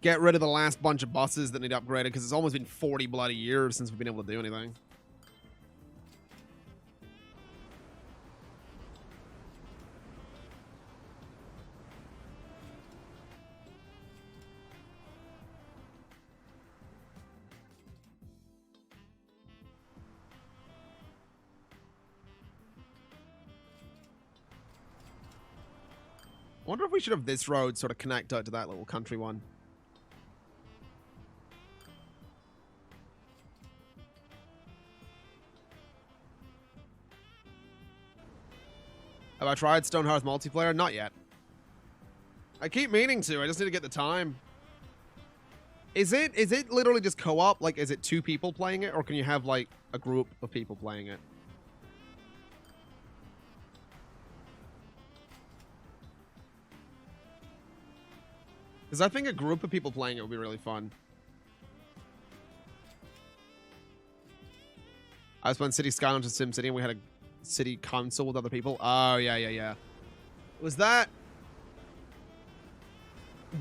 get rid of the last bunch of buses that need upgraded, because it's almost been 40 bloody years since we've been able to do anything. I wonder if we should have this road sort of connect out to that little country one. Have I tried Stonehearth multiplayer? Not yet. I keep meaning to. I just need to get the time. Is it literally just co-op? Like, is it 2 people playing it? Or can you have, like, a group of people playing it? Because I think a group of people playing it would be really fun. I was playing City Skylines and SimCity, and we had a city council with other people. Oh, yeah. Was that...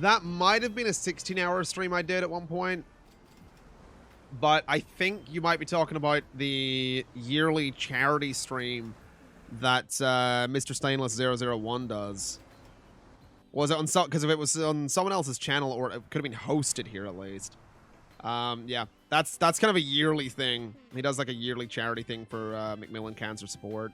That might have been a 16-hour stream I did at one point. But I think you might be talking about the yearly charity stream that Mr. Stainless 001 does. Was it on some... Because if it was on someone else's channel, or it could have been hosted here at least. Yeah, that's kind of a yearly thing. He does like a yearly charity thing for Macmillan Cancer Support.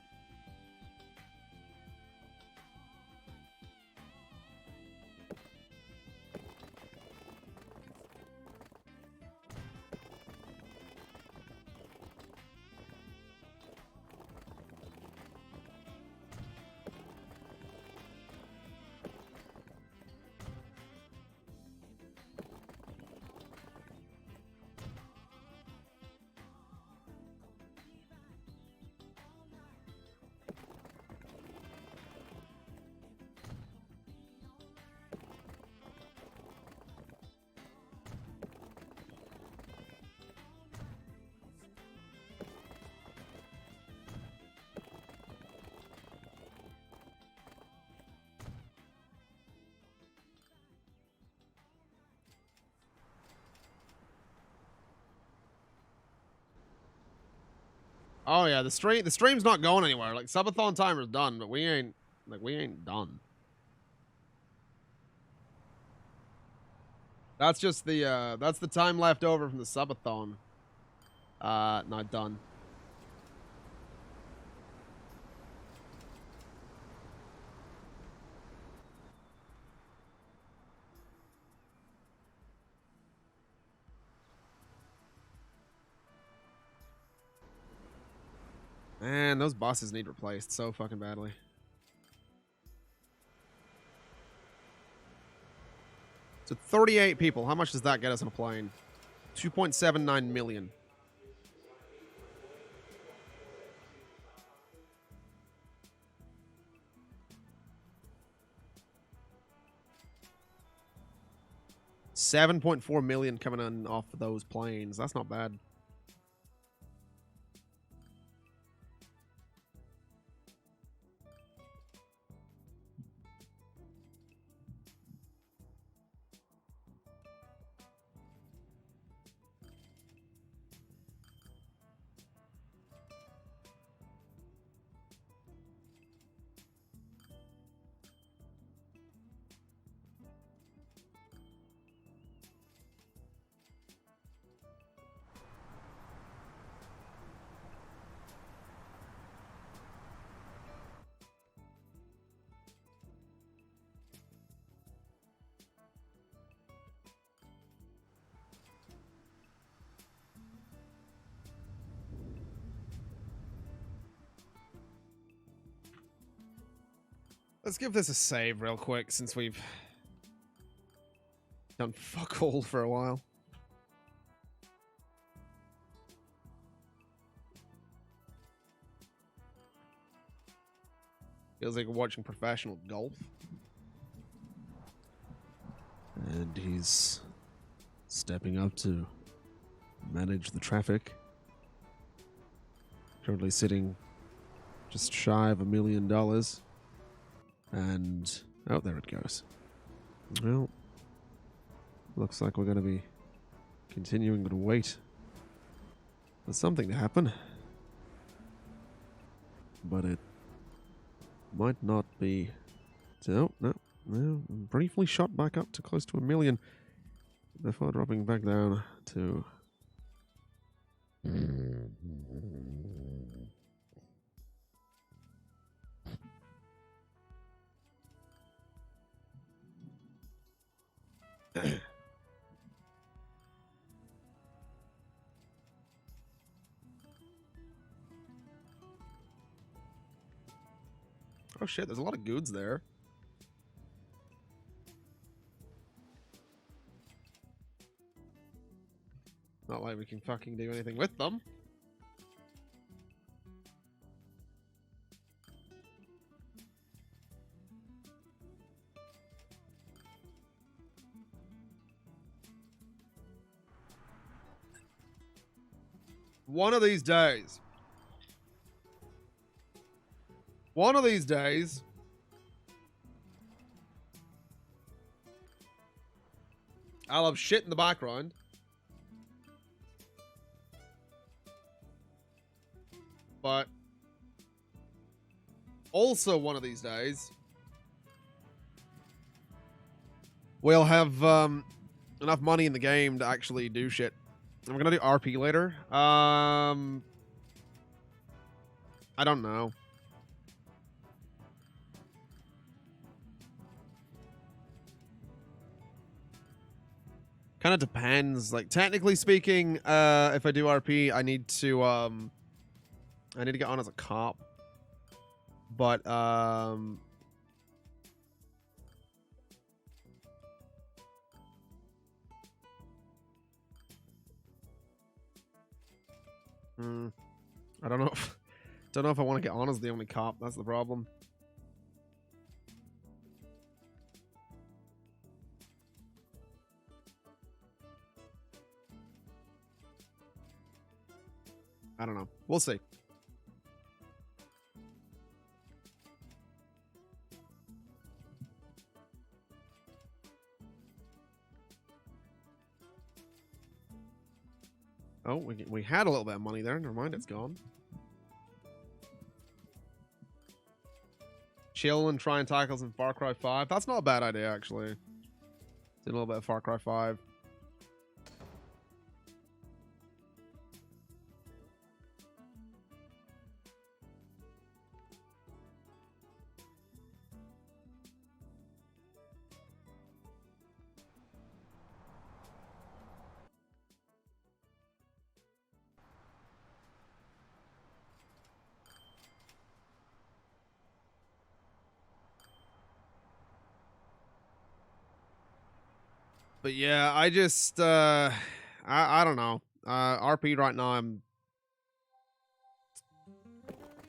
Oh yeah, the stream's not going anywhere. Like, subathon timer's done, but we ain't done. That's just the that's the time left over from the subathon. Not done. Man, those buses need replaced so fucking badly. So 38 people. How much does that get us on a plane? 2.79 million. $7.4 million coming on off of those planes. That's not bad. Let's give this a save real quick since we've done fuck all for a while. Feels like we're watching professional golf. And he's stepping up to manage the traffic. Currently sitting just shy of $1 million. And oh, there it goes. Well, looks like we're going to be continuing to wait for something to happen. But it might not be. So, no. Briefly shot back up to close to 1 million before dropping back down to. Oh shit, there's a lot of goods there. Not like we can fucking do anything with them. One of these days. One of these days. I'll have shit in the background. But also one of these days, we'll have enough money in the game to actually do shit. And we're gonna do RP later. I don't know. Kind of depends. Like technically speaking, if I do RP, I need to get on as a cop. But I don't know if I want to get on as the only cop. That's the problem. I don't know. We'll see. Oh, we had a little bit of money there. Never mind, it's gone. Chill and try and tackle some Far Cry 5. That's not a bad idea, actually. Did a little bit of Far Cry 5. But yeah, I just I don't know. RP right now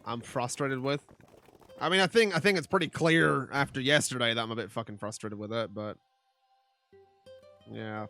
I'm frustrated with. I mean, I think it's pretty clear after yesterday that I'm a bit fucking frustrated with it, but yeah.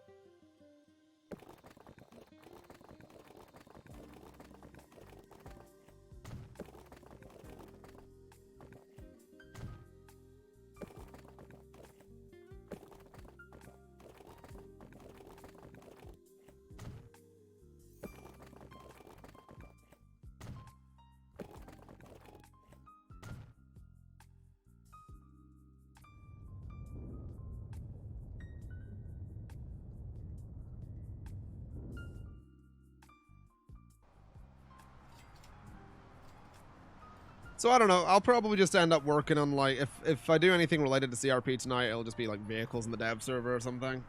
So I don't know. I'll probably just end up working on like if I do anything related to CRP tonight, it'll just be like vehicles in the dev server or something.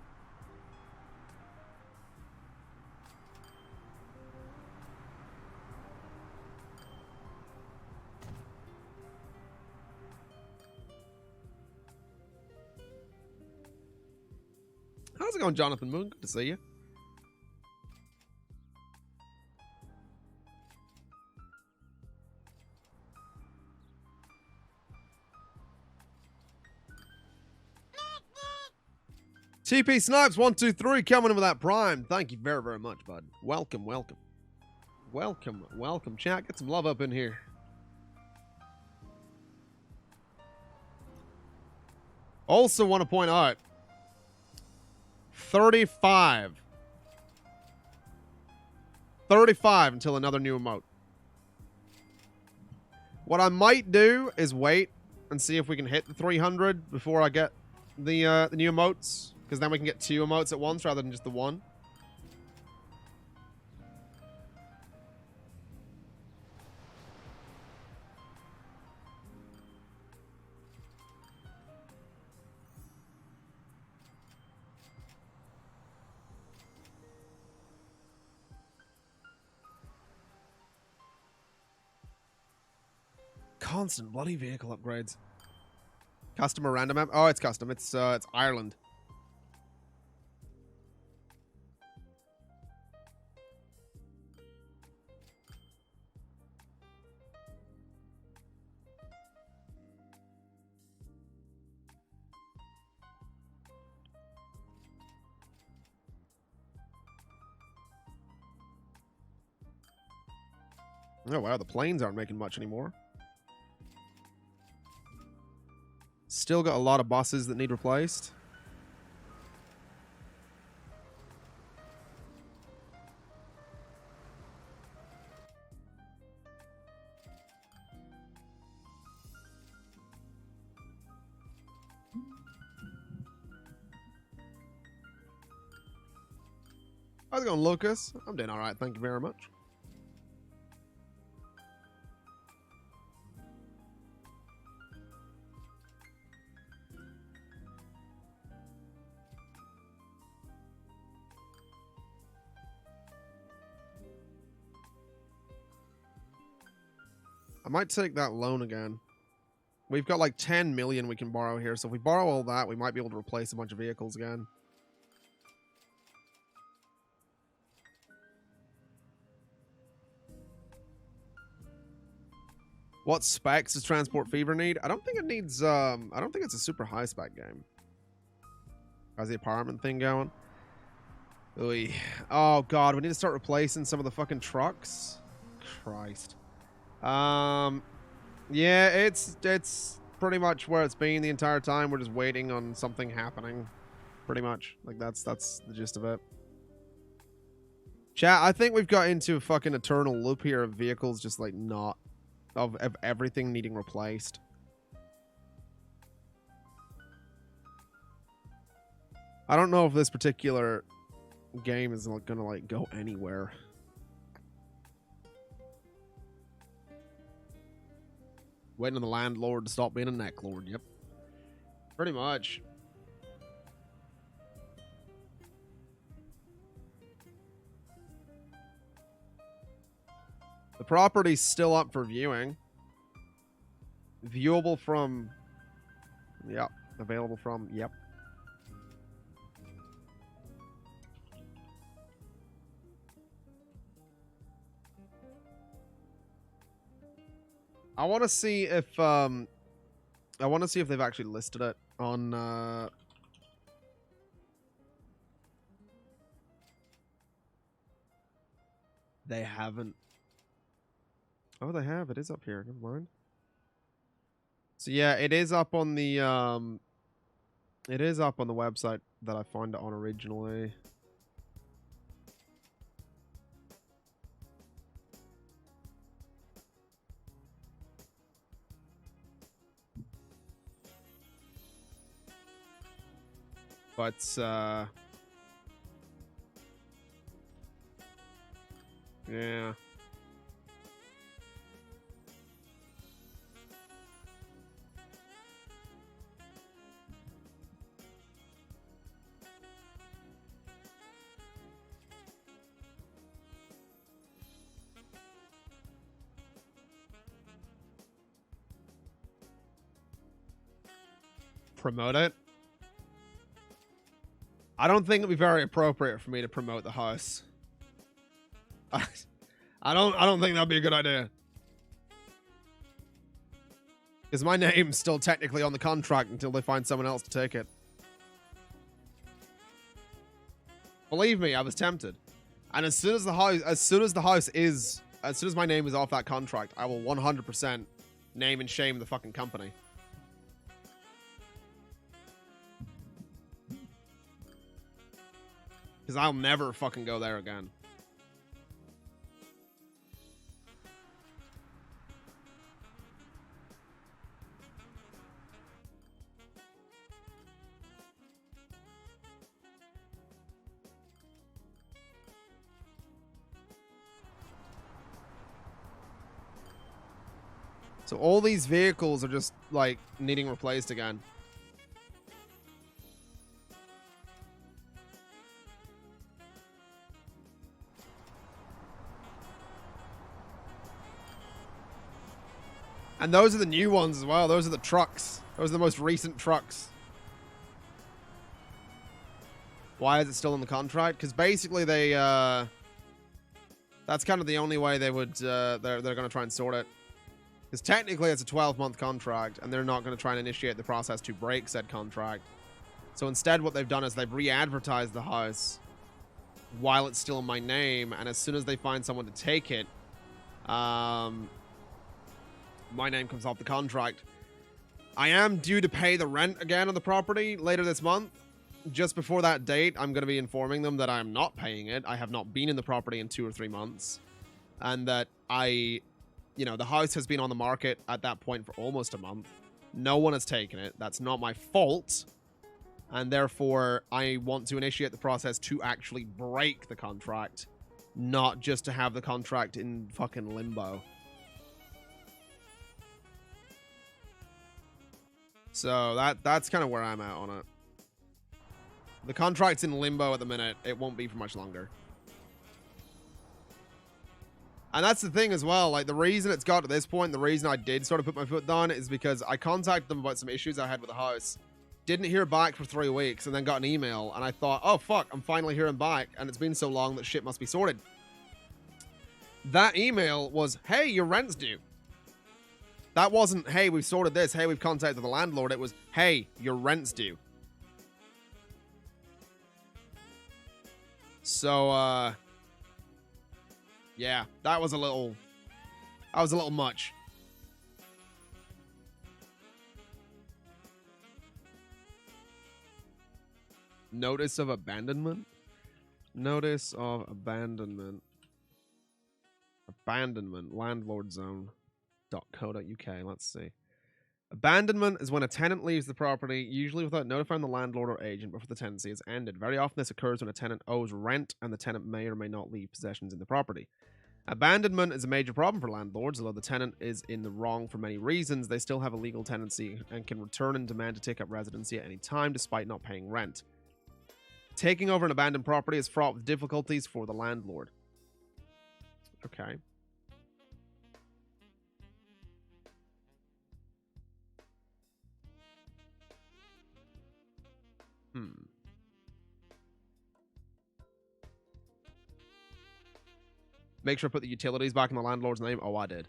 How's it going, Jonathan Moon? Good to see you. TP Snipes 123 coming in with that prime. Thank you very, very much, bud. Welcome, welcome. Welcome, welcome, chat. Get some love up in here. Also want to point out 35 until another new emote. What I might do is wait and see if we can hit the 300 before I get the new emotes, because then we can get 2 emotes at once rather than just the one. constant bloody vehicle upgrades. Custom or random map? Oh, it's custom. It's Ireland. Oh, wow. The planes aren't making much anymore. Still got a lot of buses that need replaced. How's it going, Lucas? I'm doing all right. Thank you very much. I might take that loan again. We've got like 10 million we can borrow here, so if we borrow all that, we might be able to replace a bunch of vehicles again. What specs does Transport Fever need? I don't think it needs, I don't think it's a super high spec game. How's the apartment thing going? Oy. Oh god, we need to start replacing some of the fucking trucks. Christ. Yeah, it's pretty much where it's been the entire time. We're just waiting on something happening. Pretty much. Like that's the gist of it. Chat, I think we've got into a fucking eternal loop here of vehicles just like not of everything needing replaced. I don't know if this particular game is gonna like go anywhere. Waiting on the landlord to stop being a neck lord. Yep. Pretty much. The property's still up for viewing. Viewable from... Yep. Available from... Yep. I want to see if they've actually listed it on they haven't. Oh, they have. It is up here. Never mind. So yeah, it is up on the website that I found it on originally. But, yeah. Promote it? I don't think it'd be very appropriate for me to promote the house. I don't think that'd be a good idea. Because my name's still technically on the contract until they find someone else to take it. Believe me, I was tempted. And as soon as my name is off that contract, I will 100% name and shame the fucking company. Because I'll never fucking go there again. So all these vehicles are just, like, needing replaced again. And those are the new ones as well. Those are the trucks. Those are the most recent trucks. Why is it still in the contract? Because basically they, that's kind of the only way they would, they're going to try and sort it. Because technically it's a 12-month contract, and they're not going to try and initiate the process to break said contract. So instead what they've done is they've re-advertised the house while it's still in my name, and as soon as they find someone to take it, my name comes off the contract. I am due to pay the rent again on the property later this month. Just before that date, I'm going to be informing them that I am not paying it. I have not been in the property in 2 or 3 months. And that the house has been on the market at that point for almost a month. No one has taken it. That's not my fault. And therefore, I want to initiate the process to actually break the contract, not just to have the contract in fucking limbo. So that's kind of where I'm at on it. The contract's in limbo at the minute. It won't be for much longer. And that's the thing as well. Like, the reason it's got to this point, the reason I did sort of put my foot down is because I contacted them about some issues I had with the house. Didn't hear back for 3 weeks, and then got an email, and I thought, oh fuck, I'm finally hearing back, and it's been so long that shit must be sorted. That email was, hey, your rent's due. That wasn't, hey, we've sorted this, hey, we've contacted the landlord. It was, hey, your rent's due. So, yeah, that was a little much. Notice of abandonment? Notice of abandonment. Abandonment. Landlordzone.co.uk. Let's see. Abandonment is when a tenant leaves the property, usually without notifying the landlord or agent before the tenancy has ended. Very often this occurs when a tenant owes rent and the tenant may or may not leave possessions in the property. Abandonment is a major problem for landlords. Although the tenant is in the wrong for many reasons, they still have a legal tenancy and can return and demand to take up residency at any time despite not paying rent. Taking over an abandoned property is fraught with difficulties for the landlord. Okay. Make sure I put the utilities back in the landlord's name. Oh, I did.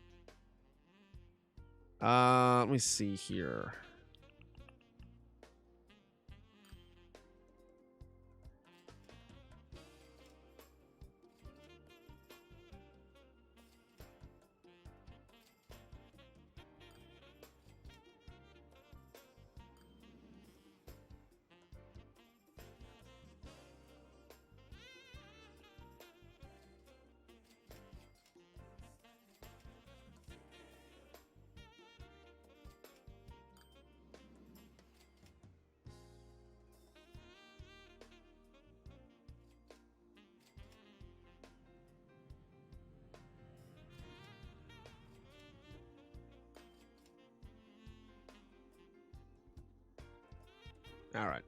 Let me see here. All right.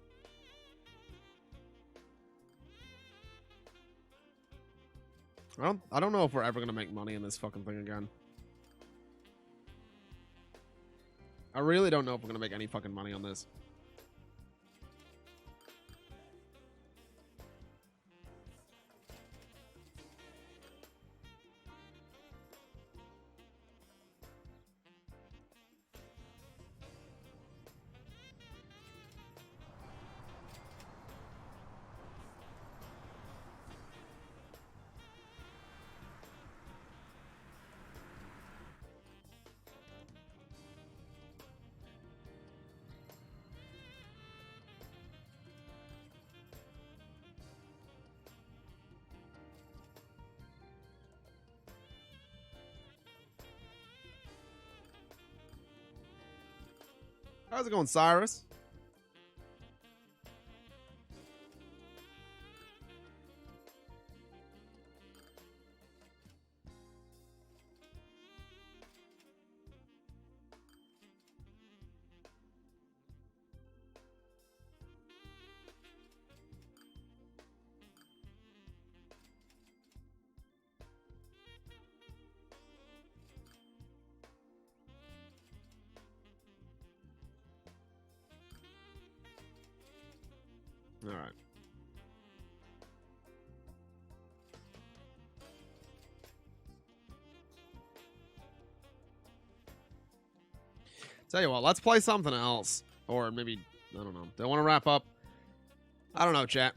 Well, I don't know if we're ever going to make money in this fucking thing again. I really don't know if we're going to make any fucking money on this. How's it going, Cyrus? All right. Tell you what, let's play something else. Or maybe, I don't know. Don't want to wrap up. I don't know, chat.